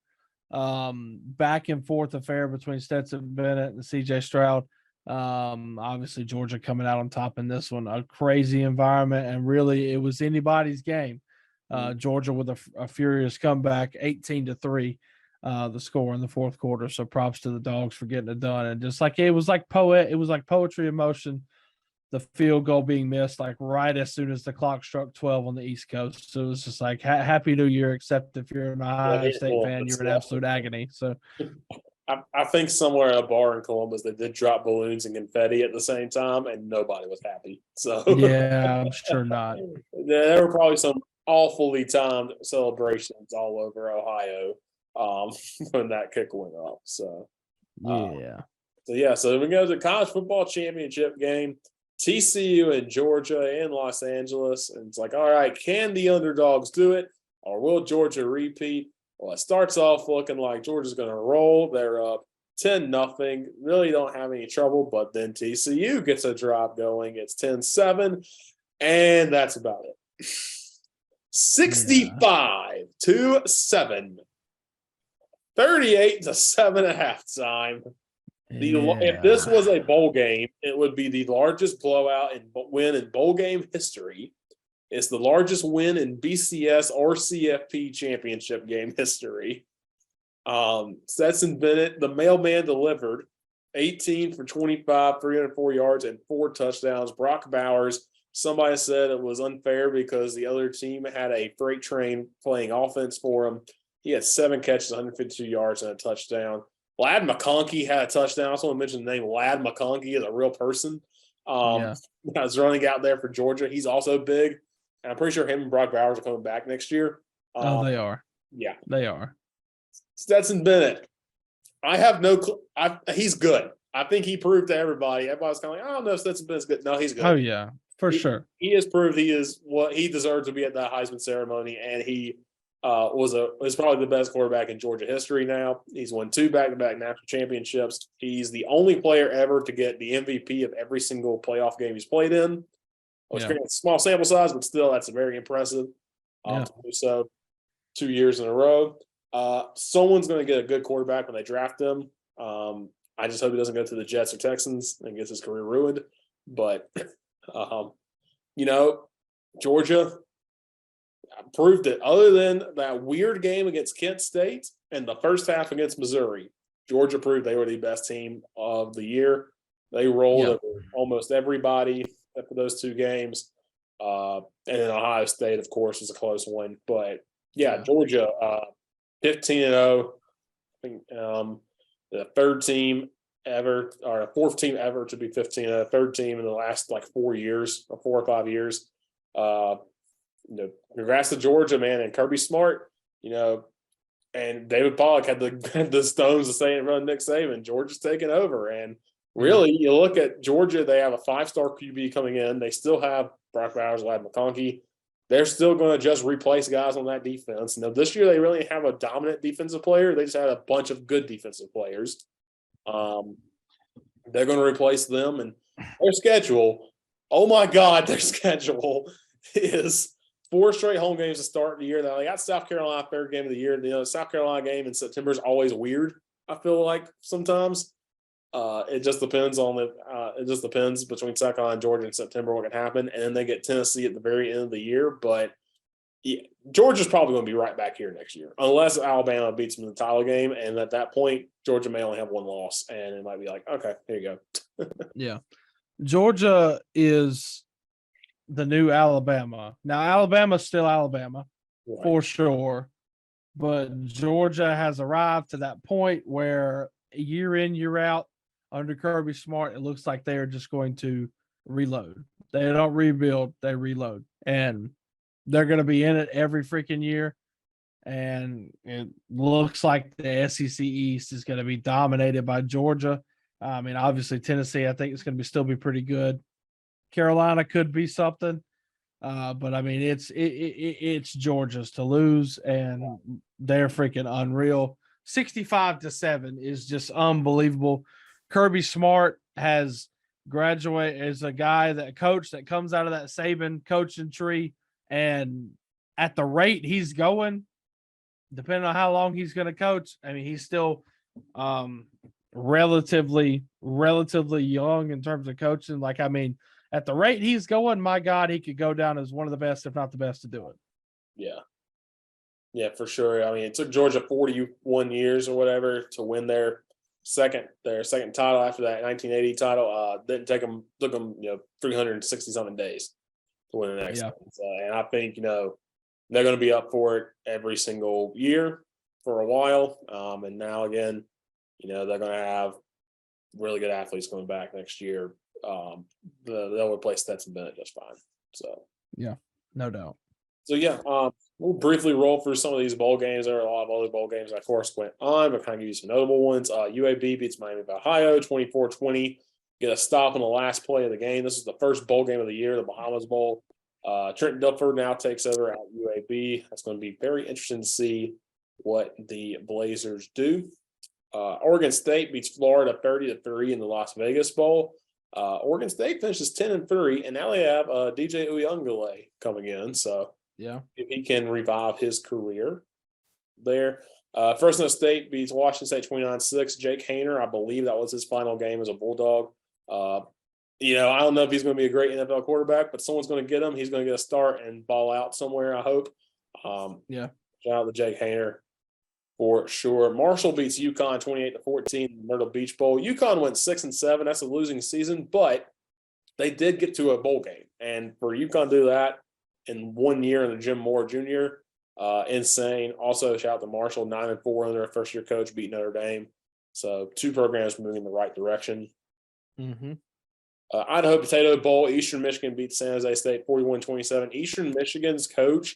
back and forth affair between Stetson Bennett and C.J. Stroud. Obviously, Georgia coming out on top in this one. A crazy environment, and really, it was anybody's game. Georgia with a furious comeback, 18-3, the score in the fourth quarter. So props to the Dogs for getting it done. And just like it was like poetry in motion. The field goal being missed like right as soon as the clock struck 12 on the East Coast. So it was just like Happy New Year, except if you're an Ohio State fan, you're in absolute agony. So I think somewhere at a bar in Columbus they did drop balloons and confetti at the same time, and nobody was happy. So yeah, I'm sure not. There were probably some awfully timed celebrations all over Ohio when that kick went up. So So we go to the college football championship game. TCU and Georgia in Los Angeles. And it's like, all right, can the underdogs do it? Or will Georgia repeat? Well, it starts off looking like Georgia's going to roll. They're up 10-0. Really don't have any trouble. But then TCU gets a drive going. It's 10-7. And that's about it. 65-7. 38-7 at halftime. If this was a bowl game, it would be the largest blowout win in bowl game history. It's the largest win in BCS or CFP championship game history. Stetson Bennett, the mailman, delivered 18 for 25, 304 yards, and 4 touchdowns. Brock Bowers, somebody said it was unfair because the other team had a freight train playing offense for him. He had 7 catches, 152 yards, and a touchdown. Lad McConkey had a touchdown. I also want to mention the name Lad McConkey is a real person. I was running out there for Georgia. He's also big. And I'm pretty sure him and Brock Bowers are coming back next year. They are. Yeah. They are. Stetson Bennett. I have no clue. He's good. I think he proved to everybody. Everybody's kind of like, I don't know if Stetson Bennett's good. No, he's good. Oh, yeah, for sure. He has proved he is what he deserves to be at that Heisman ceremony, and he was probably the best quarterback in Georgia history now. He's won 2 back-to-back national championships. He's the only player ever to get the MVP of every single playoff game he's played in. Which is a small sample size, but still, that's very impressive. To do so 2 years in a row. Someone's going to get a good quarterback when they draft him. I just hope he doesn't go to the Jets or Texans and gets his career ruined. But, Georgia proved it. Other than that weird game against Kent State and the first half against Missouri, Georgia proved they were the best team of the year. They rolled over almost everybody for those 2 games. And then Ohio State, of course, is a close one. But, Georgia, 15-0. I think the 3rd team ever, or the 4th team ever to be 15-0, 3rd team in the last, 4 years, or 4 or 5 years. Congrats to Georgia, man, and Kirby Smart, and David Pollock had the stones to say and run Nick Saban. Georgia's taking over. And really, you look at Georgia, they have a 5-star QB coming in. They still have Brock Bowers, Lad McConkey. They're still going to just replace guys on that defense. Now, this year, they really have a dominant defensive player. They just had a bunch of good defensive players. They're going to replace them. And their schedule, oh, my God, their schedule is 4 straight home games to start the year. They got South Carolina 3rd game of the year. The South Carolina game in September is always weird, I feel like, sometimes. It just depends between South Carolina and Georgia in September what can happen, and then they get Tennessee at the very end of the year. But Georgia's probably going to be right back here next year, unless Alabama beats them in the title game. And at that point, Georgia may only have 1 loss, and it might be like, okay, here you go. Yeah, Georgia is the new Alabama. Now, Alabama's still Alabama, for sure, but Georgia has arrived to that point where year in, year out, under Kirby Smart, it looks like they are just going to reload. They don't rebuild, they reload. And they're going to be in it every freaking year. And it looks like the SEC East is going to be dominated by Georgia. I mean, obviously, Tennessee, I think, is going to still be pretty good. Carolina could be something. But, I mean, it's Georgia's to lose, and they're freaking unreal. 65-7 is just unbelievable. Kirby Smart has graduated as a guy that comes out of that Saban coaching tree, and at the rate he's going, depending on how long he's going to coach, I mean, he's still relatively young in terms of coaching. At the rate he's going, my God, he could go down as one of the best, if not the best, to do it. Yeah. Yeah, for sure. I mean, it took Georgia 41 years or whatever to win their second title after that 1980 title. Took them 360 something days to win the next one. And I think they're going to be up for it every single year for a while. And now again, they're going to have really good athletes coming back next year. They'll replace Stetson Bennett just fine. So yeah, no doubt. So we'll briefly roll through some of these bowl games. There are a lot of other bowl games that, of course, went on, but kind of give you some notable ones. UAB beats Miami of Ohio 24-20. Get a stop on the last play of the game. This is the first bowl game of the year, the Bahamas Bowl. Trenton Dilfer now takes over at UAB. That's going to be very interesting to see what the Blazers do. Oregon State beats Florida 30-3 in the Las Vegas Bowl. Oregon State finishes 10-3, and now they have DJ Uyunglele coming in. So Yeah. if he can revive his career there. Fresno State beats Washington State 29-6. Jake Hayner, I believe that was his final game as a Bulldog. I don't know if he's going to be a great NFL quarterback, but someone's going to get him. He's going to get a start and ball out somewhere, I hope. Yeah. Shout out to Jake Hayner for sure. Marshall beats UConn 28-14 in the Myrtle Beach Bowl. UConn went 6-7. That's a losing season, but they did get to a bowl game. And for UConn to do that in 1 year in the Jim Moore Jr., insane. Also, shout out to Marshall, 9-4 under a first-year coach, beat Notre Dame. So 2 programs moving in the right direction. Mm-hmm. Idaho Potato Bowl, Eastern Michigan beats San Jose State 41-27. Eastern Michigan's coach,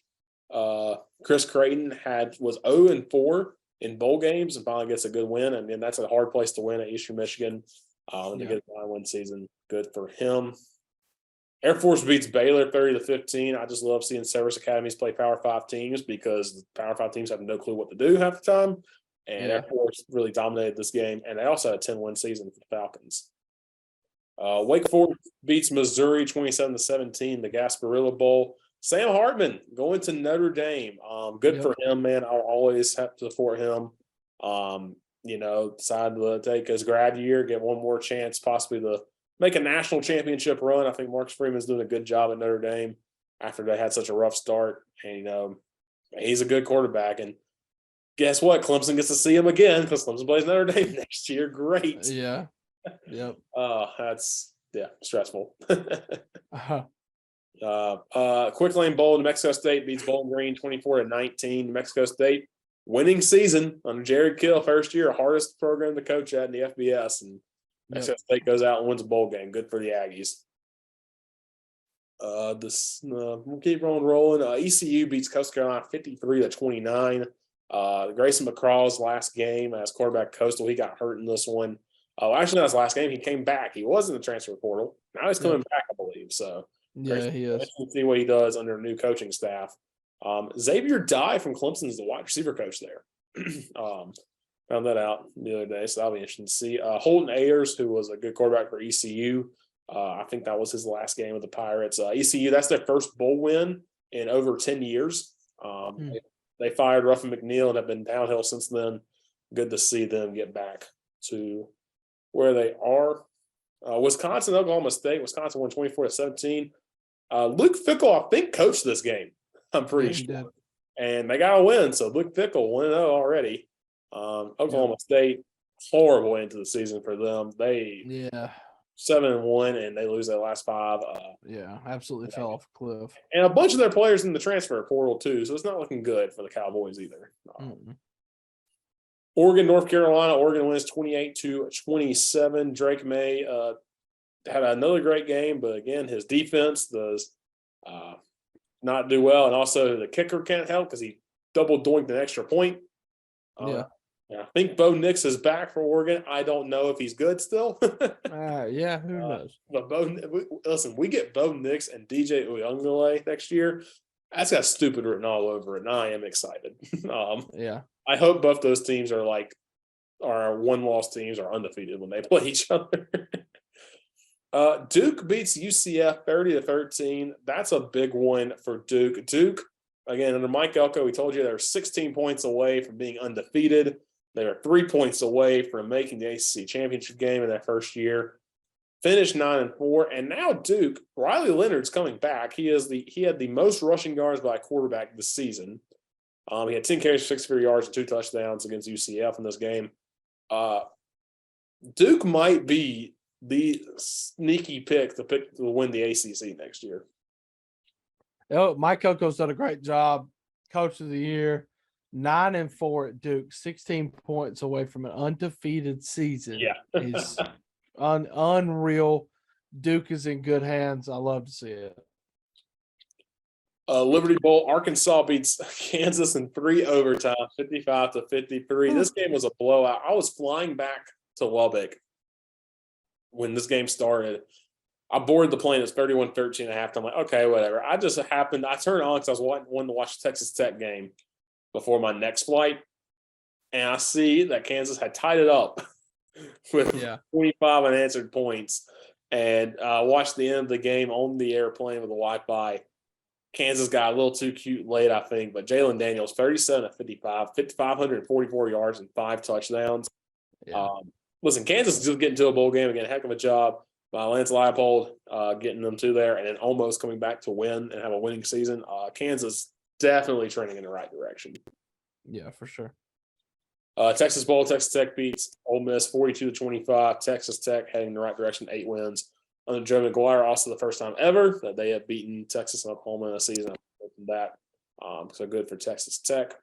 Chris Creighton, was 0-4 in bowl games and finally gets a good win. And then that's a hard place to win at Eastern Michigan. To get a 9-win season, good for him. Air Force beats Baylor 30-15. I just love seeing service academies play Power 5 teams because the Power 5 teams have no clue what to do half the time. And Air Force really dominated this game. And they also had a 10-win season for the Falcons. Wake Forest beats Missouri 27-17, the Gasparilla Bowl. Sam Hartman going to Notre Dame. Good for him, man. I'll always have to support him. Decided to take his grad year, get one more chance possibly to make a national championship run. I think Marcus Freeman's doing a good job at Notre Dame after they had such a rough start. And, he's a good quarterback. And guess what? Clemson gets to see him again because Clemson plays Notre Dame next year. Great. Yeah. Yep. That's stressful. Uh-huh. Quick Lane Bowl, New Mexico State beats Bowling Green 24-19. New Mexico State winning season under Jared Kill, first year, hardest program to coach at in the FBS, and Mexico State goes out and wins a bowl game. Good for the Aggies. We'll keep on rolling. ECU beats Coastal Carolina 53-29. Grayson McCraw's last game as quarterback Coastal, he got hurt in this one. Actually, not his last game. He came back. He was in the transfer portal. Now he's coming back, I believe. So, he is. Let's see what he does under a new coaching staff. Xavier Dye from Clemson is the wide receiver coach there. Found that out the other day, so that'll be interesting to see. Holton Ayers, who was a good quarterback for ECU, I think that was his last game with the Pirates. ECU, that's their first bowl win in over 10 years. They fired Ruffin McNeil and have been downhill since then. Good to see them get back to where they are. Wisconsin, Oklahoma State. Wisconsin won 24-17. Luke Fickell, I think, coached this game. I'm pretty sure. And they got a win. So Luke Fickell 1-0 already. Oklahoma State, horrible into the season for them. They 7-1 and they lose their last 5. Absolutely fell off a cliff. And a bunch of their players in the transfer portal too, so it's not looking good for the Cowboys either. Oregon, North Carolina. Oregon wins 28-27. Drake May had another great game, but again, his defense does not do well, and also the kicker can't help because he double doinked an extra point. I think Bo Nix is back for Oregon. I don't know if he's good still. Who knows? But listen, we get Bo Nix and DJ Uyunglele next year. That's got stupid written all over it, and I am excited. I hope both those teams are one-loss teams or undefeated when they play each other. Duke beats UCF 30-13. That's a big one for Duke. Duke, again, under Mike Elko, we told you they were 16 points away from being undefeated. They were 3 points away from making the ACC championship game in that first year. Finished 9-4, and now Duke, Riley Leonard's coming back. He had the most rushing yards by a quarterback this season. He had 10 carries for 64 yards and 2 touchdowns against UCF in this game. Duke might be the sneaky pick to win the ACC next year. Mike Elko's done a great job. Coach of the year, 9-4 at Duke, 16 points away from an undefeated season. He's unreal. Duke is in good hands. I love to see it. Liberty Bowl, Arkansas beats Kansas in 3 overtime, 55-53. This game was a blowout. I was flying back to Lubbock when this game started. I boarded the plane. It's 31-13 at halftime. I'm like, okay, whatever. I turned on because I was wanting to watch the Texas Tech game before my next flight. And I see that Kansas had tied it up with 25 unanswered points. and watched the end of the game on the airplane with the Wi-Fi. Kansas got a little too cute late, I think, but Jalen Daniels, 37 of 55, 544 yards and 5 touchdowns. Yeah. Listen, Kansas is just getting to a bowl game again. Heck of a job by Lance Leipold getting them to there and then almost coming back to win and have a winning season. Kansas definitely trending in the right direction. Yeah, for sure. Texas Bowl, Texas Tech beats Ole Miss 42-25. Texas Tech heading in the right direction, 8 wins. Under Joe McGuire, also the first time ever that they have beaten Texas and Oklahoma in a season. That so good for Texas Tech.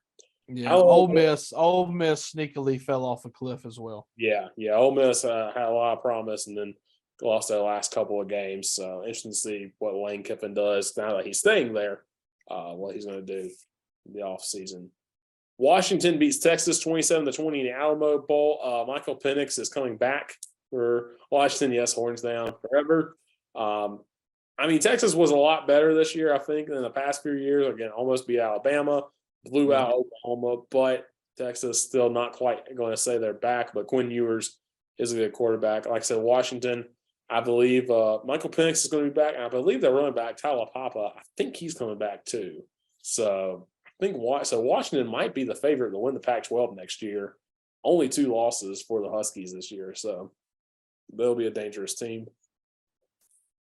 Yeah, Ole Miss sneakily fell off a cliff as well. Yeah. Ole Miss had a lot of promise and then lost their last couple of games. So interesting to see what Lane Kiffin does now that he's staying there. What he's going to do in the offseason. Washington beats Texas 27-20 in the Alamo Bowl. Michael Penix is coming back for Washington. Yes, horns down forever. Texas was a lot better this year, I think, than the past few years. Again, almost beat Alabama, blew out Oklahoma, but Texas still not quite going to say they're back. But Quinn Ewers is a good quarterback. Like I said, Washington, I believe Michael Penix is going to be back. And I believe they're running back Tyler Papa. I think he's coming back too. So Washington might be the favorite to win the Pac-12 next year. Only 2 losses for the Huskies this year, so they'll be a dangerous team.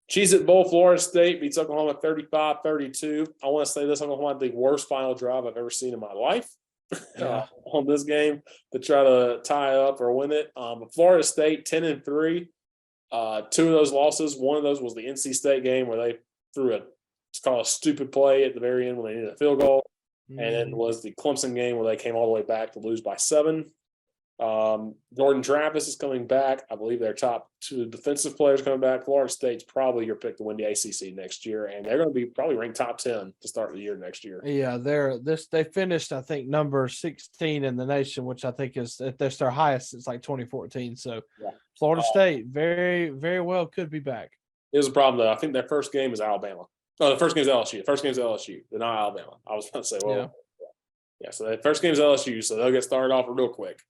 Cheez-It Bowl, Florida State beats Oklahoma 35-32. I want to say this: Oklahoma had the worst final drive I've ever seen in my life on this game to try to tie up or win it. But Florida State 10-3. 2 of those losses. One of those was the NC State game where they threw it's called a stupid play at the very end when they needed a field goal. And then was the Clemson game where they came all the way back to lose by 7. Jordan Travis is coming back. I believe their top 2 defensive players coming back. Florida State's probably your pick to win the ACC next year, and they're going to be probably ranked top 10 to start the year next year. Yeah, they finished, I think, number 16 in the nation, which I think is that's their highest since like 2014. So Florida State very, very well could be back. Here's a problem though. I think their first game is Alabama. Oh, the first game is LSU. They're not Alabama. I was about to say, so that first game is LSU, so they'll get started off real quick.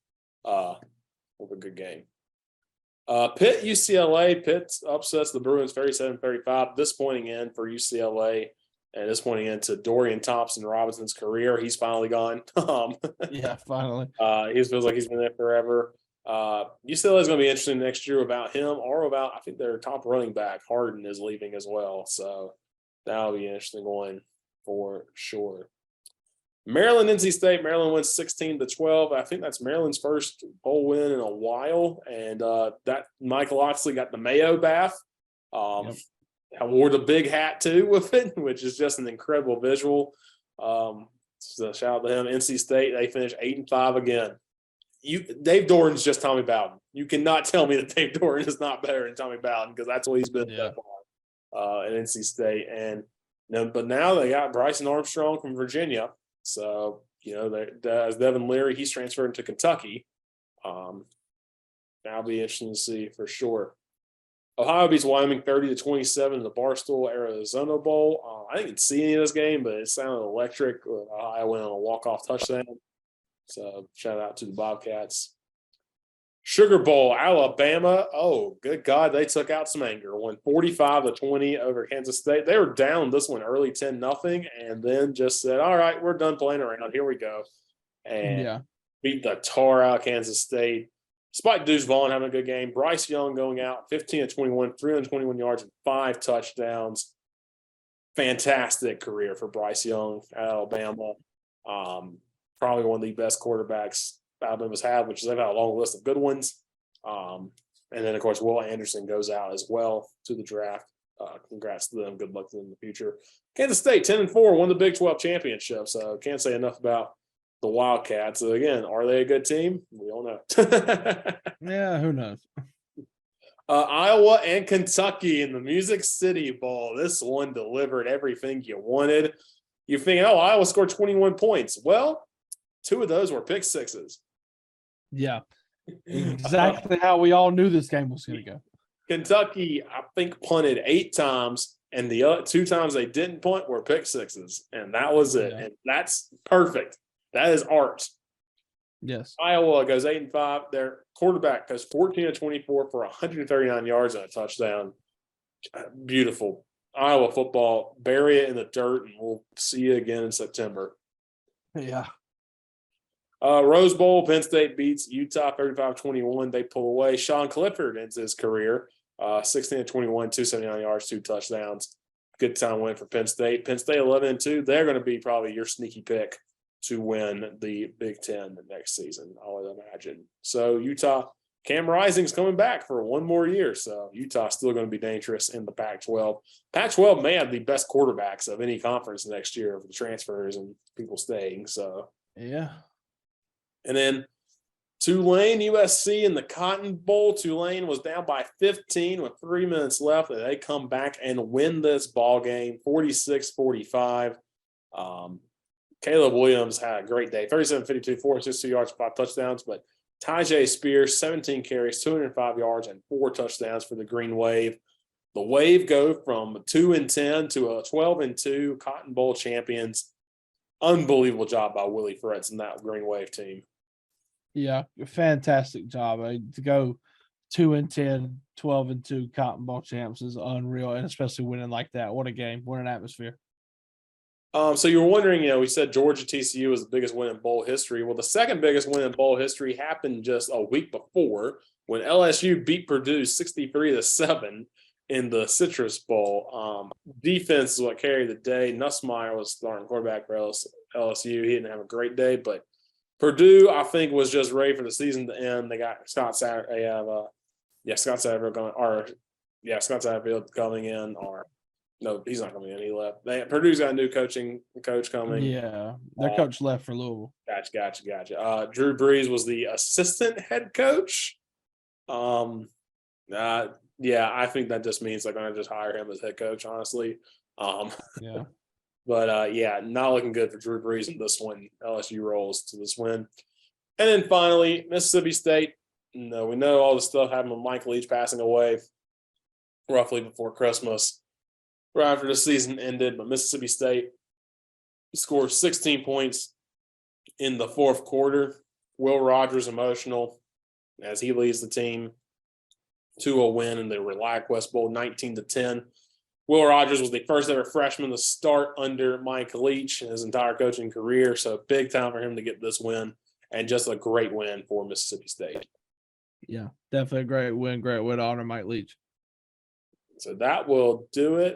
With a good game. Pitt, UCLA. Pitt upsets the Bruins 37-35. Disappointing end for UCLA and disappointing end to Dorian Thompson-Robinson's career. He's finally gone. Finally. He feels like he's been there forever. UCLA is going to be interesting next year about him or about, I think, their top running back, Harden, is leaving as well. So that'll be an interesting one for sure. Maryland, NC State. Maryland wins 16-12. I think that's Maryland's first bowl win in a while. And that Michael Oxley got the Mayo bath. I wore the big hat too with it, which is just an incredible visual. So shout out to him. NC State, they finished 8-5 again. Dave Doran's just Tommy Bowden. You cannot tell me that Dave Doran is not better than Tommy Bowden because that's what he's been so far at NC State. But now they got Bryson Armstrong from Virginia. So, as Devin Leary, he's transferring to Kentucky. That'll be interesting to see for sure. Ohio beats Wyoming 30-27 in the Barstool Arizona Bowl. I didn't see any of this game, but it sounded electric. Ohio went on a walk-off touchdown. So, shout out to the Bobcats. Sugar Bowl, Alabama. Oh, good God, they took out some anger. Won 45-20 over Kansas State. They were down this one early 10-0, and then just said, all right, we're done playing around. Here we go. And beat the tar out of Kansas State. Despite Deuce Vaughn having a good game, Bryce Young going out 15-21, 321 yards and 5 touchdowns. Fantastic career for Bryce Young at Alabama. Probably one of the best quarterbacks Alabama's had, which is they've had a long list of good ones. And then, of course, Will Anderson goes out as well to the draft. Congrats to them. Good luck to them in the future. Kansas State, 10-4, won the Big 12 championship. So can't say enough about the Wildcats. So, again, are they a good team? We don't know. Yeah, who knows? Iowa and Kentucky in the Music City Bowl. This one delivered everything you wanted. You're thinking, Iowa scored 21 points. Well, 2 of those were pick sixes. Yeah, exactly how we all knew this game was going to go. Kentucky, I think, punted 8 times, and the other 2 times they didn't punt were pick sixes, and that was it. And that's perfect. That is art. Yes. Iowa goes 8-5. Their quarterback goes 14-24 for 139 yards and a touchdown. Beautiful. Iowa football, bury it in the dirt, and we'll see you again in September. Yeah. Rose Bowl, Penn State beats Utah 35-21. They pull away. Sean Clifford ends his career 16-21, 279 yards, 2 touchdowns. Good time win for Penn State. Penn State 11-2. They're going to be probably your sneaky pick to win the Big Ten the next season, I would imagine. So Utah, Cam Rising's coming back for one more year. So Utah's still going to be dangerous in the Pac-12. Pac-12 may have the best quarterbacks of any conference next year for the transfers and people staying. So yeah. And then Tulane, USC in the Cotton Bowl. Tulane was down by 15 with 3 minutes left. And they come back and win this ball game 46-45. Caleb Williams had a great day. 37-52, 462 yards, 5 touchdowns. But Tyjae Spears, 17 carries, 205 yards, and 4 touchdowns for the Green Wave. The Wave go from 2-10 to a 12-2 Cotton Bowl champions. Unbelievable job by Willie Fritz and that Green Wave team. Yeah, fantastic job. To go 2-10, 12-2 Cotton Bowl champs is unreal, and especially winning like that. What a game! What an atmosphere! So you were wondering, we said Georgia TCU was the biggest win in bowl history. Well, the second biggest win in bowl history happened just a week before when LSU beat Purdue 63-7 in the Citrus Bowl. Defense is what carried the day. Nussmeier was starting quarterback for LSU. He didn't have a great day, but Purdue, I think, was just ready for the season to end. They got Scott Satterfield coming in, or no, he's not coming in. He left. Purdue's got a new coach coming. Yeah, their coach left for Louisville. Gotcha. Drew Brees was the assistant head coach. Yeah, I think that just means they're going to just hire him as head coach, honestly. Yeah. But, not looking good for Drew Brees in this one. LSU rolls to this win. And then finally, Mississippi State. We know all the stuff happened with Mike Leach passing away roughly before Christmas, right after the season ended. But Mississippi State scored 16 points in the fourth quarter. Will Rogers emotional as he leads the team to a win in the ReliaQuest Bowl, 19-10. Will Rogers was the first ever freshman to start under Mike Leach in his entire coaching career, so big time for him to get this win, and just a great win for Mississippi State. Yeah, definitely a great win to honor Mike Leach. So that will do it.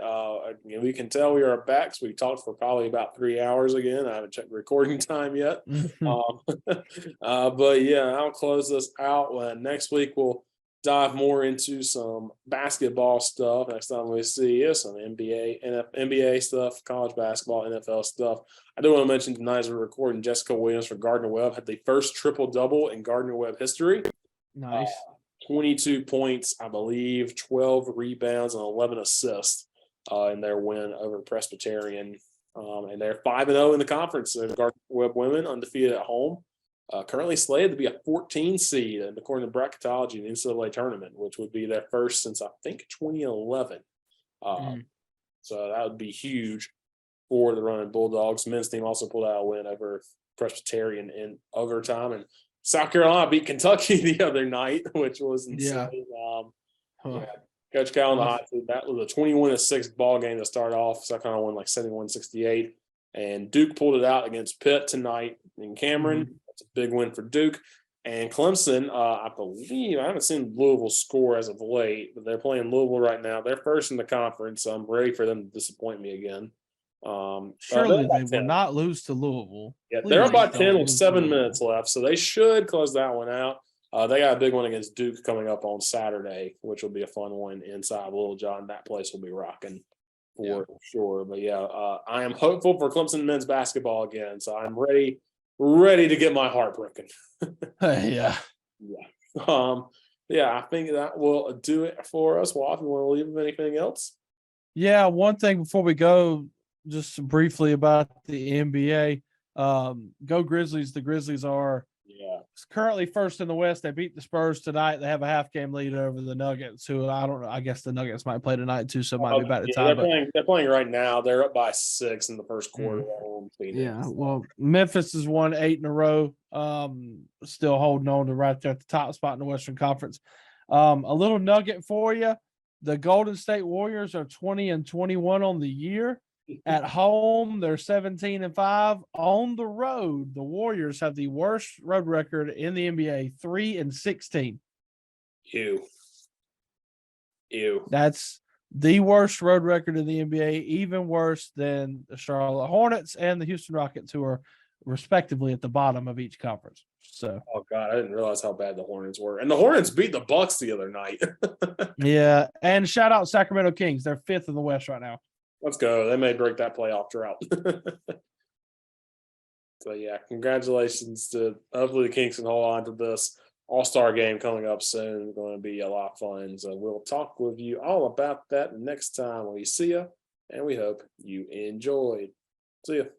We can tell we are back, so we talked for probably about 3 hours again. I haven't checked recording time yet. But, yeah, I'll close this out. Next week we'll dive more into some basketball stuff. Next time we see you, some NBA stuff, college basketball, NFL stuff. I do want to mention tonight as we're recording, Jessica Williams for Gardner Webb had the first triple-double in Gardner Webb history. Nice. 22 points, I believe, 12 rebounds, and 11 assists in their win over Presbyterian. And they're 5-0 in the conference. The Gardner Webb women undefeated at home. Currently slated to be a 14 seed, and according to bracketology, in the NCAA tournament, which would be their first since I think 2011. So that would be huge for the running Bulldogs. Men's team also pulled out a win over Presbyterian in overtime, and South Carolina beat Kentucky the other night, which was insane. Yeah. Coach Cal on the hot seat. That was a 21-6 ball game to start off. South Carolina won like 71-68, and Duke pulled it out against Pitt tonight in Cameron. That's a big win for Duke. And Clemson, I believe, I haven't seen Louisville score as of late, but they're playing Louisville right now. They're first in the conference, so I'm ready for them to disappoint me again. Surely they will not lose to Louisville. Yeah, they're up by 10 with 7 minutes left, so they should close that one out. They got a big one against Duke coming up on Saturday, which will be a fun one inside Little John. That place will be rocking for sure. But, I am hopeful for Clemson men's basketball again, so I'm ready to get my heart broken. Yeah. I think that will do it for us. Waff, you want to leave with anything else? Yeah, one thing before we go, just briefly about the NBA. Go Grizzlies. The Grizzlies are currently first in the West. They beat the Spurs tonight. They have a half game lead over the Nuggets, who I don't know. I guess the Nuggets might play tonight too, so it might be about the time. They're playing right now. They're up by 6 in the first quarter. Well, Memphis has won 8 in a row. Still holding on to right there at the top spot in the Western Conference. A little nugget for you. The Golden State Warriors are 20-21 on the year. At home, they're 17-5. On the road, the Warriors have the worst road record in the NBA, 3-16. Ew. That's the worst road record in the NBA, even worse than the Charlotte Hornets and the Houston Rockets, who are respectively at the bottom of each conference. So, oh God, I didn't realize how bad the Hornets were, and the Hornets beat the Bucks the other night. yeah, and shout out Sacramento Kings. They're 5th in the West right now. Let's go. They may break that playoff drought. So yeah, congratulations to hopefully the Kings can hold on to this All-Star game coming up soon. It's going to be a lot of fun. So we'll talk with you all about that next time we see you, and we hope you enjoyed. See you.